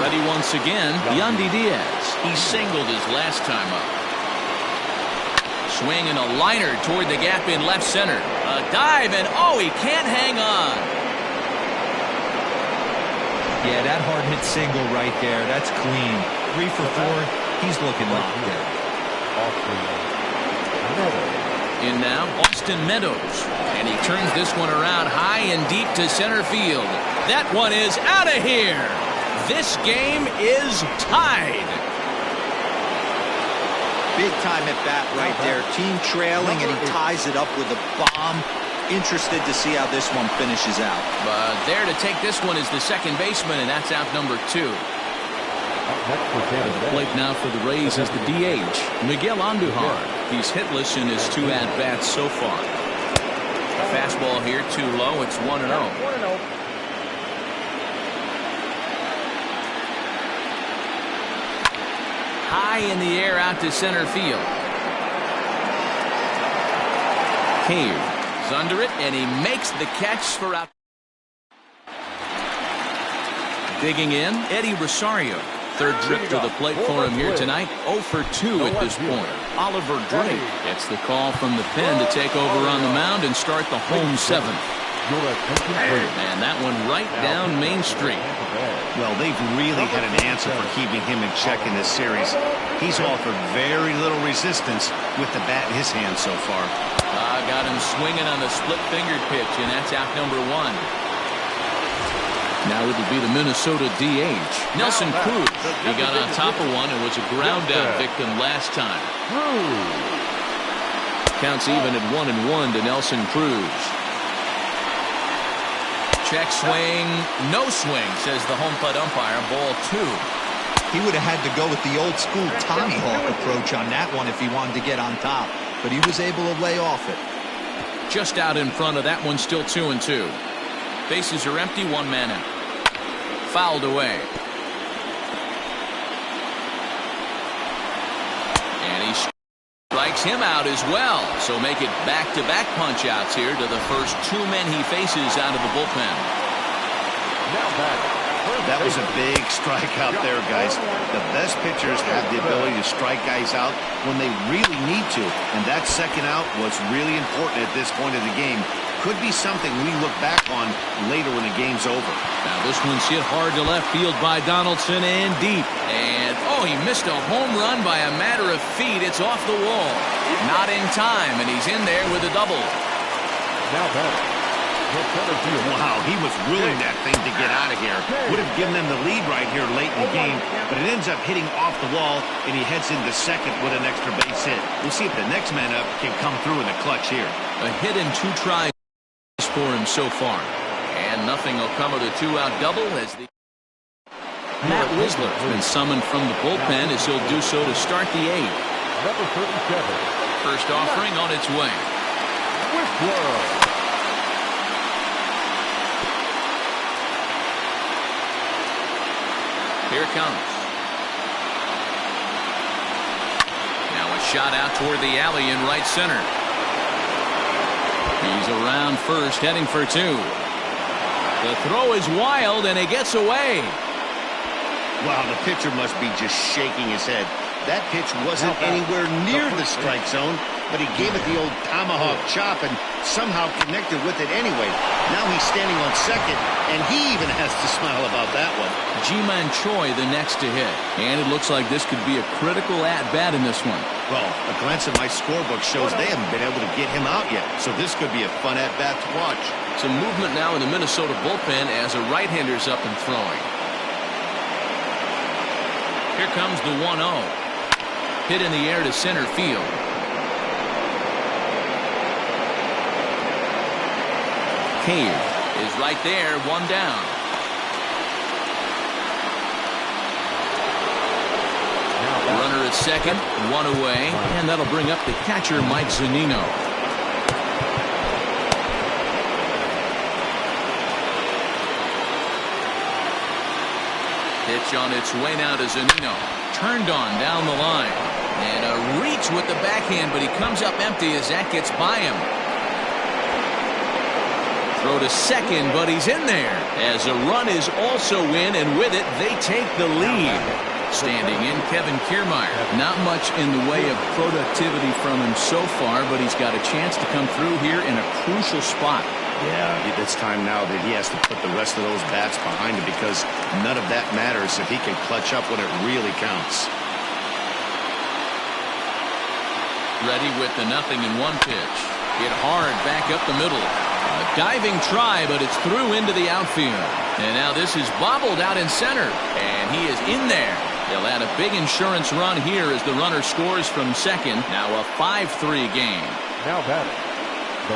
Ready once again, Yandy Diaz. He singled his last time up. Swing and a liner toward the gap in left center. A dive, and oh, he can't hang on. Yeah, that hard hit single right there. That's clean. 3 for 4. He's looking locked in. In now, Austin Meadows. And he turns this one around high and deep to center field. That one is out of here. This game is tied. Big time at bat right there. Team trailing, and he ties it up with a bomb. Interested to see how this one finishes out. But there to take this one is the second baseman, and that's out number 2. At the plate now for the Rays is the DH, Miguel Andujar. He's hitless in his 2 at-bats so far. Fastball here too low. It's 1-0. High in the air out to center field. Cave is under it, and he makes the catch for out. Digging in, Eddie Rosario. Third trip to the plate for him here tonight. 0 for 2 at this point. Oliver Drake gets the call from the pen to take over on the mound and start the home 7th. And that one right down Main Street. Well, they've really had an answer for keeping him in check in this series. He's offered very little resistance with the bat in his hand so far. Got him swinging on the split-fingered pitch, and that's out number 1. Now it'll be the Minnesota DH, Nelson Cruz. He got on top of one and was a ground-out victim last time. Counts even at 1-1 to Nelson Cruz. Check swing, no swing, says the home plate umpire. Ball 2. He would have had to go with the old-school Tommy Hawk approach on that one if he wanted to get on top. But he was able to lay off it. Just out in front of that one, still 2-2. Bases are empty, 1 man out. Fouled away. And he strikes him out as well. So make it back-to-back punch-outs here to the first 2 men he faces out of the bullpen. That was a big strikeout there, guys. The best pitchers have the ability to strike guys out when they really need to. And that second out was really important at this point of the game. Could be something we look back on later when the game's over. Now this one's hit hard to left field by Donaldson and deep. And, oh, he missed a home run by a matter of feet. It's off the wall. Not in time, and he's in there with a double. Now batter. Wow, he was willing that thing to get out of here. Would have given them the lead right here late in the game, but it ends up hitting off the wall, and he heads into second with an extra base hit. We'll see if the next man up can come through in the clutch here. A hit and 2 tries for him so far. And nothing will come of the 2-out double as the Matt Wisler has been summoned from the bullpen as he'll do so to start the 8th. Number 37. First offering on its way. Here it comes. Now a shot out toward the alley in right center. He's around first, heading for two. The throw is wild, and it gets away. Wow, the pitcher must be just shaking his head. That pitch wasn't anywhere near the strike zone, but he gave it the old tomahawk chop and somehow connected with it anyway. Now he's standing on second, and he even has to smile about that one. Ji-Man Choi the next to hit, and it looks like this could be a critical at-bat in this one. Well, a glance at my scorebook shows they haven't been able to get him out yet, so this could be a fun at-bat to watch. Some movement now in the Minnesota bullpen as a right-hander's up and throwing. Here comes the 1-0. Hit in the air to center field. Cave is right there, one down. Runner at second, one away, and that'll bring up the catcher, Mike Zunino. Pitch on its way now to Zunino. Turned on down the line. And a reach with the backhand, but he comes up empty as that gets by him. Throw to second, but he's in there. As a run is also in, and with it, they take the lead. Standing in, Kevin Kiermaier. Not much in the way of productivity from him so far, but he's got a chance to come through here in a crucial spot. Yeah, it's time now that he has to put the rest of those bats behind him, because none of that matters if he can clutch up when it really counts. Ready with the 0-1 pitch. Hit hard back up the middle. A diving try, but it's through into the outfield. And now this is bobbled out in center. And he is in there. They'll add a big insurance run here as the runner scores from second. Now a 5-3 game. Now batting.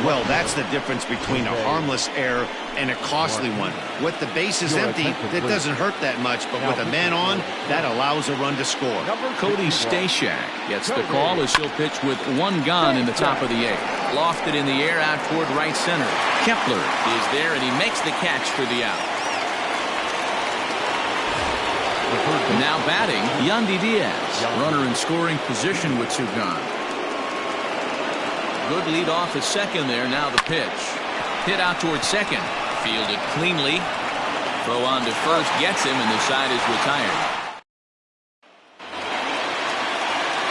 Well, that's the difference between a harmless error and a costly one. With the bases empty, that doesn't hurt that much, but with a man on, that allows a run to score. Cody Stashak gets the call as he'll pitch with one gone in the top of the eighth. Lofted in the air out toward right center. Kepler is there, and he makes the catch for the out. Now batting, Yandy Diaz. Runner in scoring position with two gone. Good lead off at second there. Now the pitch. Hit out towards second. Fielded cleanly. Throw on to first. Gets him, and the side is retired.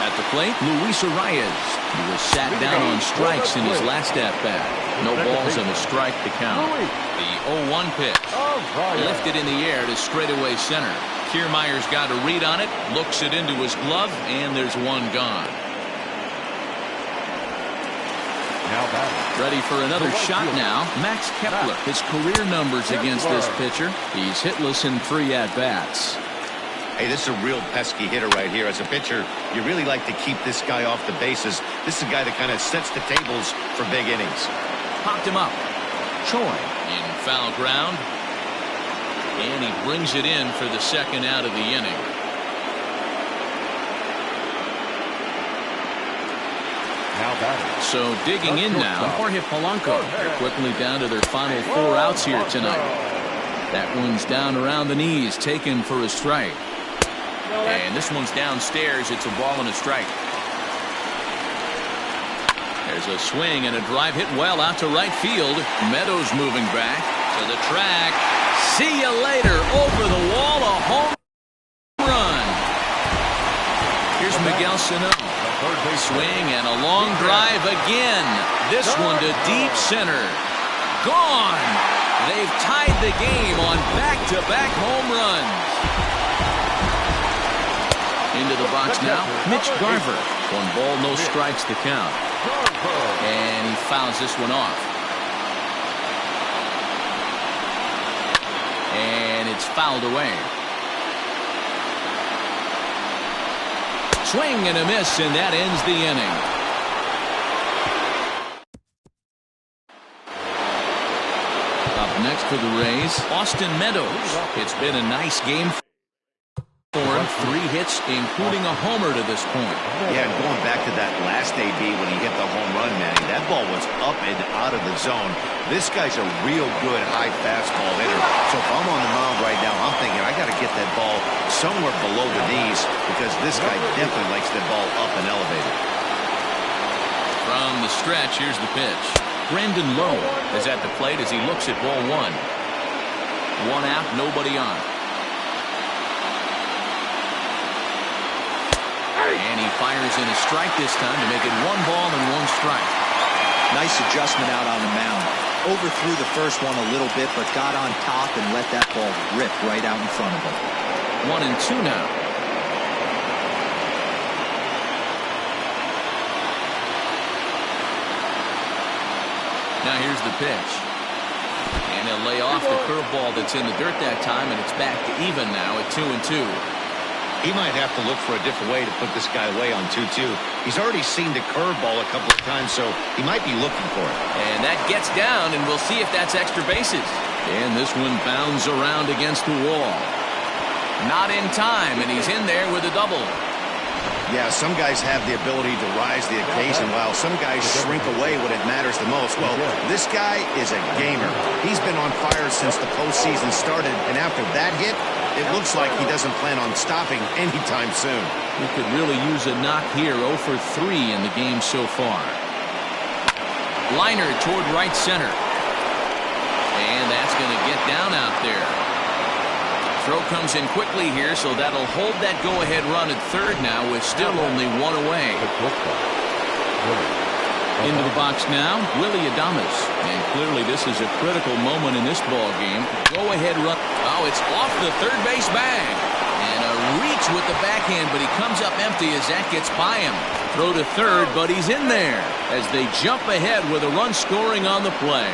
At the plate, Luis Arias. He was sat down on strikes in his last at-bat. No balls and a strike to count. The 0-1 pitch. Lifted in the air to straightaway center. Kiermaier's got a read on it. Looks it into his glove, and there's one gone. Ready for another shot now. Max Kepler. His career numbers against this pitcher. He's hitless in 3 at-bats. Hey, this is a real pesky hitter right here. As a pitcher, you really like to keep this guy off the bases. This is a guy that kind of sets the tables for big innings. Popped him up. Choi in foul ground. And he brings it in for the second out of the inning. So digging in now, Jorge Polanco. They're quickly down to their final 4 outs here tonight. That one's down around the knees, taken for a strike. And this one's downstairs. It's a ball and a strike. There's a swing and a drive hit well out to right field. Meadows moving back to the track. See you later. Over the wall, a home run. Here's Miguel Sano. Swing and a long drive again. This one to deep center. Gone. They've tied the game on back-to-back home runs. Into the box now, Mitch Garver. 1 ball, no strikes to count. And he fouls this one off. And it's fouled away. Swing and a miss, and that ends the inning. Up next for the Rays, Austin Meadows. It's been a nice game for him. 3 hits, including a homer to this point. Yeah, and going back to that last AB when he hit the home run, Manny, that ball was up and out of the zone. This guy's a real good high fastball hitter. So if I'm on the mound right now, I'm thinking I got to get that ball somewhere below the knees because this guy definitely likes that ball up and elevated. From the stretch, here's the pitch. Brendan Lowe is at the plate as he looks at ball 1. 1 out, nobody on. And he fires in a strike this time to make it 1 ball and 1 strike. Nice adjustment out on the mound. Overthrew the first one a little bit, but got on top and let that ball rip right out in front of him. 1-2 now. Now here's the pitch. And he'll lay off the curveball that's in the dirt that time, and it's back to even now at 2-2. He might have to look for a different way to put this guy away on 2-2. He's already seen the curveball a couple of times, so he might be looking for it. And that gets down, and we'll see if that's extra bases. And this one bounds around against the wall. Not in time, and he's in there with a double. Yeah, some guys have the ability to rise the occasion while some guys shrink away when it matters the most. Well, this guy is a gamer. He's been on fire since the postseason started, and after that hit, it looks like he doesn't plan on stopping anytime soon. He could really use a knock here. 0 for 3 in the game so far. Liner toward right center. And that's going to get down out there. Throw comes in quickly here, so that'll hold that go-ahead run at third now with still only 1 away. Into the box now, Willie Adames. And clearly this is a critical moment in this ball game. Go-ahead run. Oh, it's off the third base bag. And a reach with the backhand, but he comes up empty as that gets by him. Throw to third, but he's in there as they jump ahead with a run scoring on the play.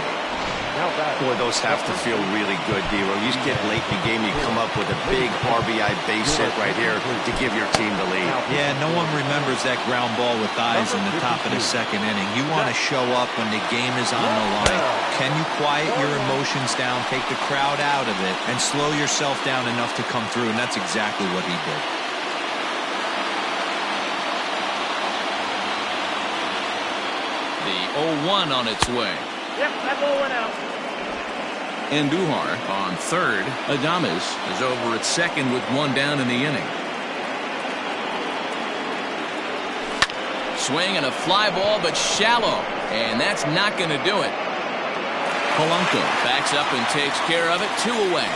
Boy, those have to feel really good, Dero. You get late in the game, you come up with a big RBI base hit right here to give your team the lead. Yeah, no one remembers that ground ball with eyes in the top of the second inning. You want to show up when the game is on the line. Can you quiet your emotions down, take the crowd out of it, and slow yourself down enough to come through? And that's exactly what he did. The 0-1 on its way. Yep, that ball went out. Andujar on third. Adames is over at second with 1 down in the inning. Swing and a fly ball, but shallow. And that's not going to do it. Polanco backs up and takes care of it. 2 away.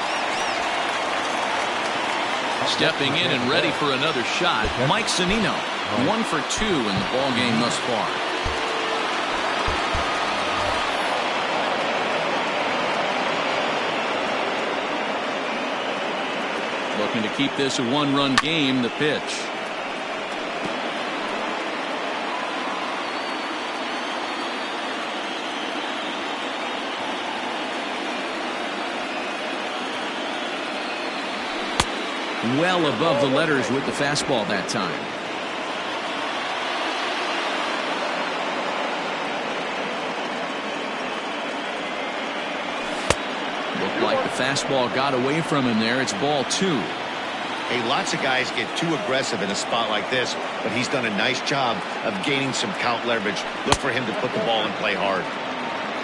Stepping in and ready for another shot, Mike Zunino. 1 for 2 in the ball game thus far. Looking to keep this a 1-run game. The pitch. Well above the letters with the fastball that time. Looked like the fastball got away from him there. It's ball 2. Hey, lots of guys get too aggressive in a spot like this, but he's done a nice job of gaining some count leverage. Look for him to put the ball and play hard.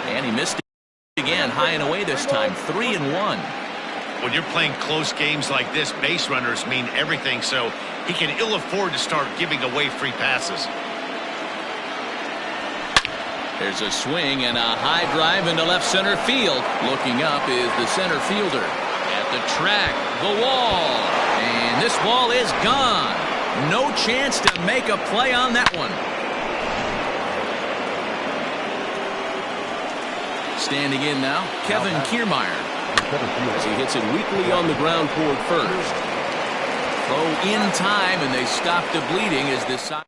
And he missed it again, high and away this time. 3-1. When you're playing close games like this, base runners mean everything, so he can ill afford to start giving away free passes. There's a swing and a high drive into left center field. Looking up is the center fielder. At the track, the wall. And this ball is gone. No chance to make a play on that one. Standing in now, Kevin Kiermaier. As he hits it weakly on the ground toward first. Throw in time, and they stop the bleeding as this side.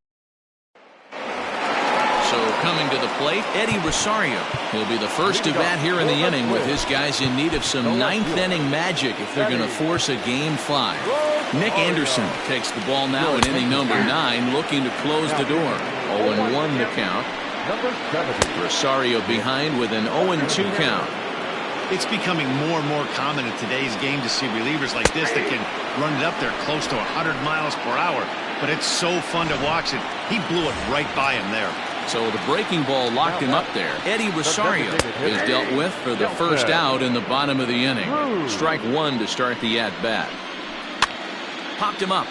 So coming to the plate, Eddie Rosario. He'll be the first to bat here in the inning with his guys in need of some ninth inning magic if they're going to force a game 5. Nick Anderson takes the ball now in inning number 9, looking to close the door. 0-1 the count. Rosario behind with an 0-2 count. It's becoming more and more common in today's game to see relievers like this that can run it up there close to 100 miles per hour. But it's so fun to watch it. He blew it right by him there. So the breaking ball locked him up there. Eddie Rosario is dealt with for the first out in the bottom of the inning. Strike one to start the at-bat. Popped him up.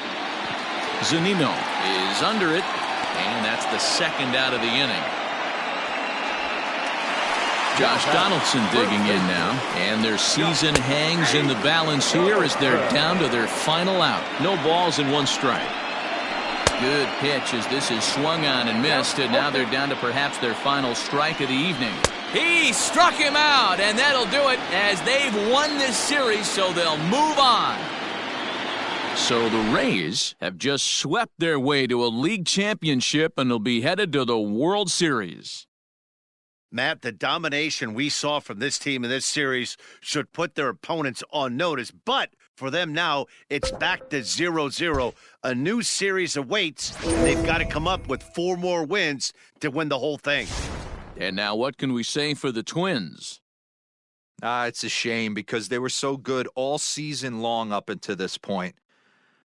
Zunino is under it, and that's the second out of the inning. Josh Donaldson digging in now, and their season hangs in the balance here as they're down to their final out. No balls and one strike. Good pitch as this is swung on and missed, and now they're down to perhaps their final strike of the evening. He struck him out, and that'll do it as they've won this series, so they'll move on. So the Rays have just swept their way to a league championship, and they'll be headed to the World Series. Matt, the domination we saw from this team in this series should put their opponents on notice. But for them now, it's back to 0-0. A new series awaits, and they've got to come up with 4 more wins to win the whole thing. And now what can we say for the Twins? It's a shame because they were so good all season long up until this point.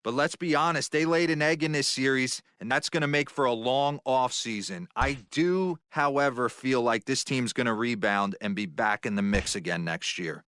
But let's be honest, they laid an egg in this series, and that's going to make for a long offseason. I do, however, feel like this team's going to rebound and be back in the mix again next year.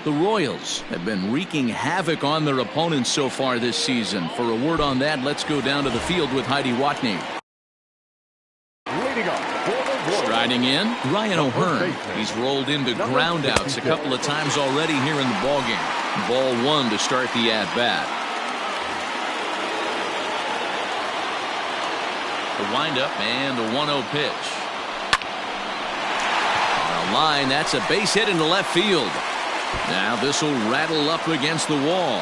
The Royals have been wreaking havoc on their opponents so far this season. For a word on that, let's go down to the field with Heidi Watney. Striding in, Ryan O'Hearn. He's rolled into groundouts a couple of times already here in the ballgame. Ball one to start the at-bat. The windup and the 1-0 pitch. On a line, that's a base hit into left field. Now this will rattle up against the wall.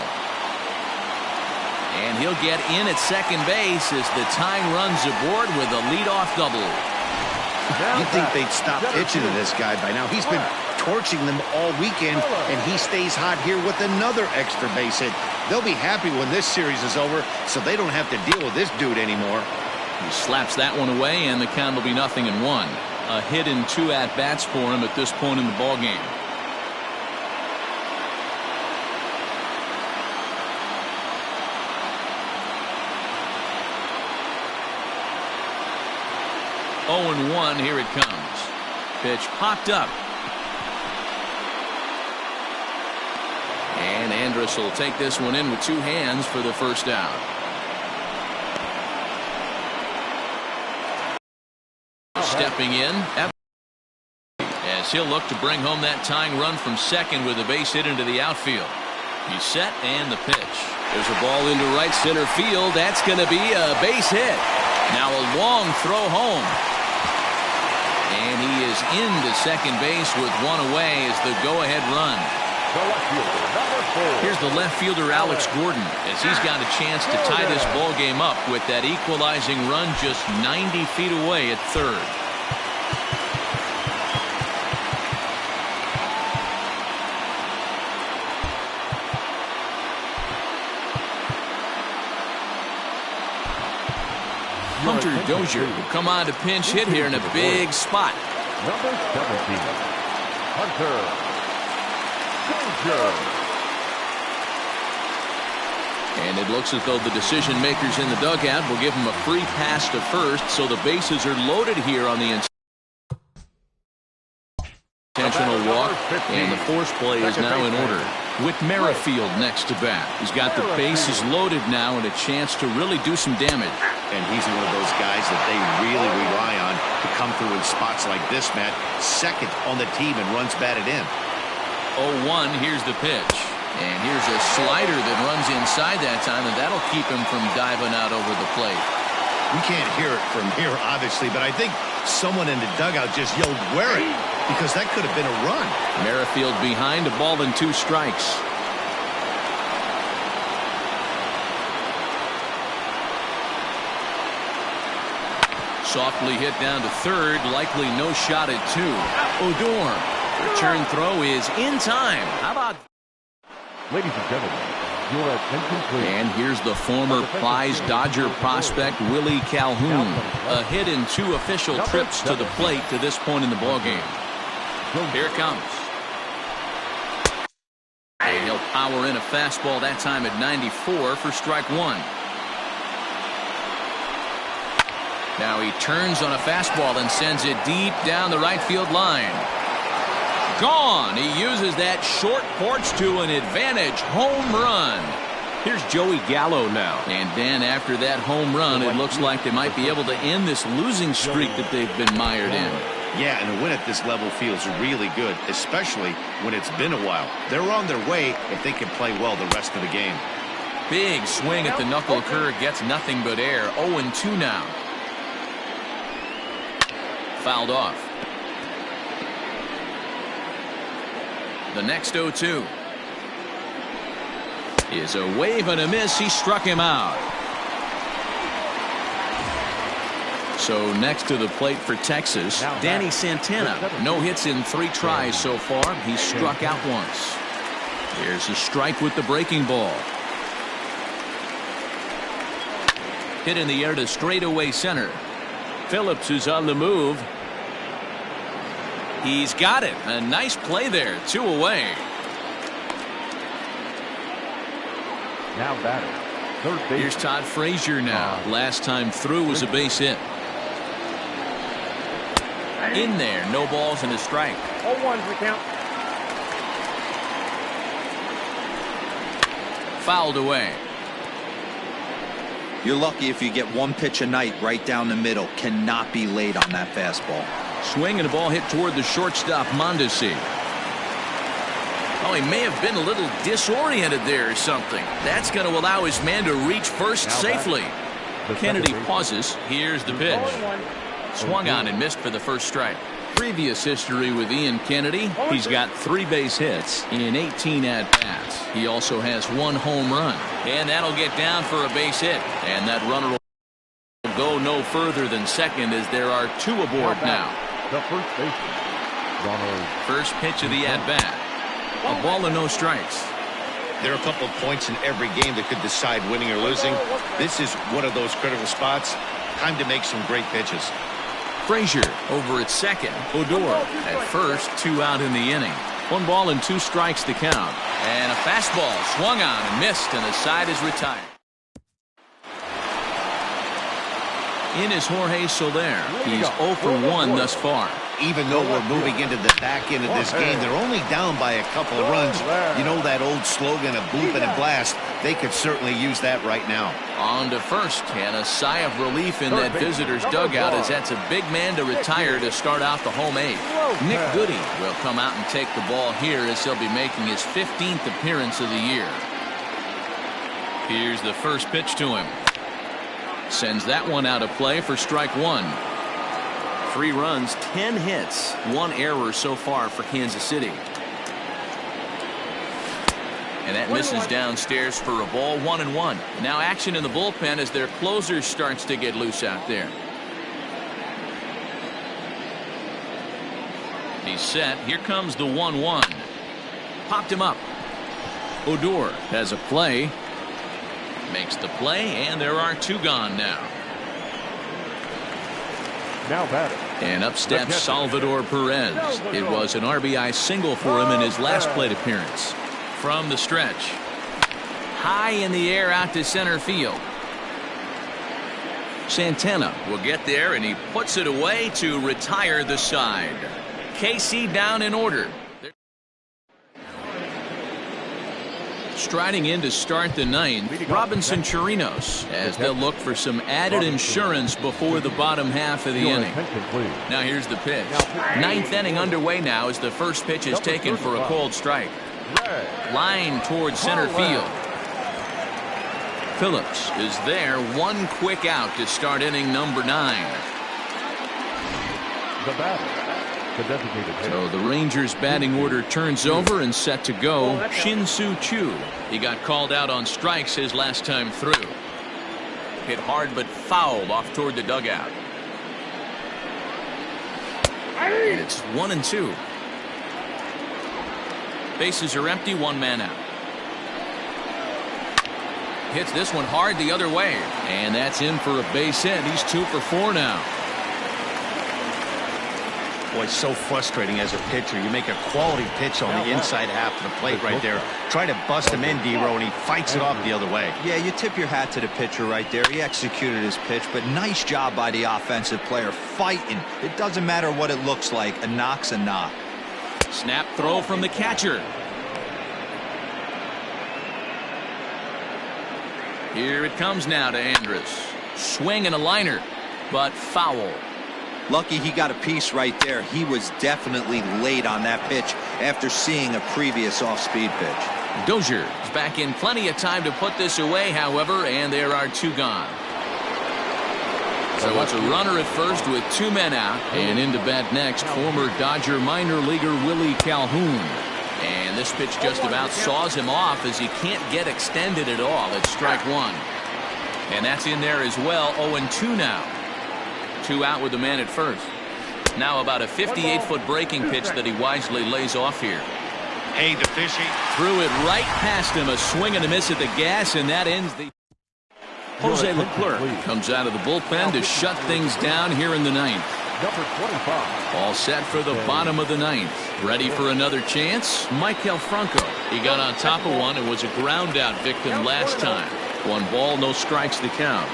And he'll get in at second base as the tying runs aboard with a leadoff double. You'd think they'd stop pitching to this guy by now. He's been torching them all weekend, and he stays hot here with another extra base hit. They'll be happy when this series is over, so they don't have to deal with this dude anymore. He slaps that one away, and the count will be 0-1. A hit in 2 at-bats for him at this point in the ballgame. Oh, 0-1, here it comes. Pitch popped up. And Andrus will take this one in with 2 hands for the first out. Stepping in as he'll look to bring home that tying run from second with a base hit into the outfield. He's set and the pitch. There's a ball into right center field. That's going to be a base hit. Now a long throw home. And he is into second base with 1 away as the go-ahead run. Here's the left fielder Alex Gordon as he's got a chance to tie this ball game up with that equalizing run just 90 feet away at third. Hunter Dozier will come on to pinch hit here in a big spot. Number 17, Hunter Dozier. And it looks as though the decision makers in the dugout will give him a free pass to first, so the bases are loaded here on the intentional walk, and the force play is now in order. With Merrifield next to bat. He's got the bases loaded now and a chance to really do some damage. And he's one of those guys that they really rely on to come through in spots like this, Matt. Second on the team and runs batted in. 0-1, here's the pitch. And here's a slider that runs inside that time, and that'll keep him from diving out over the plate. We can't hear it from here, obviously, but I think someone in the dugout just yelled, "Wear it," because that could have been a run. Merrifield behind, a ball and 2 strikes. Softly hit down to third, likely no shot at 2. Odor. Return throw is in time. How about... Ladies and gentlemen, your attention please. And here's the former prize Dodger prospect Willie Calhoun. A hit in 2 official trips to the plate to this point in the ballgame. Here it comes. And he'll power in a fastball that time at 94 for strike 1. Now he turns on a fastball and sends it deep down the right field line. Gone. He uses that short porch to an advantage home run. Here's Joey Gallo now. And Dan, after that home run, it looks like they might be able to end this losing streak that they've been mired in. Yeah, and a win at this level feels really good, especially when it's been a while. They're on their way if they can play well the rest of the game. Big swing at the knuckle curve, gets nothing but air. 0-2 now. Fouled off. The next 0-2 is a wave and a miss. He struck him out. So next to the plate for Texas, Danny Santana. No hits in 3 tries so far. He's struck out once. Here's a strike with the breaking ball. Hit in the air to straightaway center. Phillips is on the move. He's got it. A nice play there. 2 away. Now batter, third base. Here's Todd Frazier now. Last time through was a base hit. In there. No balls and a strike. 0-1's the count. fouled away. You're lucky if you get one pitch a night right down the middle. Cannot be late on that fastball. Swing and a ball hit toward the shortstop, Mondesi. Oh, he may have been a little disoriented there or something. That's going to allow his man to reach first safely. Kennedy pauses. Here's the pitch. Swung on and missed for the first strike. Previous history with Ian Kennedy, he's got 3 base hits in 18 at-bats. He also has 1 home run. And that'll get down for a base hit. And that runner will go no further than second as there are 2 aboard now. The first baseman, Ronald. First pitch of the at-bat. A ball and no strikes. There are a couple of points in every game that could decide winning or losing. This is one of those critical spots. Time to make some great pitches. Frazier over at second. Odor at first. 2 out in the inning. 1 ball and 2 strikes to count. And a fastball swung on and missed, and the side is retired. In is Jorge Soler. He's 0 for 1 thus far. Even though we're moving into the back end of this game, they're only down by a couple of runs. You know that old slogan of bloop and a blast? They could certainly use that right now. On to first, and a sigh of relief in that visitor's dugout as that's a big man to retire to start out the home 8th. Nick Goody will come out and take the ball here as he'll be making his 15th appearance of the year. Here's the first pitch to him. Sends that one out of play for strike 1. 3 runs, 10 hits, 1 error so far for Kansas City. And that misses downstairs for a ball, 1-1. Now action in the bullpen as their closer starts to get loose out there. He's set. Here comes the 1-1. Popped him up. Odor has a play. Makes the play, and there are 2 gone now. Now batting. And up steps Salvador Perez. It was an RBI single for him in his last plate appearance. From the stretch. High in the air out to center field. Santana will get there, and he puts it away to retire the side. KC down in order. Striding in to start the 9th, Robinson Chirinos, as they'll look for some added insurance before the bottom half of the inning. Now here's the pitch. 9th inning underway now as the first pitch is taken for a cold strike. Line towards center field. Phillips is there. 1 quick out to start inning number 9. The batter. So the Rangers batting order turns over and set to go. Shin-Soo Choo. He got called out on strikes his last time through. Hit hard but fouled off toward the dugout. And it's 1-2. Bases are empty, 1 man out. Hits this one hard the other way. And that's in for a base hit. He's 2 for 4 now. Boy, it's so frustrating as a pitcher. You make a quality pitch on the inside half of the plate right there. Try to bust him in, D-Row, and he fights it off the other way. Yeah, you tip your hat to the pitcher right there. He executed his pitch, but nice job by the offensive player fighting. It doesn't matter what it looks like. A knock's a knock. Snap throw from the catcher. Here it comes now to Andrus. Swing and a liner, but foul. Lucky he got a piece right there. He was definitely late on that pitch after seeing a previous off-speed pitch. Dozier is back in plenty of time to put this away, however, and there are 2 gone. So it's a runner at first with 2 men out, and into bat next, former Dodger minor leaguer Willie Calhoun. And this pitch just about saws him off as he can't get extended at all. It's strike 1. And that's in there as well. 0-2 now. 2 out with the man at first. Now about a 58-foot breaking pitch that he wisely lays off here. Hey, the fishy. Threw it right past him. A swing and a miss at the gas, and that ends the... Jose Leclerc comes out of the bullpen to shut things down here in the 9th. Number 25. All set for the bottom of the 9th. Ready for another chance? Maikel Franco. He got on top of one and was a ground out victim last time. 1 ball, no strikes to count.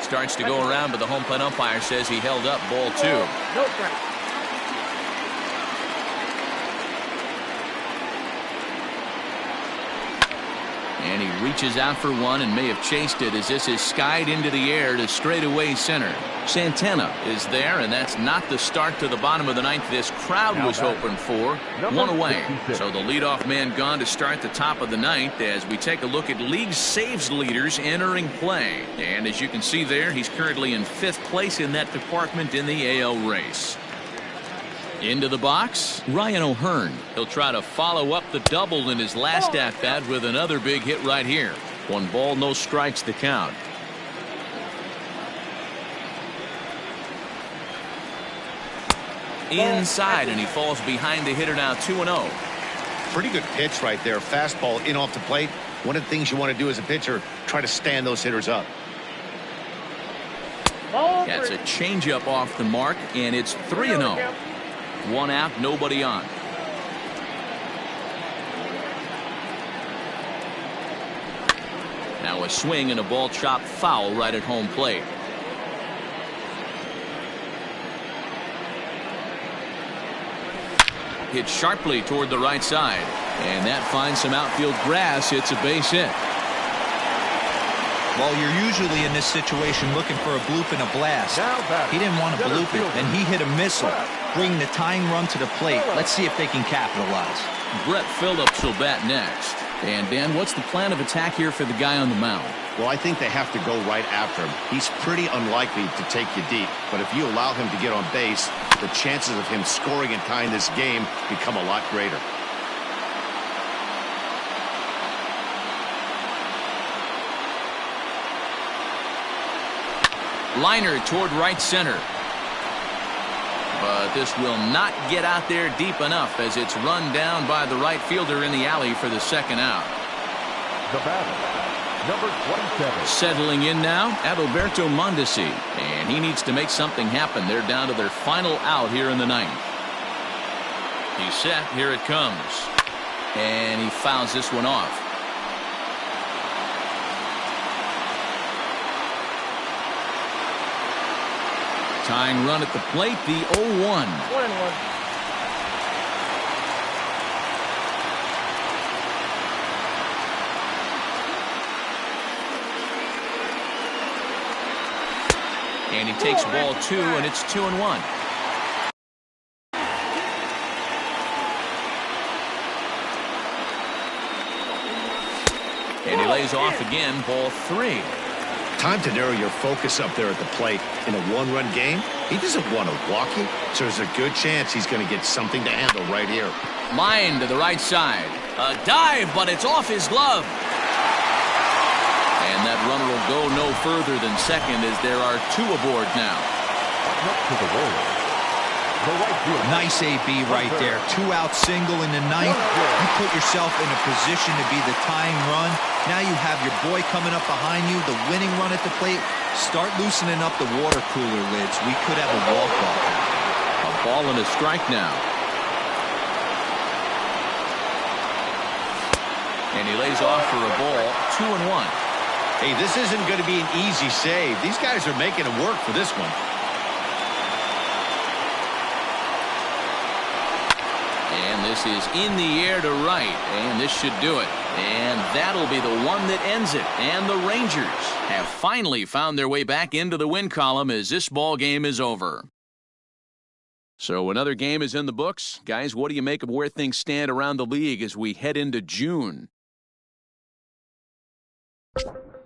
Starts to go around, but the home plate umpire says he held up ball 2. And he reaches out for one and may have chased it as this is skied into the air to straightaway center. Santana is there, and that's not the start to the bottom of the ninth this crowd was hoping for. One away. So the leadoff man gone to start the top of the ninth as we take a look at league saves leaders entering play. And as you can see there, he's currently in 5th place in that department in the AL race. Into the box, Ryan O'Hearn. He'll try to follow up the double in his last at-bat with another big hit right here. 1 ball, no strikes to count. Inside, and he falls behind the hitter now 2-0. Pretty good pitch right there. Fastball in off the plate. One of the things you want to do as a pitcher, try to stand those hitters up. That's a changeup off the mark, and it's 3-0. 1 out, nobody on. Now a swing and a ball chopped foul right at home plate. Hit sharply toward the right side, and that finds some outfield grass. It's a base hit. Well, you're usually in this situation looking for a bloop and a blast. He didn't want to bloop it, and he hit a missile, bringing the tying run to the plate. Let's see if they can capitalize. Brett Phillips will bat next. And Dan, what's the plan of attack here for the guy on the mound? Well, I think they have to go right after him. He's pretty unlikely to take you deep, but if you allow him to get on base, the chances of him scoring and tying this game become a lot greater. Liner toward right center. But this will not get out there deep enough as it's run down by the right fielder in the alley for the 2nd out. The batter, number 27. Settling in now, Adalberto Mondesi. And he needs to make something happen. They're down to their final out here in the 9th. He's set. Here it comes. And he fouls this one off. Tying run at the plate, the 0-1. 1-1. And he takes ball 2, and it's 2-1. And he lays off again, ball 3. Time to narrow your focus up there at the plate. In a 1-run game, he doesn't want to walk you, so there's a good chance he's going to get something to handle right here. Line to the right side. A dive, but it's off his glove. And that runner will go no further than second as there are 2 aboard now. Up to the wall. The right field. Nice AB right there. 2-out single in the 9th. You put yourself in a position to be the tying run. Now you have your boy coming up behind you, the winning run at the plate. Start loosening up the water cooler lids. We could have a walk-off. A ball and a strike now. And he lays off for a ball, 2-1. Hey, this isn't going to be an easy save. These guys are making it work for this one. And this is in the air to right, and this should do it. And that'll be the one that ends it. And the Rangers have finally found their way back into the win column as this ball game is over. So another game is in the books. Guys, what do you make of where things stand around the league as we head into June?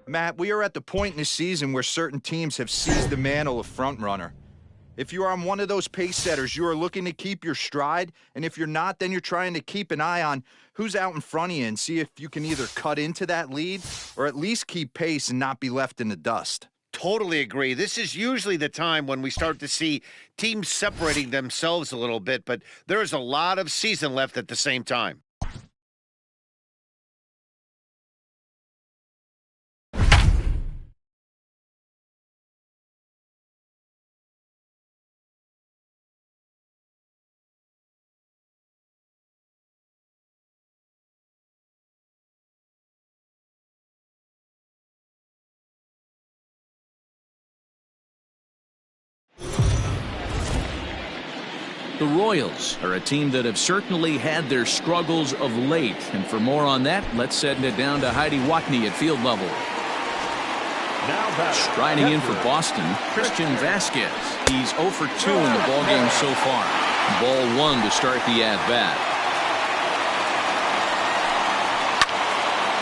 Matt, we are at the point in the season where certain teams have seized the mantle of frontrunner. If you are on one of those pace setters, you are looking to keep your stride, and if you're not, then you're trying to keep an eye on who's out in front of you and see if you can either cut into that lead or at least keep pace and not be left in the dust. Totally agree. This is usually the time when we start to see teams separating themselves a little bit, but there is a lot of season left at the same time. The Royals are a team that have certainly had their struggles of late. And for more on that, let's send it down to Heidi Watney at field level. Striding in for Boston, Christian Vasquez. He's 0 for 2 in the ballgame so far. Ball 1 to start the at-bat.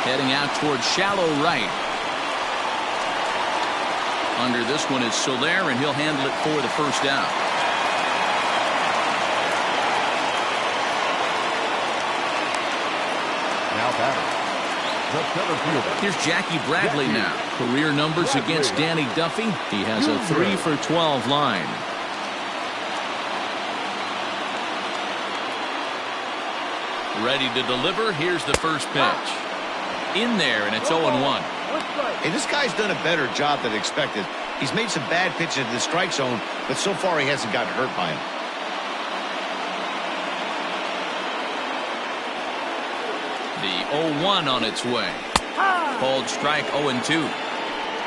Heading out towards shallow right. Under this one is Soler, and he'll handle it for the first down. Now batter, the center fielder. Here's Jackie Bradley now. Career numbers against Danny Duffy. He has a 3 for 12 line. Ready to deliver. Here's the first pitch. In there, and it's 0-1. Hey, this guy's done a better job than expected. He's made some bad pitches in the strike zone, but so far he hasn't gotten hurt by him. The 0-1 on its way. Called strike 0-2.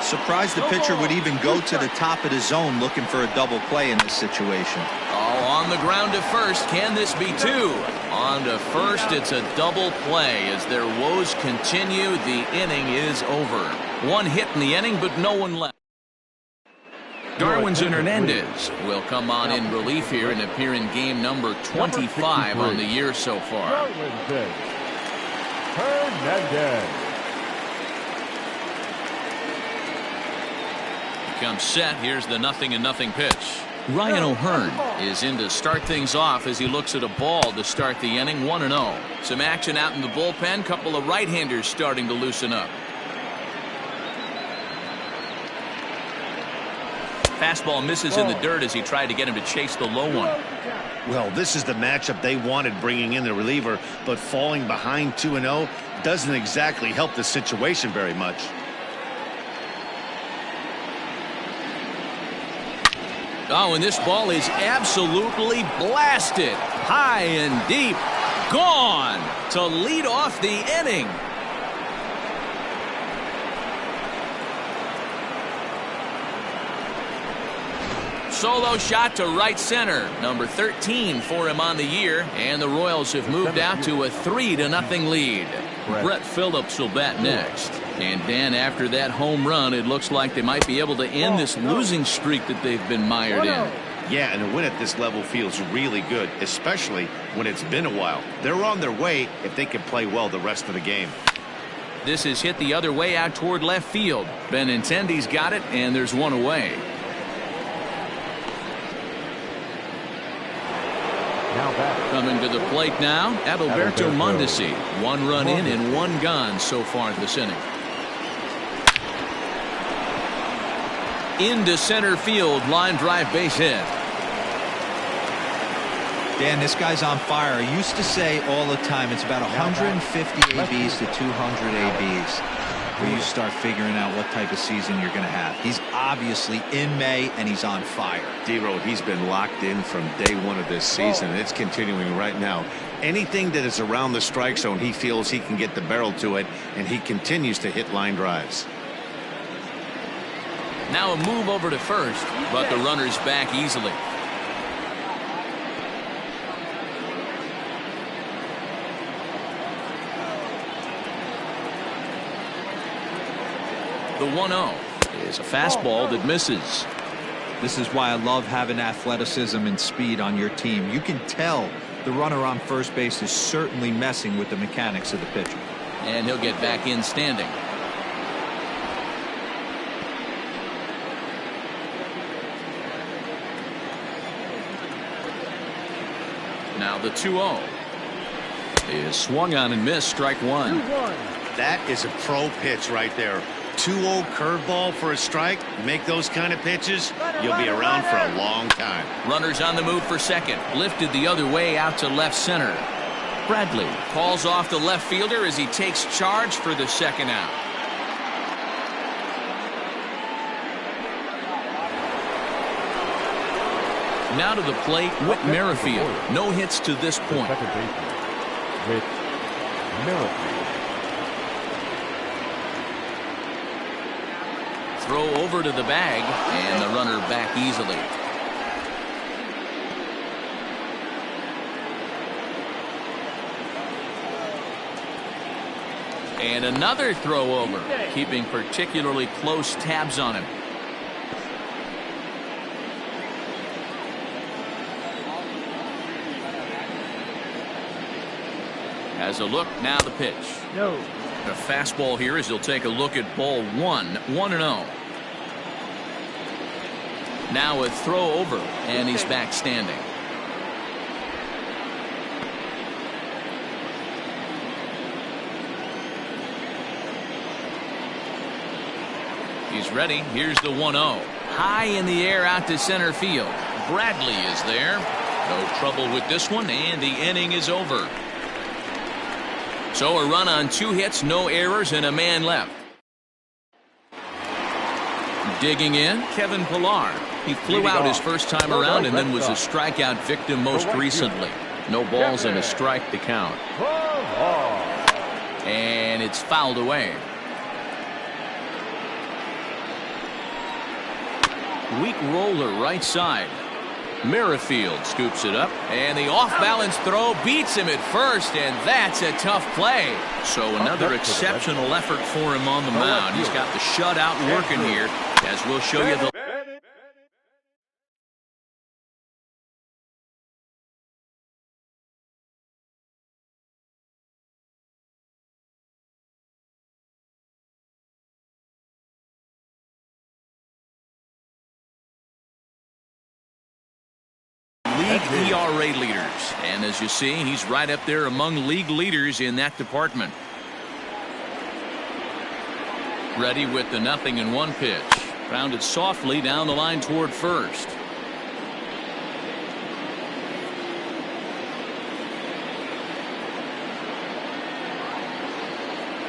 Surprised the pitcher would even go to the top of the zone looking for a double play in this situation. Oh, on the ground to first. Can this be 2? On to first, it's a double play. As their woes continue, the inning is over. 1 hit in the inning, but no one left. Darwinzon Hernandez will come on in relief here and appear in game number 25 on the year so far. Hernandez. Comes set. Here's the 0-0 pitch. Ryan O'Hearn is in to start things off as he looks at a ball to start the inning. 1-0. Some action out in the bullpen. Couple of right-handers starting to loosen up. Fastball misses in the dirt as he tried to get him to chase the low one. Well, this is the matchup they wanted, bringing in the reliever, but falling behind 2-0 doesn't exactly help the situation very much. Oh, and this ball is absolutely blasted. High and deep. Gone to lead off the inning. Solo shot to right center. Number 13 for him on the year. And the Royals have moved out to a 3-0 lead. Brett Phillips will bat next. And Dan, after that home run, it looks like they might be able to end this losing streak that they've been mired in. Yeah, and a win at this level feels really good, especially when it's been a while. They're on their way if they can play well the rest of the game. This is hit the other way out toward left field. Benintendi's got it, and there's one away. Coming to the plate now, Adalberto Mondesi. 1 run in and 1 gone so far this inning. Into center field, line drive, base hit. Dan, this guy's on fire. I used to say all the time it's about 150 ABs to 200 ABs where you start figuring out what type of season you're going to have. He's obviously in May, and he's on fire. D-Row, he's been locked in from day 1 of this season, and it's continuing right now. Anything that is around the strike zone, he feels he can get the barrel to it, and he continues to hit line drives. Now a move over to first, but the runner's back easily. The 1-0 is a fastball that misses. This is why I love having athleticism and speed on your team. You can tell the runner on first base is certainly messing with the mechanics of the pitcher. And he'll get back in standing. Now the 2-0 is swung on and missed. Strike 1. That is a pro pitch right there. 2-0 curveball for a strike. Make those kind of pitches, you'll be around for a long time. Runners on the move for second. Lifted the other way out to left center. Bradley calls off the left fielder as he takes charge for the second out. Now to the plate, Whit Merrifield. No hits to this point. Second baseman, Whit Merrifield. Throw over to the bag, and the runner back easily. And another throw over, keeping particularly close tabs on him. As a look, now the pitch. No. The fastball here as he'll take a look at ball 1-0. Now a throw over, and he's back standing. He's ready. Here's the 1-0. High in the air out to center field. Bradley is there. No trouble with this one, and the inning is over. So a run on 2 hits, no errors, and a man left. Digging in, Kevin Pillar. He flew out his first time around and then was a strikeout victim most recently. No balls and a strike to count. And it's fouled away. Weak roller right side. Merrifield scoops it up, and the off-balance throw beats him at first, and that's a tough play. So another exceptional effort for him on the mound. He's got the shutout working here, as we'll show you the league ERA leaders. And as you see, he's right up there among league leaders in that department. Ready with the 0-1 pitch. Grounded softly down the line toward first.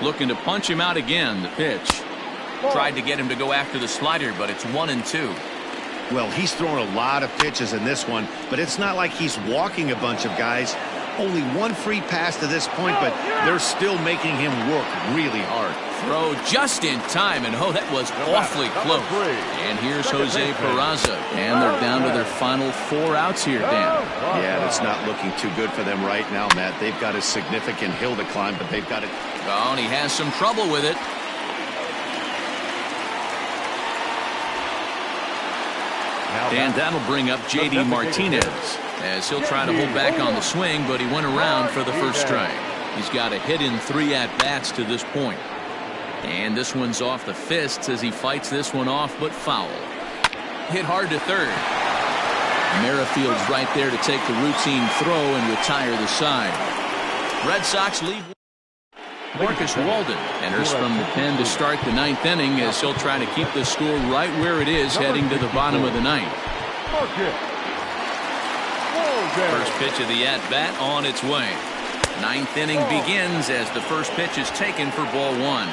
Looking to punch him out again. The pitch. Tried to get him to go after the slider, but it's 1-2. Well, he's thrown a lot of pitches in this one, but it's not like he's walking a bunch of guys. Only one free pass to this point, but they're still making him work really hard. Throw just in time, and oh, that was awfully close. And here's Jose Peraza, and they're down to their final 4 outs here, Dan. Yeah, it's not looking too good for them right now, Matt. They've got a significant hill to climb, but they've got it. Oh, and he has some trouble with it. And that'll bring up J.D. Martinez, as he'll try to hold back on the swing, but he went around for the first strike. He's got a hit in 3 at-bats to this point. And this one's off the fists as he fights this one off, but foul. Hit hard to third. Merrifield's right there to take the routine throw and retire the side. Red Sox leave. Marcus Walden enters from the pen to start the 9th inning, as he'll try to keep the score right where it is heading to the bottom of the 9th. First pitch of the at-bat on its way. 9th inning begins as the first pitch is taken for ball 1.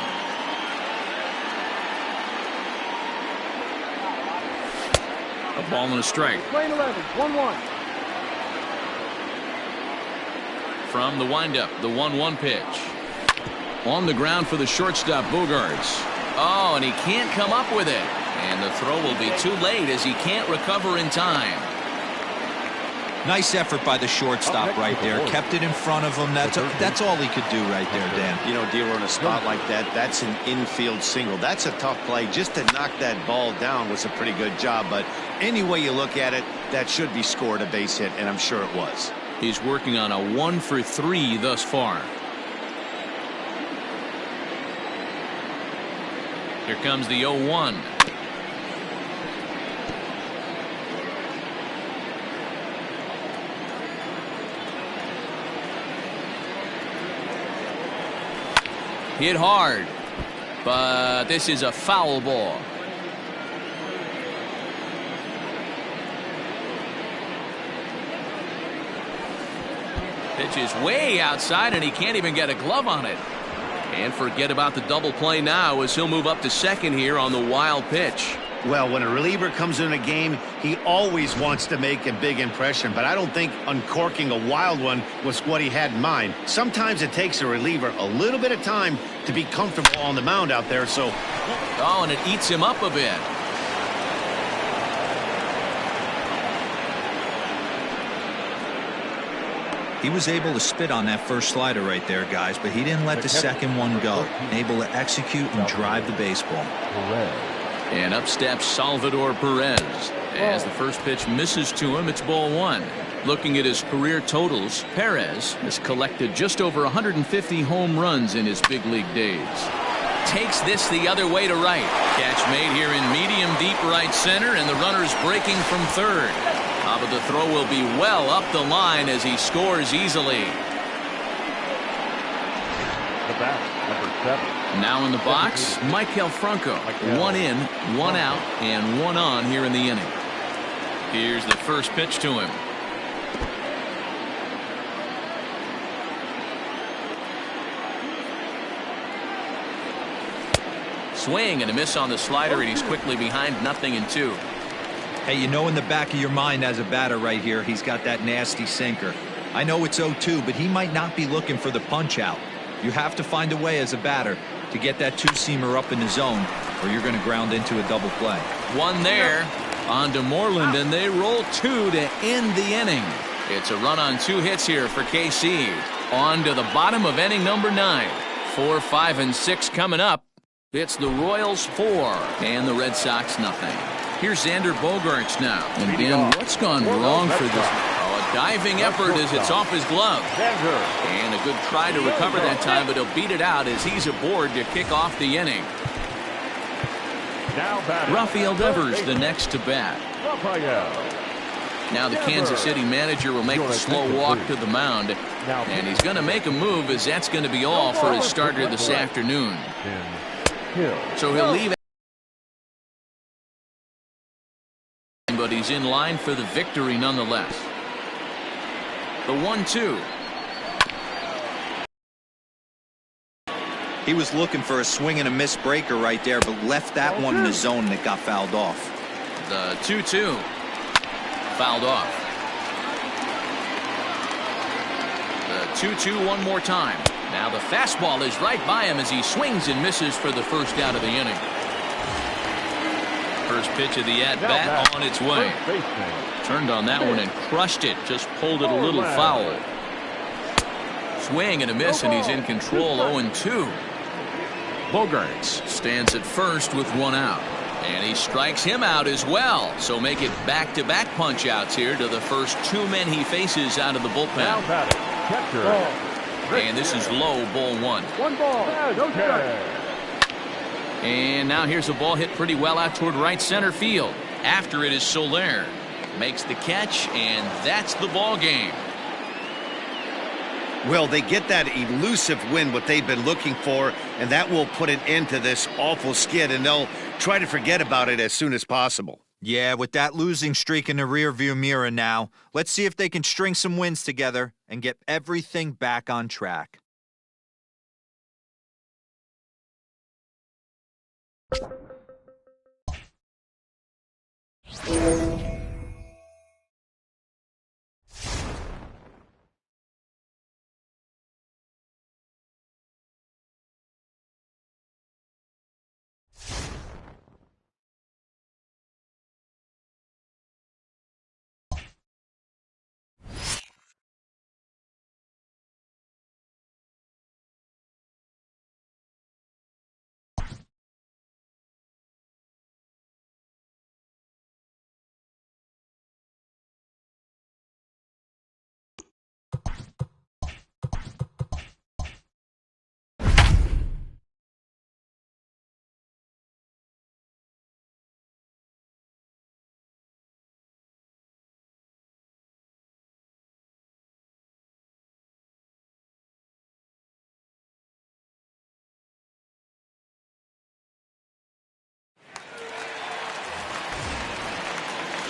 A ball and a strike. Lane 11, 1-1. From the windup, the 1-1 pitch. On the ground for the shortstop, Bogarts. Oh, and he can't come up with it. And the throw will be too late as he can't recover in time. Nice effort by the shortstop right there. Kept it in front of him. That's all he could do right there, Dan. You know, Dealer, in a spot like that, that's an infield single. That's a tough play. Just to knock that ball down was a pretty good job. But any way you look at it, that should be scored a base hit, and I'm sure it was. He's working on a 1-for-3 thus far. Here comes the 0-1. Hit hard, but this is a foul ball. Pitch is way outside, and he can't even get a glove on it. And forget about the double play now, as he'll move up to second here on the wild pitch. Well, when a reliever comes in a game, he always wants to make a big impression, but I don't think uncorking a wild one was what he had in mind. Sometimes it takes a reliever a little bit of time to be comfortable on the mound out there, so. Oh, and it eats him up a bit. He was able to spit on that first slider right there, guys, but he didn't let the second one go. Able to execute and drive the baseball. And up steps Salvador Perez. As the first pitch misses to him, it's ball one. Looking at his career totals, Perez has collected just over 150 home runs in his big league days. Takes this the other way to right. Catch made here in medium deep right center, and the runner's breaking from third. But the throw will be well up the line as he scores easily. The bat, number 7. Now in the box, Michael Franco. One in, one out, and one on here in the inning. Here's the first pitch to him. Swing and a miss on the slider, and he's quickly behind 0-2. Hey, you know in the back of your mind as a batter right here, he's got that nasty sinker. I know it's 0-2, but he might not be looking for the punch out. You have to find a way as a batter to get that two-seamer up in the zone, or you're going to ground into a double play. One there on to Moreland, and they roll two to end the inning. It's a run on 2 hits here for KC. On to the bottom of inning number 9. 4, 5, and 6 coming up. It's the Royals 4 and the Red Sox nothing. Here's Xander Bogaerts now. And Ben, what's gone wrong for this? A diving effort as it's off his glove. And a good try to recover that time, but he'll beat it out as he's aboard to kick off the inning. Rafael Devers the next to bat. Now the Kansas City manager will make the slow walk to the mound. And he's going to make a move, as that's going to be all for his starter this afternoon. So he'll leave, but he's in line for the victory nonetheless. The 1-2. He was looking for a swing and a miss breaker right there, but left that one in the zone that got fouled off. The 2-2. Fouled off. The 2-2 one more time. Now the fastball is right by him as he swings and misses for the first out of the inning. First pitch of the at-bat on its way. Turned on that one and crushed it. Just pulled it a little foul. Swing and a miss, and he's in control. 0-2. Bogaerts stands at first with one out. And he strikes him out as well. So make it back-to-back punch-outs here to the first 2 men he faces out of the bullpen. And this is low, ball 1. 1 ball, no strike. And now here's a ball hit pretty well out toward right center field. After it is Soler. Makes the catch, and that's the ball game. Well, they get that elusive win, what they've been looking for, and that will put an end to this awful skid, and they'll try to forget about it as soon as possible. Yeah, with that losing streak in the rearview mirror now, let's see if they can string some wins together and get everything back on track.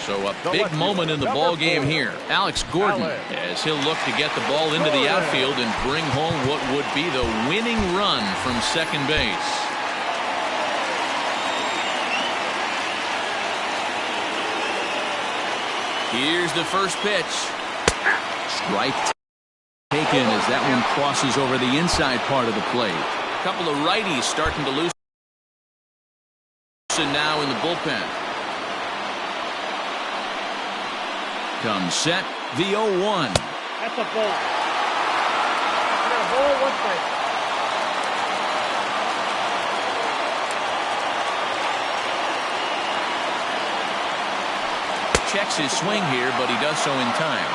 So a big moment in the ball game here. Alex Gordon, as he'll look to get the ball into the outfield and bring home what would be the winning run from second base. Here's the first pitch. Strike taken as that one crosses over the inside part of the plate. A couple of righties starting to loosen now in the bullpen. Comes set, the 0-1. That's a ball. ball, one strike. Checks his swing here, but he does so in time.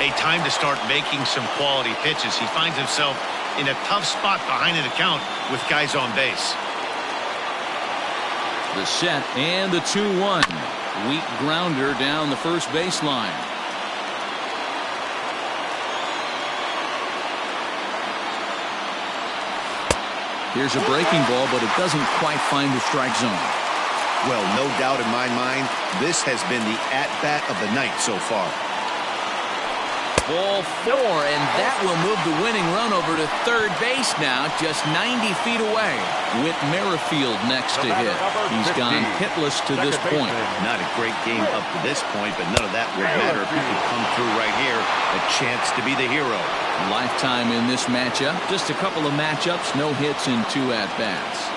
A time to start making some quality pitches. He finds himself in a tough spot behind an account with guys on base. The set and the 2-1. Weak grounder down the first baseline. Here's a breaking ball, but it doesn't quite find the strike zone. Well, no doubt in my mind, this has been the at-bat of the night so far. Ball 4, and that will move the winning run over to third base now, just 90 feet away. Whit Merrifield next to hit. He's gone hitless to this point. Not a great game up to this point, but none of that would matter if he could come through right here. A chance to be the hero. Lifetime in this matchup. Just a couple of matchups, no hits in 2 at-bats.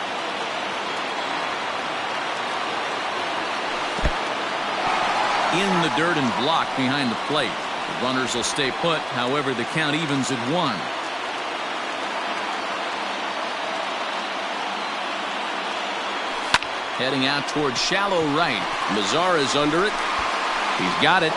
In the dirt and blocked behind the plate. The runners will stay put, however the count evens at 1. Heading out towards shallow right. Mazara's under it. He's got it.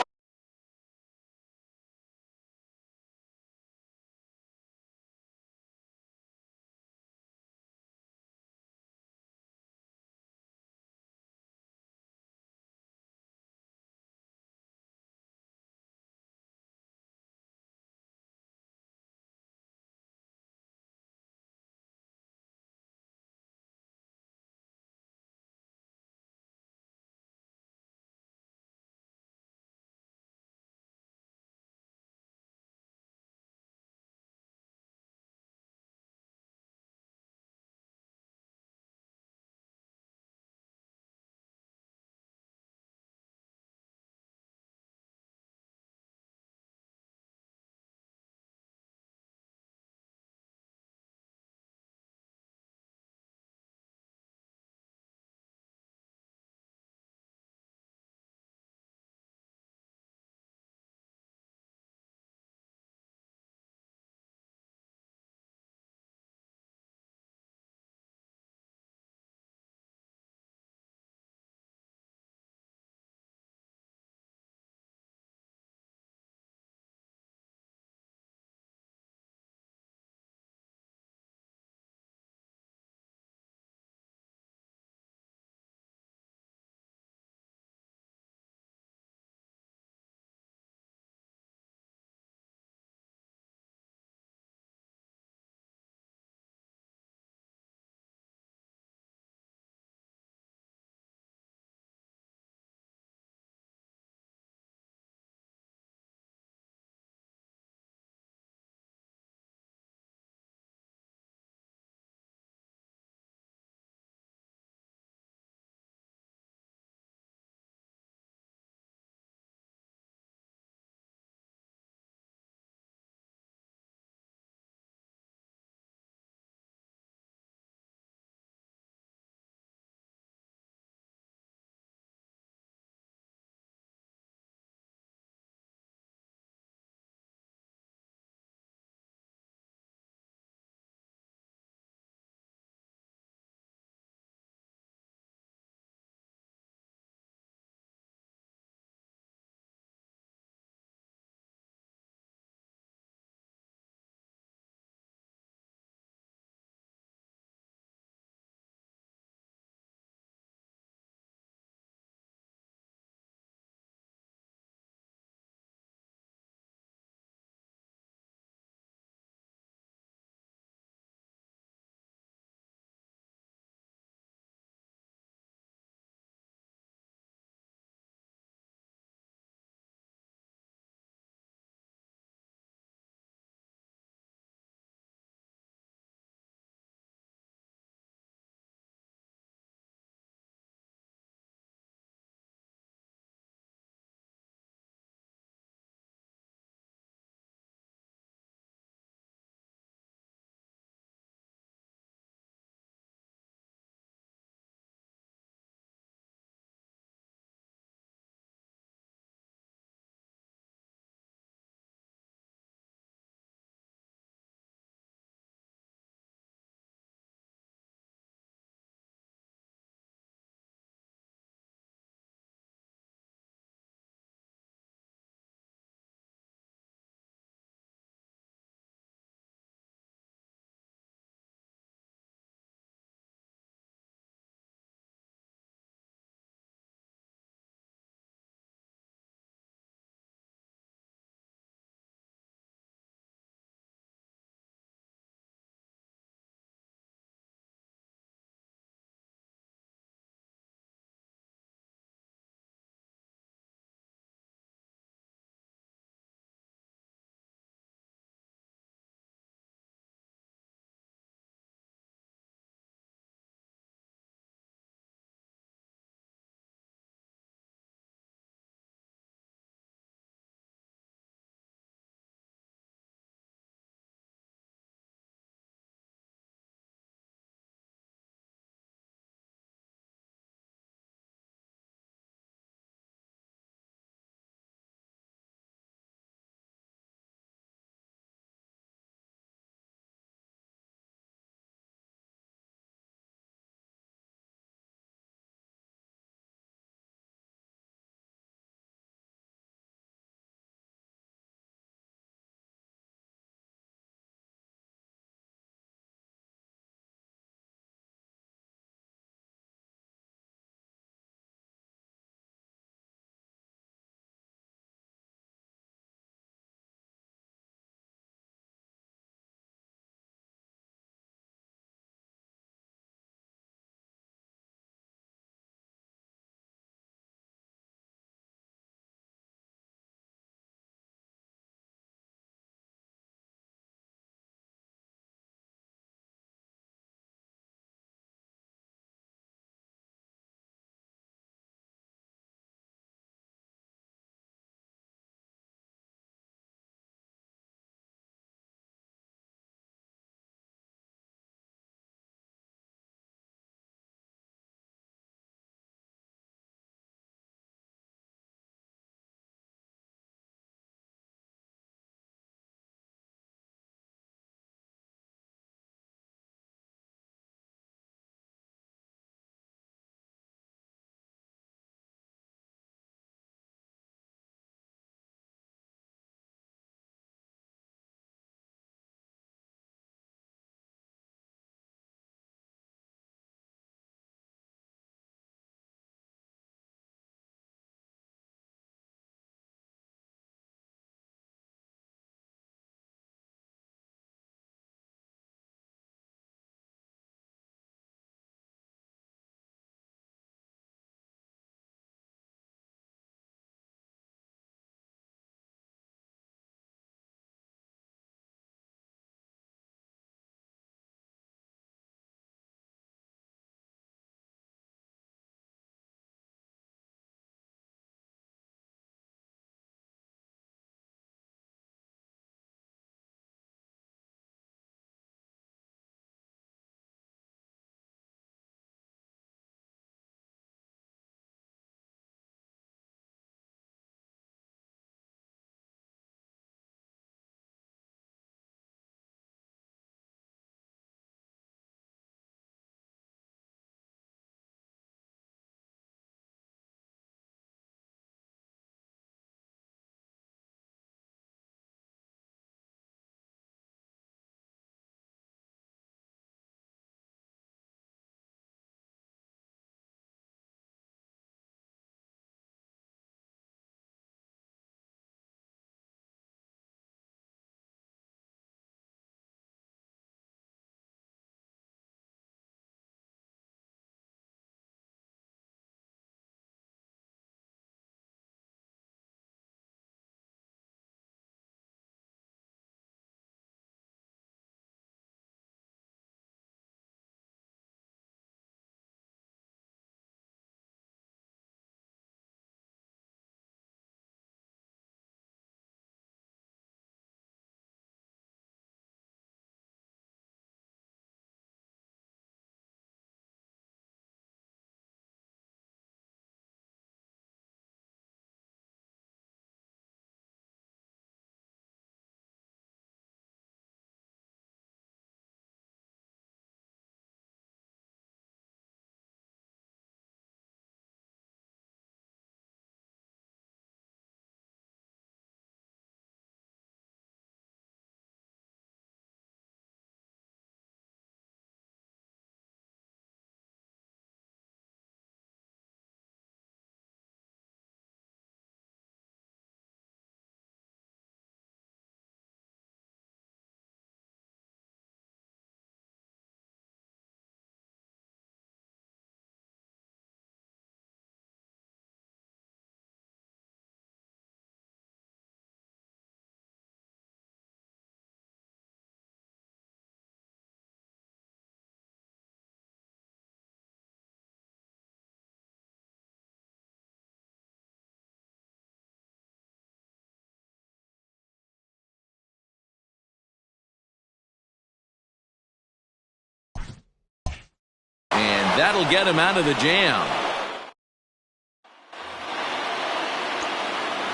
That'll get him out of the jam.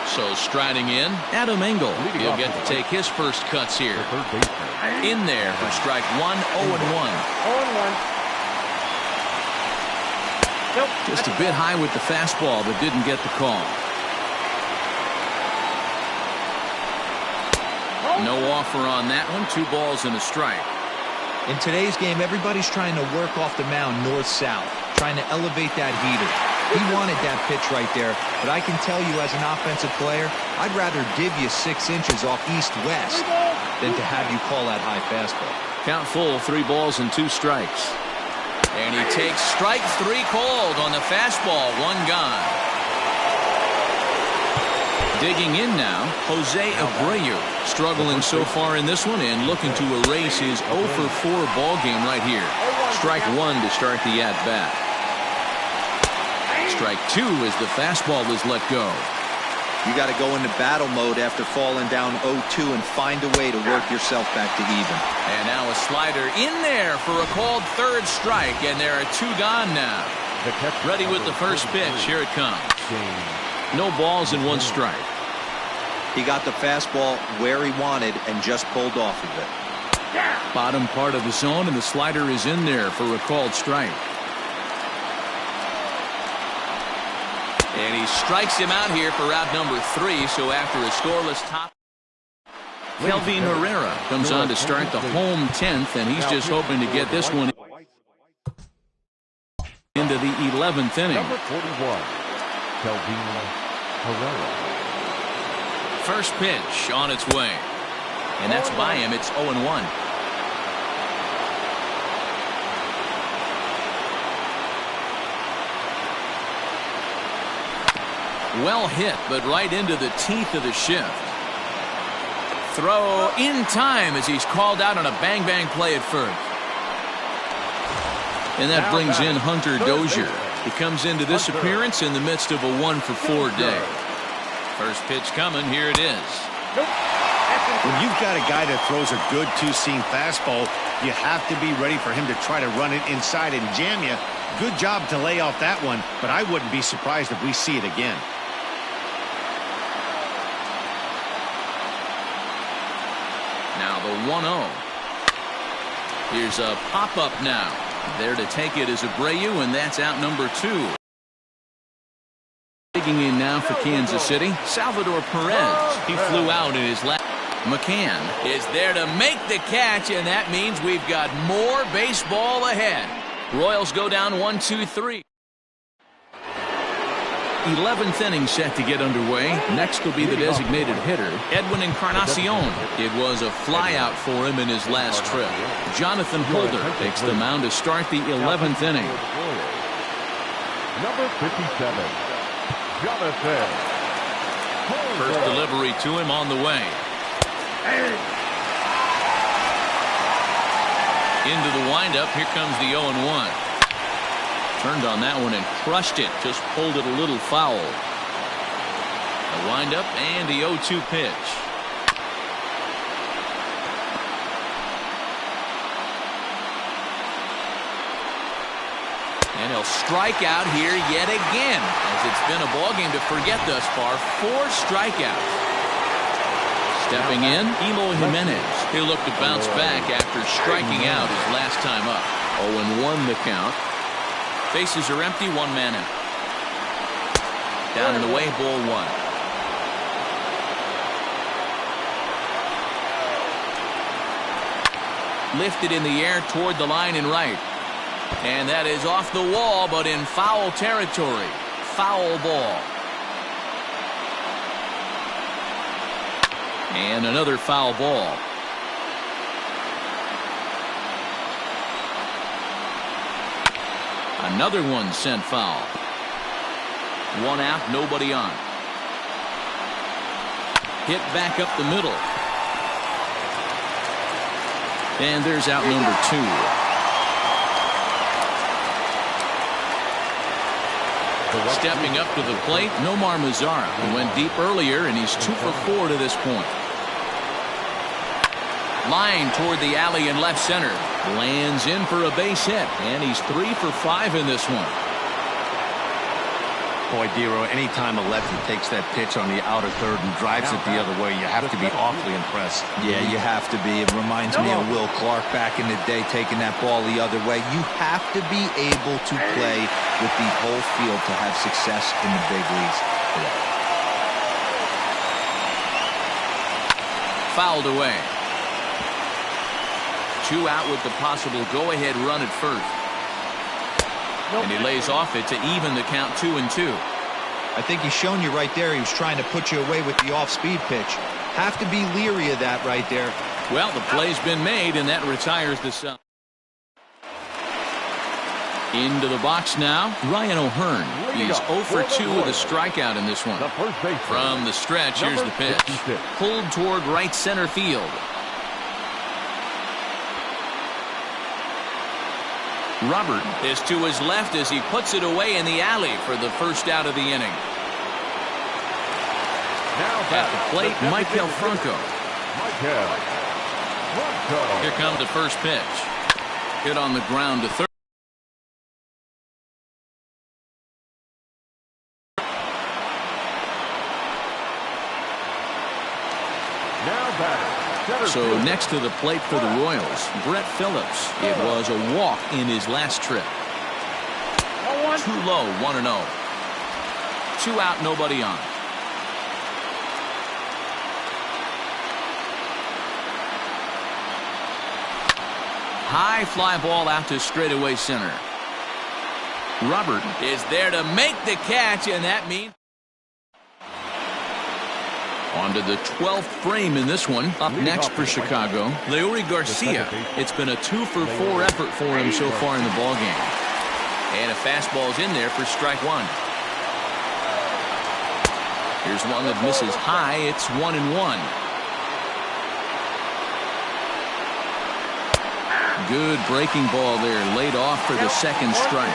So striding in, Adam Engel. He'll get to take his first cuts here. In there for strike one, 0-1. 0-1. Just a bit high with the fastball, but didn't get the call. No offer on that one. 2 balls and a strike. In today's game, everybody's trying to work off the mound north-south, trying to elevate that heater. He wanted that pitch right there, but I can tell you as an offensive player, I'd rather give you 6 inches off east-west than to have you call that high fastball. Count full, 3 balls and 2 strikes. And he takes strike 3 called on the fastball. 1 gone. Digging in now, Jose Abreu, struggling so far in this one and looking to erase his 0-for-4 ball game right here. Strike 1 to start the at-bat. Strike 2 as the fastball is let go. You got to go into battle mode after falling down 0-2 and find a way to work yourself back to even. And now a slider in there for a called 3rd strike, and there are 2 gone now. Ready with the first pitch. Here it comes. No balls and 1 strike. He got the fastball where he wanted and just pulled off of it. Bottom part of the zone, and the slider is in there for a called strike. And he strikes him out here for out number 3. So after a scoreless top, Kelvin Herrera comes on to start the home 10th, and he's just hoping to get this one into the 11th inning. Number 41, Kelvin Herrera. First pitch on its way, and that's by him. It's 0-1. Well hit, but right into the teeth of the shift. Throw in time as he's called out on a bang-bang play at first. And that brings in Hunter Dozier. He comes into this appearance in the midst of a 1-for-4 day. First pitch coming. Here it is. When you've got a guy that throws a good 2-seam fastball, you have to be ready for him to try to run it inside and jam you. Good job to lay off that one, but I wouldn't be surprised if we see it again. Now the 1-0. Here's a pop-up now. There to take it is Abreu, and that's out number 2. Digging in now for Kansas City, Salvador Perez. He flew out in his last. McCann is there to make the catch, and that means we've got more baseball ahead. Royals go down 1-2-3. 11th inning set to get underway. Next will be the designated hitter, Edwin Encarnacion. It was a flyout for him in his last trip. Jonathan Holder takes the mound to start the 11th inning. Number 57, Jonathan. First delivery to him on the way. Into the windup. Here comes the 0-1. Turned on that one and crushed it. Just pulled it a little foul. The windup and the 0-2 pitch. And he'll strike out here yet again, as it's been a ballgame to forget thus far. 4 strikeouts. Stepping in, Eloy Jimenez. He'll look to bounce back after striking out his last time up. 0-1 the count. Bases are empty, 1 man out. Down and away, ball 1. Lifted in the air toward the line and right. And that is off the wall, but in foul territory. Foul ball. And another foul ball. Another one sent foul. 1 out, nobody on. Hit back up the middle. And there's out number 2. Stepping up to the plate, Nomar Mazara. He went deep earlier, and he's 2 for 4 to this point. Line toward the alley in left center. Lands in for a base hit, and he's 3 for 5 in this one. Boy, Dero, anytime a lefty takes that pitch on the outer third and drives it the other way, you have to be awfully impressed. Yeah, you have to be. It reminds me of Will Clark back in the day taking that ball the other way. You have to be able to play with the whole field to have success in the big leagues today. Fouled away. 2 out with the possible go-ahead run at first. And he lays off it to even the count 2-2. I think he's shown you right there. He was trying to put you away with the off-speed pitch. Have to be leery of that right there. Well, the play's been made, and that retires the sub. Into the box now, Ryan O'Hearn. He's 0 for 2 with a strikeout in this one. From the stretch, here's the pitch. Pulled toward right center field. Robert is to his left as he puts it away in the alley for the first out of the inning. At the plate, Michael Franco. Here comes the first pitch. Hit on the ground to third. So next to the plate for the Royals, Brett Phillips. It was a walk in his last trip. Too low, 1-0. 2 out, nobody on. High fly ball out to straightaway center. Robert is there to make the catch, and that means on to the 12th frame in this one. Up next for Chicago, Leury Garcia. It's been a 2 for 4 effort for him so far in the ballgame. And a fastball's in there for strike 1. Here's one that misses high. It's 1-1. Good breaking ball there, laid off for the second strike.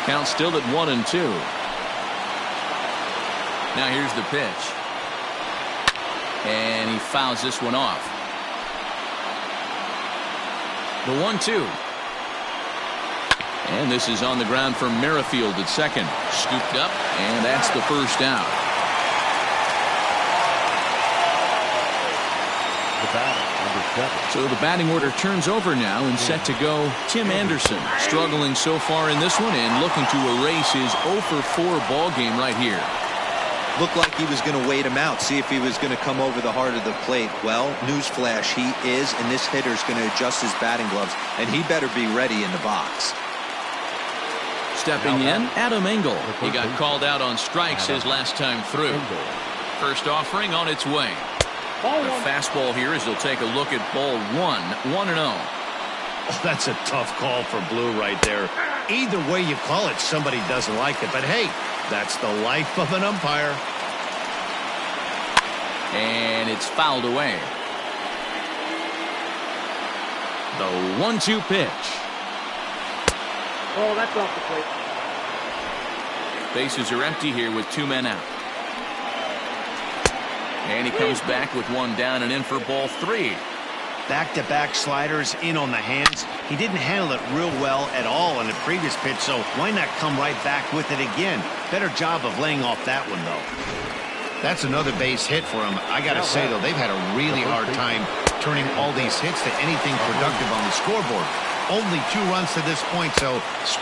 Count still at 1-2. Now here's the pitch. And he fouls this one off. The 1-2. And this is on the ground for Merrifield at second. Scooped up, and that's the first out. So the batting order turns over now and set to go Tim Anderson. Struggling so far in this one and looking to erase his 0 for 4 ball game right here. Looked like he was going to wait him out, see if he was going to come over the heart of the plate. Well, newsflash, he is, and this hitter's going to adjust his batting gloves, and he better be ready in the box. Stepping in, Adam Engel. He got called out on strikes his last time through. First offering on its way. The fastball here as he'll take a look at ball 1, 1-0. Oh, that's a tough call for Blue right there. Either way you call it, somebody doesn't like it. But hey, that's the life of an umpire. And it's fouled away. The 1-2 pitch. Oh, that's off the plate. Bases are empty here with 2 men out. And he comes back with 1 down and in for ball 3. Back-to-back sliders in on the hands. He didn't handle it real well at all in the previous pitch, so why not come right back with it again? Better job of laying off that one, though. That's another base hit for him. I got to say, though, they've had a really hard time turning all these hits to anything productive on the scoreboard. Only 2 runs to this point, so